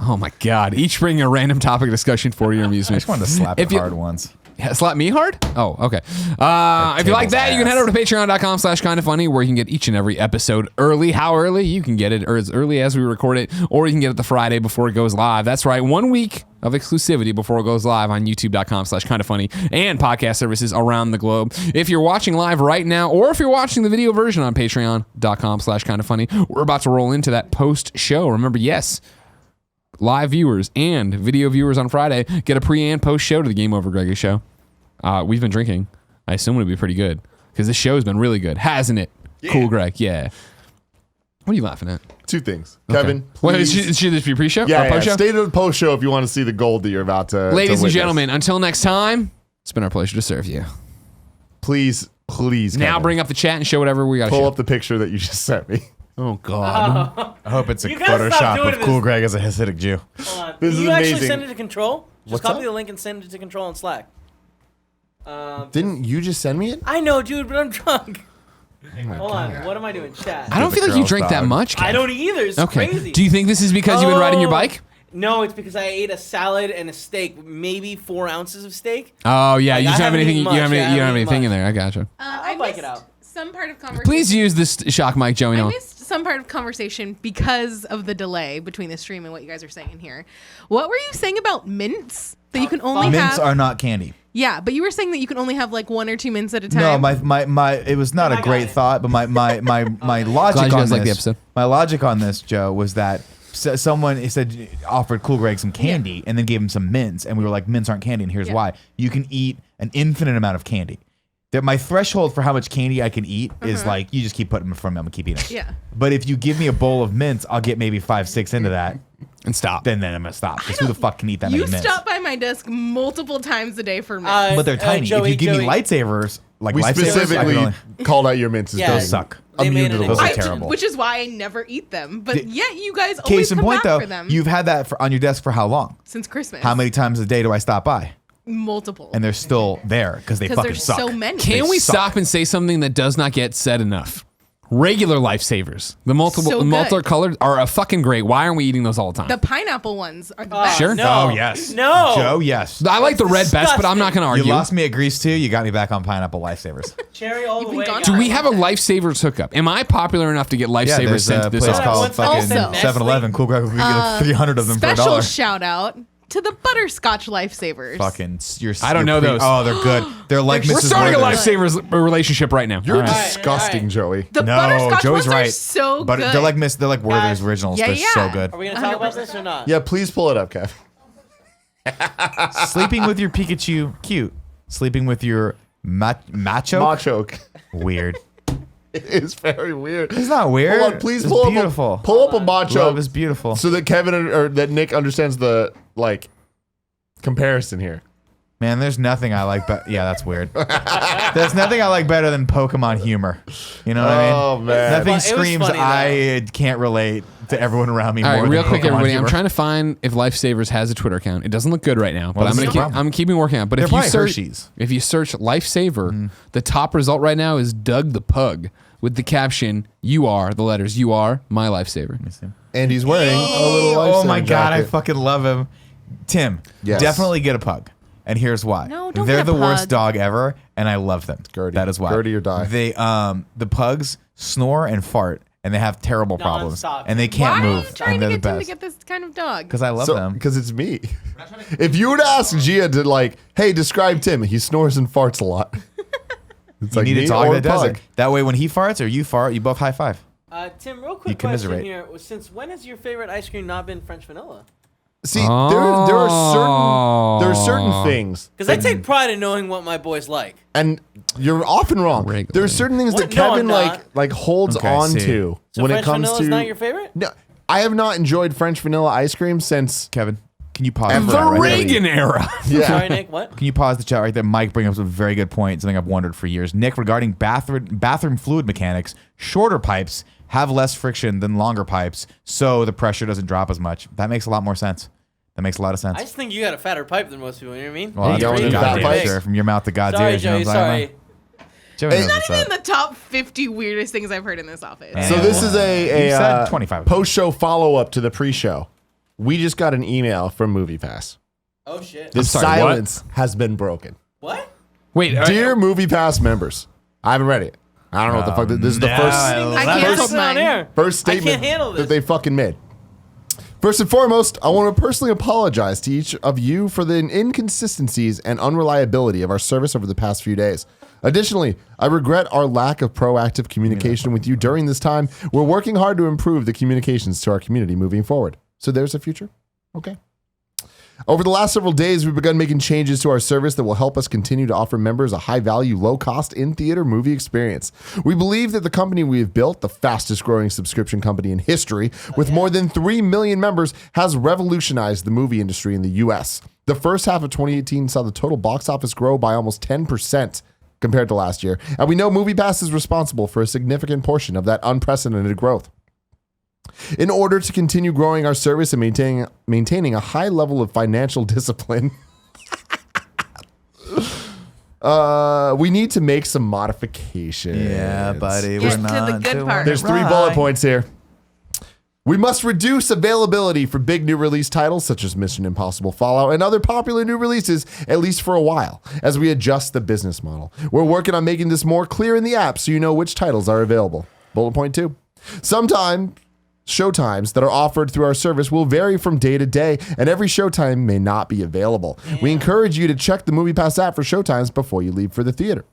Oh my God! Each bringing a random topic of discussion for your I amusement. just wanted to slap If it you- hard once. Yeah, slap me hard? Oh, okay. If you like table's that, you can ass. head over to patreon.com/kindafunny where you can get each and every episode early. How early? You can get it or as early as we record it, or you can get it the Friday before it goes live. That's right. 1 week of exclusivity before it goes live on youtube.com/kindafunny and podcast services around the globe. If you're watching live right now, or if you're watching the video version on patreon.com/kindafunny, we're about to roll into that post show. Remember, yes, live viewers and video viewers on Friday get a pre and post show to the Game Over Greggy show. We've been drinking. I assume it'll be pretty good because this show has been really good, hasn't it? Cool, Greg. Yeah. What are you laughing at? 2 things. Kevin, Wait, please. should this be pre-show? yeah, or post show? Stay to the post show if you want to see the gold that you're about to Ladies and witness. gentlemen, until next time, it's been our pleasure to serve you. Please, Now Kevin, bring up the chat and show whatever we got to pull show. up the picture that you just sent me. Oh God. I hope it's a You gotta stop Photoshop doing of this. Cool Greg as a Hasidic Jew. Hold on. This Can is you actually amazing. send it to Control? Just What's copy up? the link and send it to Control on Slack. Didn't you just send me it? I know, dude, but I'm drunk. Hold on. What am I doing? Chat. I don't the feel like you girls, drink that dog. much. I Kev. don't either. It's Okay. crazy. Do you think this is because you've been riding your bike? No, it's because I ate a salad and a steak, maybe 4 ounces of steak. Oh yeah, Like, you I don't have haven't anything. You eaten don't have much. any, Yeah, I you don't have haven't anything in eaten there. I gotcha. I bike it missed out. some part of conversation. Please use this shock mic, Joey. I No. missed some part of conversation because of the delay between the stream and what you guys are saying in here. What were you saying about mints? That you can only Mints have. are not candy. Yeah, but you were saying that you can only have like 1 or 2 mints at a No, time. my it was not I a got great it. thought, but my logic Glad you on guys this, like the episode. my logic on this, Joe, was that someone said offered Cool Greg some candy and then gave him some mints, and we were like, mints aren't candy, and here's Yeah. why: you can eat an infinite amount of candy. That my threshold for how much candy I can eat is like you just keep putting them in front of me, I'm gonna keep eating. Yeah. But if you give me a bowl of mints, I'll get maybe 5, 6 into that, And stop. then I'm gonna stop. Because who the fuck can eat that You many mints? stop by my desk multiple times a day for mints. But they're tiny. Joey, if you give me Joey. lightsabers, like We lightsabers, I can specifically only- called out your mints. as Yeah. being those suck. They Immune made to an the Those are exception. terrible. Which is why I never eat them. But The- yet you guys always Case in come point, back though, for them you've had that on your desk for how long? since Christmas. How many times a day do I stop by? multiple. and they're still there because they fucking there's suck. so many. Can They we suck. stop and say something that does not get said enough? Regular lifesavers, the So good. multicolored are a fucking great. Why aren't we eating those all the time? The pineapple ones are the best. Sure. No. Oh yes, No. Joe. Yes, I like the red best, but I'm not going to you argue. lost me at Grease too. You got me back on pineapple lifesavers. Cherry all the been way. gone Do we have a lifesavers hookup? Am I popular enough to get Yeah, lifesavers there's sent a to this place office? called What's fucking also 7-Eleven. Cool guy, we can get 300 of them for Special $1. shout out to the butterscotch lifesavers. Fucking, you're. I don't you're know those. Oh, they're good. They're like We're Mrs. starting a Werther's. lifesavers relationship right now. You're All right. disgusting, all right. Joey. The No, butterscotch Joey's ones are right. so But good. they're like Werther's originals. Yeah, they're yeah. so good. Are we gonna talk about this or not? Yeah, please pull it up, Kev. Sleeping with your Pikachu, cute. Sleeping with your macho, Macho. weird. It is very weird. It's not weird. Hold on, please It's pull beautiful. up. Pull up a macho. Love is beautiful. So that Kevin or that Nick understands the comparison here. Man, there's nothing I like, but yeah, that's weird. There's nothing I like better than Pokemon humor. You know what I mean? Oh man. Nothing It was screams funny, though. I can't relate to everyone around me All more right, real than quick, Pokemon everybody. I'm humor. trying to find if Lifesavers has a Twitter account. It doesn't look good right now, but Well, I'm this gonna is the keep. problem. I'm keeping working on it. But They're if you probably search, Hershey's. if you search Lifesaver, the top result right now is Doug the Pug with the caption "You are the letters. You are my lifesaver." And he's wearing a little. Oh my lifesaver god, I jacket. fucking love him. Tim, Yes. definitely get a pug. And here's why. No, don't They're get a the worst pug. dog ever, and I love them. Gertie. That is why. Gertie or die. They the pugs snore and fart, and they have terrible problems, Non-stop. and they can't Why move. are you trying and to they're get the Tim to best. get this kind of dog? Because I love them. Because it's me. If you were to ask Gia to hey, describe Tim, he snores and farts a lot. It's You need me a dog or that does pug. it. That way, when he farts or you fart, you both high five. Tim, real You quick question commiserate. here. Since when has your favorite ice cream not been French vanilla? See, there are certain things, Because I take pride in knowing what my boys like. and you're often wrong. Regularly. There are certain things that What? No, Kevin I'm not. holds Okay, on see. to So when French it comes vanilla to. is not your favorite? No, I have not enjoyed French vanilla ice cream since. Kevin, can you pause Ever. the The chat right there? Reagan era. Yeah. Sorry, Nick. What? Can you pause the chat right there? Mike brings up a very good point, something I've wondered for years. Nick, regarding bathroom fluid mechanics, shorter pipes have less friction than longer pipes, so the pressure doesn't drop as much. That makes a lot more sense. That makes a lot of sense. I just think you got a fatter pipe than most people. You know what I mean? Well, Hey, going in fat goddamn pipes? sure. From your mouth to God's Sorry, ears. You know Joey. what I'm Sorry. talking about? Joey knows Not what's even up. in the top 50 weirdest things I've heard in this office. Man. So this is You a said 25. post-show follow-up to the pre-show. We just got an email from MoviePass. Oh shit. The sorry, what? silence has been broken. What? Wait, Dear MoviePass members, I haven't read it. I don't know what the fuck. This is the no, first I love can't it. hold on mine. air. first I can't statement handle that this. they fucking made. First and foremost, I want to personally apologize to each of you for the inconsistencies and unreliability of our service over the past few days. Additionally, I regret our lack of proactive communication with you during this time. We're working hard to improve the communications to our community moving forward. So there's a future? Okay. Over the last several days, we've begun making changes to our service that will help us continue to offer members a high-value, low-cost in-theater movie experience. We believe that the company we have built, the fastest-growing subscription company in history, with more than 3 million members, has revolutionized the movie industry in the U.S. The first half of 2018 saw the total box office grow by almost 10% compared to last year, and we know MoviePass is responsible for a significant portion of that unprecedented growth. In order to continue growing our service and maintaining a high level of financial discipline, we need to make some modifications. Yeah, buddy. Get We're to not the good doing part. it There's 3 right. bullet points here. We must reduce availability for big new release titles such as Mission Impossible Fallout and other popular new releases, at least for a while, as we adjust the business model. We're working on making this more clear in the app so you know which titles are available. Bullet point 2. Sometimes showtimes that are offered through our service will vary from day to day, and every showtime may not be available. We encourage you to check the MoviePass app for showtimes before you leave for the theater.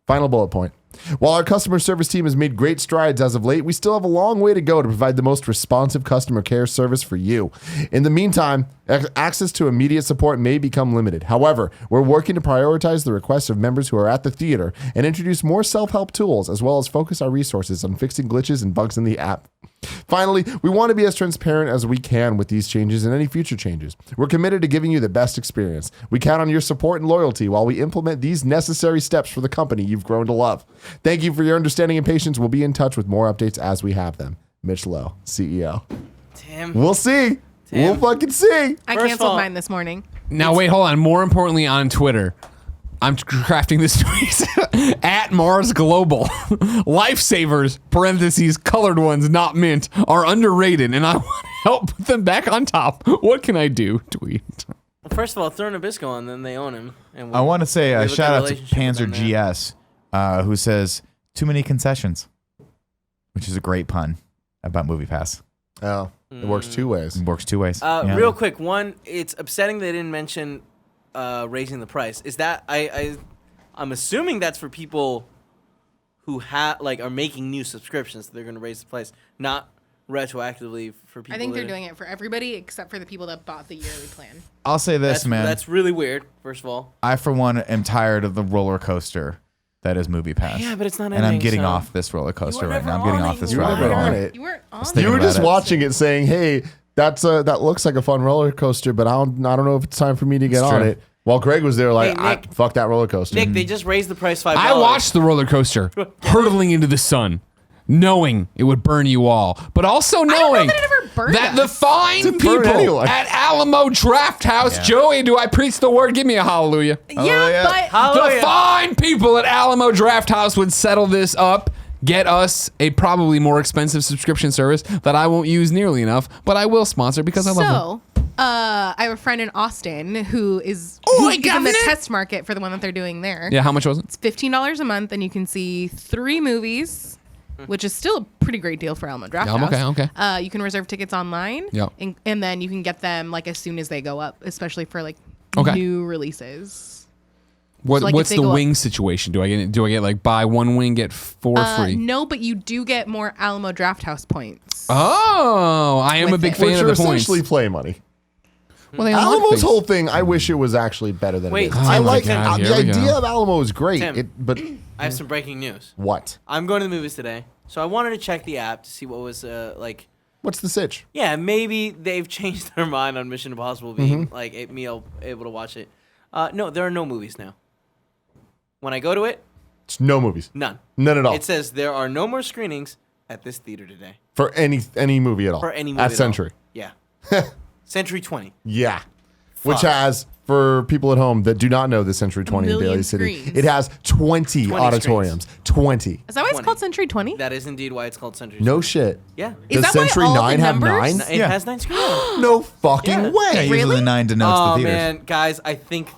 Final bullet point. While our customer service team has made great strides as of late, we still have a long way to go to provide the most responsive customer care service for you. In the meantime, access to immediate support may become limited. However, we're working to prioritize the requests of members who are at the theater and introduce more self-help tools, as well as focus our resources on fixing glitches and bugs in the app. Finally, we want to be as transparent as we can with these changes and any future changes. We're committed to giving you the best experience. We count on your support and loyalty while we implement these necessary steps for the company you've grown to love. Thank you for your understanding and patience. We'll be in touch with more updates as we have them. Mitch CEO. Tim. We'll see. We'll fucking see. I First of canceled all- mine this morning. Now wait, hold on. More importantly, on Twitter, I'm crafting this tweet at Mars Global. Lifesavers (parentheses colored ones, not mint) are underrated, and I want to help put them back on top. What can I do? Tweet. Well, first of all, throw Nabisco on, then they own him. And I want to say we a have good shout out to relationship with Panzer them there. GS, who says too many concessions, which is a great pun about MoviePass. Oh, it works two ways. It works two ways. Yeah. Real quick, one, it's upsetting they didn't mention raising the price. Is that I'm assuming that's for people who are making new subscriptions. So they're going to raise the price, not retroactively for people. I think they're that- doing it for everybody except for the people that bought the yearly plan. I'll say this, man. That's really weird. First of all, I, for one, am tired of the roller coaster that is MoviePass. Yeah, but it's not And I'm ending, getting so- off this roller coaster You were right now. I'm never getting on off it. this You were ride never right on now. it. You weren't on thinking You were about just it. watching it, saying, "Hey, that looks like a fun roller coaster, but I don't know if it's time for me to get It's on true. it." While Greg was there, like, Hey, Nick. fuck that roller coaster. Nick, they just raised the price $5. I watched the roller coaster hurtling into the sun, knowing it would burn you all, but also knowing that it ever burned that the us. fine Didn't burn people anyone. at Alamo Draft House, Joey, do I preach the word? Give me a hallelujah. Yeah, but Hallelujah. The fine people at Alamo Draft House would settle this up, get us a probably more expensive subscription service that I won't use nearly enough, but I will sponsor because I love them. so I have a friend in Austin who is Oh, in the governor! test market for the one that they're doing there. Yeah, how much was it? It's $15 a month, and you can see 3 movies, which is still a pretty great deal for Alamo Draft Yeah, House. okay. You can reserve tickets online, Yep. and then you can get them like as soon as they go up, especially for like Okay. new releases. What, So, like, if what's they the go up- wing situation? Do I get like buy one wing get 4 free? No, but you do get more Alamo Draft House points. Oh, I am a With big it. fan Which of are the points. essentially play money. Well, they unlock Alamo's things. whole thing, I wish it was actually better than Wait, it is. Tim, I oh my like God, the here we idea go. of Alamo is great, Tim. but I have some breaking news. what? I'm going to the movies today, so I wanted to check the app to see what was like. What's the sitch? Yeah, maybe they've changed their mind on Mission Impossible being Mm-hmm. like able to watch it. No, there are no movies now. When I go to it, It's no movies. none. None at all. It says there are no more screenings at this theater today For any movie at all. for any movie. At all. Century. Yeah. Century 20. Yeah. Which Fuck. has, for people at home that do not know the Century 20 in million Daly City, screens. it has 20 auditoriums. 20. Is that why it's 20. called Century 20? That is indeed why it's called Century. No 20. shit. Yeah. Is Does that why Century all the 9 have numbers- 9? It Yeah. has 9 screens. No fucking Yeah. Yeah, way. usually Really? the 9 denotes Oh the theaters. man, guys, I think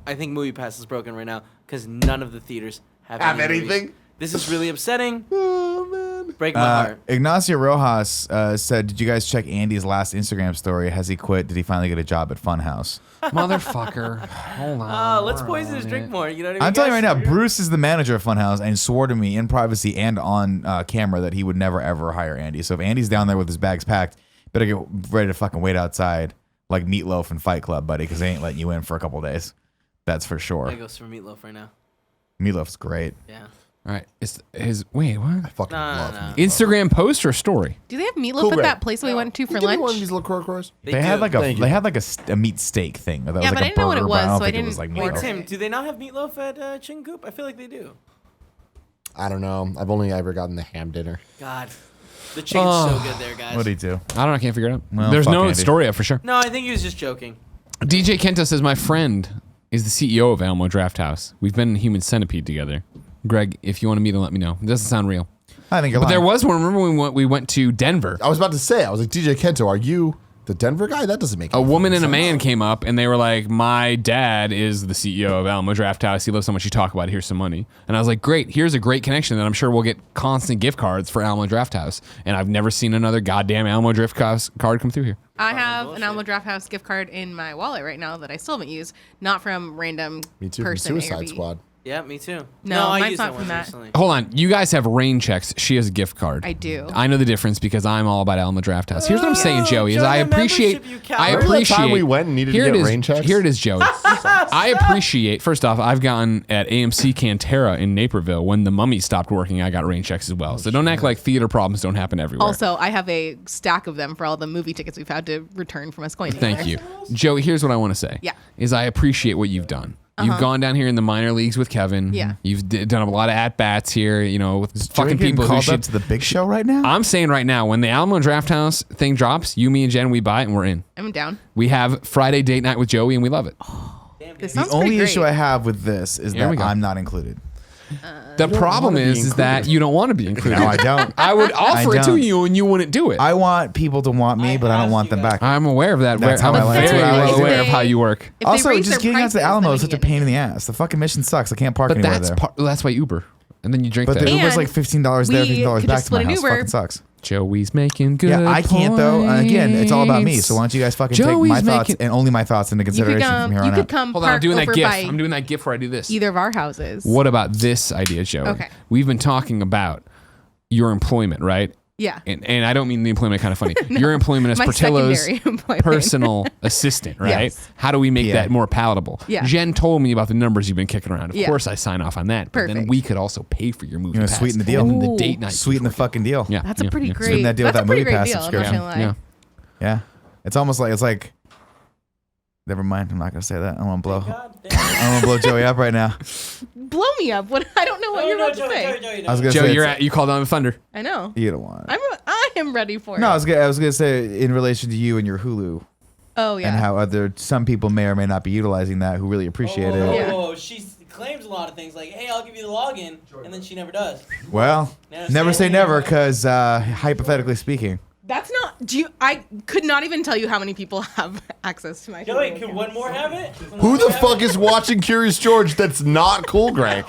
MoviePass is broken right now because none of the theaters have any movies. anything? This is really upsetting. Oh, man. Break my heart. Ignacio Rojas said, "Did you guys check Andy's last Instagram story? Has he quit? Did he finally get a job at Funhouse?" Motherfucker. Hold on. Let's poison his drink more. You know what I mean? I'm telling you right now, guys? Bruce is the manager of Funhouse and swore to me in privacy and on camera that he would never ever hire Andy. So if Andy's down there with his bags packed, better get ready to fucking wait outside like Meatloaf and Fight Club, buddy, because they ain't letting you in for a couple days. That's for sure. I goes for Meatloaf right now. Meatloaf's great. Yeah. All right. It's his. Wait, what? Fucking love No. meat. Instagram post or story? Do they have meatloaf Cool at bread. that place we went to for Can you give me one of lunch? these little crows? They had do. like Thank you. a meat steak thing. That was Yeah, like but a I didn't know what it burger, was, but I don't so I think it was like didn't Wait, meatloaf. Tim, do they not have meatloaf at Chicken Coop? I feel like they do. I don't know. I've only ever gotten the ham dinner. God, the chicken's so good there, guys. What do you do? I don't know. I can't figure it out. Well, There's fuck no Andy. story up for sure. No, I think he was just joking. DJ Kenta says, my friend is the CEO of Alamo Draft House. We've been in Human Centipede together. Greg, if you want to meet him, let me know. It doesn't sound real. I think you're But lying. there was one. Remember when we went to Denver? I was about to say, I was like, DJ Kento, are you the Denver guy? That doesn't make A any woman fucking and a sense. man came up and they were like, my dad is the CEO of Alamo Draft House. He loves so much you talk about it. Here's some money. And I was like, great. Here's a great connection that I'm sure we'll get constant gift cards for Alamo Draft House. And I've never seen another goddamn Alamo Draft House card come through here. I have bullshit. an Alamo Draft House gift card in my wallet right now that I still haven't used. Not from random Me too, from person. Suicide ARB. Squad. Yeah, me too. No, I mine's used not that from once that. recently. Hold on. You guys have rain checks. She has a gift card. I do. I know the difference because I'm all about Alamo Draft House. Here's what I'm saying, Joey, is join I the appreciate membership, you I coward. Remember that time appreciate we went and needed to here get it is, rain checks? Here it is, Joey. I appreciate first off, I've gotten at AMC Cantera in Naperville when the Mummy stopped working, I got rain checks as well. So don't act like theater problems don't happen everywhere. Also, I have a stack of them for all the movie tickets we've had to return from us going. Thank you. Joey, here's what I want to say. Yeah. Is I appreciate what you've done. You've gone down here in the minor leagues with Kevin. Yeah. You've done a lot of at-bats here, with fucking Joey people who called should... up to the big show right now. I'm saying right now, when the Alamo Draft House thing drops, you, me, and Jen, we buy it and we're in. I'm down. We have Friday date night with Joey and we love it. This The sounds only pretty issue great. I have with this is Here we that go. I'm not included. The problem is that you don't want to be included. No, I don't. I would offer it to don't. you and you wouldn't do it. I want people to want me, but I don't want them back. I'm aware of that. That's how I'm I like it. very That's what I well like. aware of how you work. If they Also, raise just their getting out to the prices, Alamo then is we such a can get pain in it. the ass. The fucking mission sucks. I can't park But anywhere that's there. that's why Uber. And then you drink But there. the Uber's And like $15 there, we $15 could back just to my split an house. Uber. Fucking sucks. Joey's making good Yeah, I can't though. Again, it's all about me. So why don't you guys fucking take Joey's my thoughts making- and only my thoughts into You could consideration from here come. You on could out? come. Hold on, I'm park doing that over gif. by I'm doing that gif where I do this. either of our houses. What about this idea, Joey? Okay. We've been talking about your employment, right? Yeah. And I don't mean the employment kind of funny. Your employment as My Portillo's secondary employment. personal assistant, right? Yes. How do we make Yeah. that more palatable? Yeah. Jen told me about the numbers you've been kicking around. Of Yeah. course, I sign off on that. But then Perfect. we could also pay for your movie You know, pass. sweeten the deal. And the Ooh. date night. Sweeten the fucking deal. Yeah. That's a yeah, pretty yeah. great. Sweeten that deal with That's a that pretty movie great pass deal. I'm not subscription. gonna lie. Yeah. Yeah. It's almost like never mind. I'm not gonna say that. I want to blow. I want to blow Joey up right now. Blow me up. What? I don't know what you're about to say. I was gonna Joe, say you're it's- you called on the thunder. I know. You don't want. I am ready for No, I it. was gonna say in relation to you and your Hulu Oh yeah. and how some people may or may not be utilizing that who really appreciate it. Yeah. Oh, she claims a lot of things like, "Hey, I'll give you the login," and then she never does. Well, Yeah, never say say never, because hypothetically speaking, That's not. Do you? I could not even tell you how many people have access to my. Joey, Hulu could account. one more have it? Who the fuck is watching Curious George that's not Cool Greg?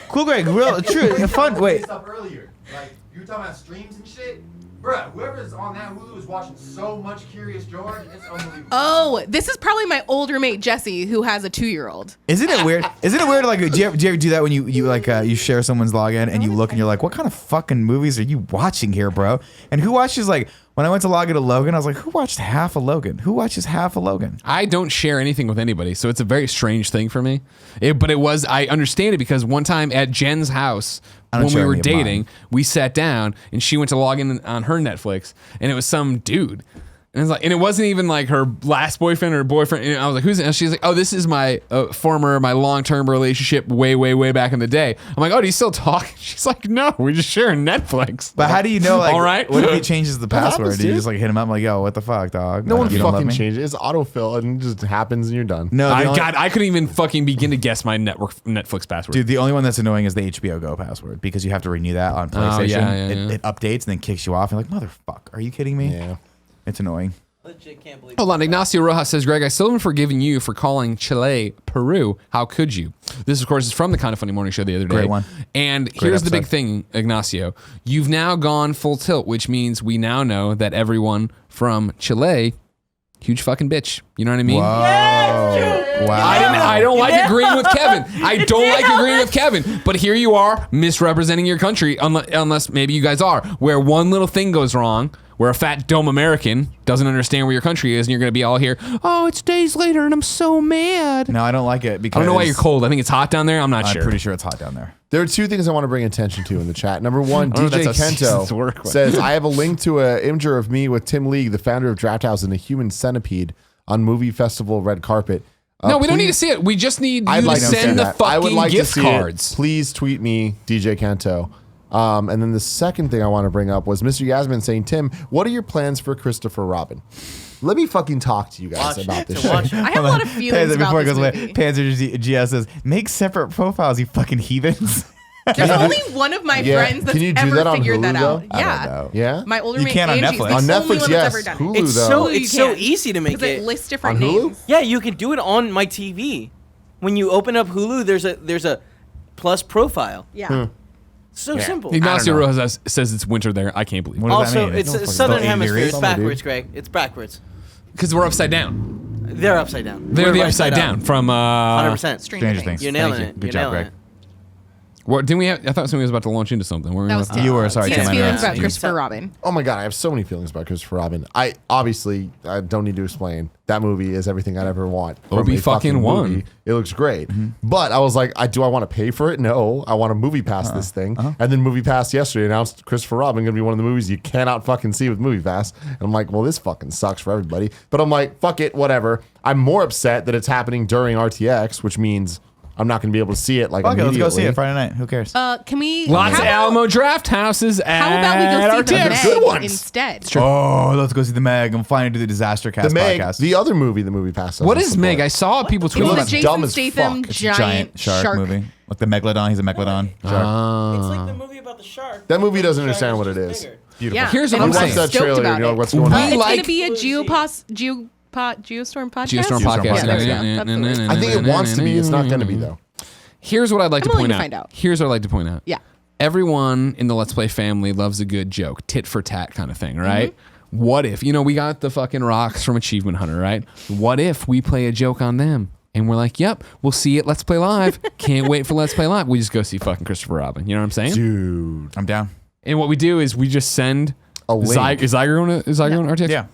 Cool Greg, real true, fun. Wait, Stuff earlier, like you were talking about streams and shit, bruh. Whoever's on that Hulu is watching so much Curious George. It's unbelievable. Oh, this is probably my old roommate Jesse, who has a 2-year-old. isn't it weird? Isn't it weird? Like, do you ever do that when you share someone's login and you look and you're like, what kind of fucking movies are you watching here, bro? And who watches like? When I went to log into Logan, I was like, who watched half of Logan? Who watches half of Logan? I don't share anything with anybody, so it's a very strange thing for me. I understand it because one time at Jen's house, I don't when we share were any of mine. dating, we sat down and she went to log in on her Netflix, and it was some dude. And it wasn't even like her last boyfriend or boyfriend. And I was like, who's it? And she's like, oh, this is my my long-term relationship way back in the day. I'm like, oh, do you still talk? She's like, no, we just share Netflix. But how do you know? Like, All right. What if he changes the password? happens, Do you dude. just like hit him up and like, yo, what the fuck, dog? No one You don't love fucking me? changes. It's autofill and it just happens and you're done. No, the only- I couldn't even fucking begin to guess my Netflix password. Dude, the only one that's annoying is the HBO Go password because you have to renew that on PlayStation. yeah. It updates and then kicks you off. You're like, motherfucker, are you kidding me? Yeah. It's annoying. Legit can't believe. Hold on, Ignacio Rojas says, Greg, I still haven't forgiven you for calling Chile Peru. How could you? This, of course, is from the Kind of Funny Morning Show the other day. Great one. And here's the big episode. thing, Ignacio. You've now gone full tilt, which means we now know that everyone from Chile, huge fucking bitch. You know what I mean? Wow. I don't like agreeing with Kevin. I don't like agreeing with Kevin. But here you are misrepresenting your country, unless maybe you guys are, where one little thing goes wrong, where a fat, dumb American doesn't understand where your country is, and you're going to be all here, oh, it's days later, and I'm so mad. No, I don't like it because I don't know why you're cold. I think it's hot down there. I'm not I'm sure. pretty sure it's hot down there. There are two things I want to bring attention to in the chat. Number one, I don't know DJ if that's how seasons Kento work, but- says, I have a link to an image of me with Tim League, the founder of Draft House and the Human Centipede on Movie Festival Red Carpet. No, we don't please- need to see it. We just need you I'd to like to see send the that. fucking I would like gift to see cards. It. Please tweet me, DJ Kento. And then the second thing I want to bring up was Mr. Yasmin saying, Tim, what are your plans for Christopher Robin? Let me fucking talk to you guys Watch about it. this To watch shit. it. I have a lot of feelings about Before it this goes away, movie. Panzer GS says, make separate profiles, you fucking heathens. There's only one of my Yeah. friends that's Can you do ever that on figured that Hulu, out. though? I Yeah. don't know. Yeah? My older You roommate can on Angie's Netflix. the On only Netflix, one that's yes. ever done Hulu, it. It's though. so You it's so can. easy to make Because it. it lists different On Hulu? names. Yeah, you can do it on my TV. When you open up Hulu, there's a plus profile. Yeah. So simple. Ignacio Rojas says it's winter there. I can't believe it. What does that Also, mean? it's Don't fucking Southern know. Hemisphere. 80 It's degrees? backwards, Greg. It's backwards. Because we're upside down. They're upside down. They're We're the right upside side down up. from 100%. Stranger Things. You're nailing Thank you. it. Good You're job, nailing Greg. it. What didn't we have? I thought somebody was about to launch into something. Were we That was about Tim. to- You were sorry, Tim's Tim. I feelings interrupted about you. Christopher Robin. Oh my god, I have so many feelings about Christopher Robin. I don't need to explain. That movie is everything I'd ever want. from Obi a fucking wan. movie. It looks great. But I was like, do I want to pay for it? No. I want a movie pass this thing. And then Movie Pass yesterday announced Christopher Robin going to be one of the movies you cannot fucking see with Movie Pass. And I'm like, well, this fucking sucks for everybody. But I'm like, fuck it, whatever. I'm more upset that it's happening during RTX, which means I'm not going to be able to see it like Fuck it, let's immediately. go see it Friday night. Who cares? Can we? Lots how of about- Alamo Draft houses. How about we go see the Good Meg ones. instead? Oh, let's go see the Meg. I'm flying to do the Disaster Cast The Meg, podcast. the other movie, the Movie Pass. What doesn't is Meg? support. I saw people It's tweeting looks the about. dumb Jason as Statham fuck. It's a giant shark movie. Like the Megalodon. He's a Megalodon shark. It's like the movie about the shark. That movie doesn't The shark understand what it just is. bigger. Beautiful. Yeah. Here's what and I'm You I'm watch saying. that stoked trailer about and you're it. like, what's going on? It's like- gonna be a Geostorm podcast. Geostorm Geostorm podcast. podcast, there we go. yeah. That's the word. I think it wants to be. It's not going to be, though. Here's what I'd like I'm to willing point to out. find out. Here's what I'd like to point out. Yeah. Everyone in the Let's Play family loves a good joke, tit for tat kind of thing, right? What if, we got the fucking rocks from Achievement Hunter, right? What if we play a joke on them? And we're like, yep, we'll see it. Let's Play Live. Can't wait for Let's Play Live. We just go see fucking Christopher Robin. You know what I'm saying? Dude. I'm down. And what we do is we just send A link. Is Zyger on RTX? Yeah.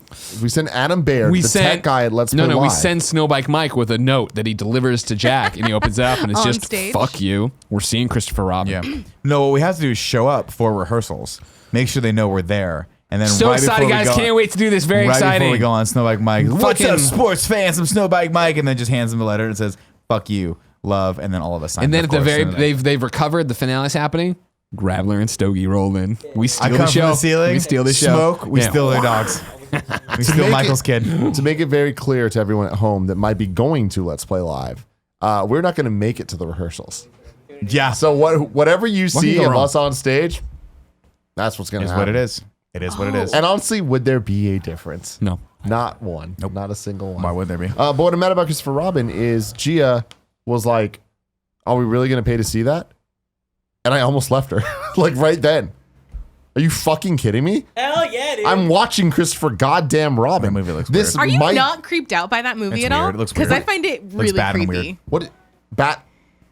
We send Adam Baird, We the send tech guy at Let's Play we Live. send Snowbike Mike with a note that he delivers to Jack, and he opens it up, and it's On just stage? fuck you. We're seeing Christopher Robin. Yeah. No, what we have to do is show up for rehearsals. Make sure they know we're there. And then So right excited, before we guys! go- Can't wait to do this. Very right exciting. before we go on Snowbike Mike. What's Fucking- up, sports fans? I'm Snowbike Mike. And then just hands them a letter and says, fuck you, love. And then all of us sign. And then of at the course. very, And then- they've recovered. The finale's happening. Graveler and Stogie roll in. We I steal come the from show. the ceiling. We steal the show. Smoke. We Yeah. steal their dogs. We steal make Michael's it- kid. To make it very clear to everyone at home that might be going to Let's Play Live, we're not going to make it to the rehearsals. Yeah. So whatever you can see go of wrong? us on stage, that's what's going to Is happen. what it is. It is what it is. And honestly, would there be a difference? No. Not one. Nope. Not a single one. Why would there be? But what I'm mad about Christopher Robin is Gia was like, are we really going to pay to see that? And I almost left her. Like right then. Are you fucking kidding me? Hell yeah, dude. I'm watching Christopher goddamn Robin. That movie looks this Are you might, not creeped out by that movie It's at all? weird. It looks Because weird. I find it Looks really bad and creepy. weird. What? Bat?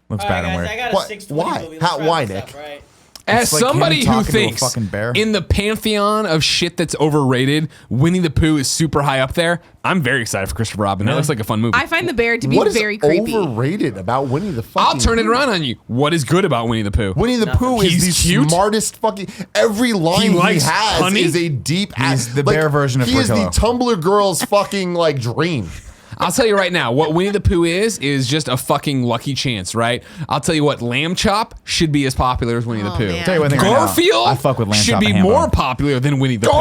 Looks All bad right, and guys, weird. I got a What? 620 Why? movie. Let's How- wrap why, this Nick? up, right? As It's like somebody him who talking to a thinks fucking bear. in the pantheon of shit that's overrated, Winnie the Pooh is super high up there. I'm very excited for Christopher Robin. That looks like a fun movie. I find the bear to be What is very creepy. overrated about Winnie the fucking I'll turn it around on you. What is good about Winnie the Pooh? Winnie the Pooh He's is the cute. smartest fucking. Every line he, likes has honey. is a deep. He's the bear version of He is the Portillo. Tumblr girl's fucking like dream. I'll tell you right now, what Winnie the Pooh is just a fucking lucky chance, right? I'll tell you what, Lamb Chop should be as popular as Winnie the Oh, Pooh. man. Tell you one thing right now, Garfield I fuck with Lamb should Chop be and Ham more Bone. popular than Winnie the Pooh.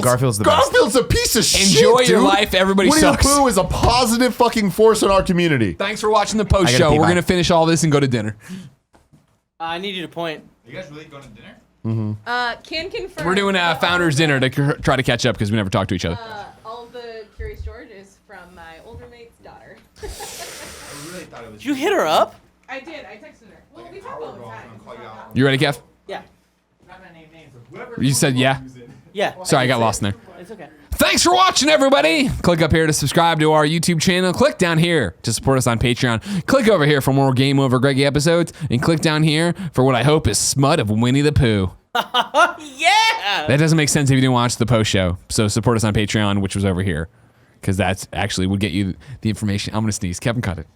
Garfield's the best. Garfield's a piece of shit. Enjoy your dude. life, everybody Winnie sucks. the Pooh is a positive fucking force in our community. Thanks for watching the post I gotta show. pee, We're bye. going to finish all this and go to dinner. I need you to point. You guys really going to dinner? Can confirm. We're doing a founder's dinner to try to catch up because we never talked to each other. All the Curious George is from my old roommate's daughter. I really thought it was. Did you hit her up? I did. I texted her. Well, we talk all the time. You ready, Kev? Yeah. You said yeah. Yeah. Sorry, I did got say lost it. in there. It's okay. Thanks for watching, everybody. Click up here to subscribe to our YouTube channel. Click down here to support us on Patreon. Click over here for more Game Over Greggy episodes. And click down here for what I hope is smut of Winnie the Pooh. Yeah. That doesn't make sense if you didn't watch the post show. So support us on Patreon, which was over here. Because that's actually would get you the information. I'm going to sneeze. Kevin, cut it.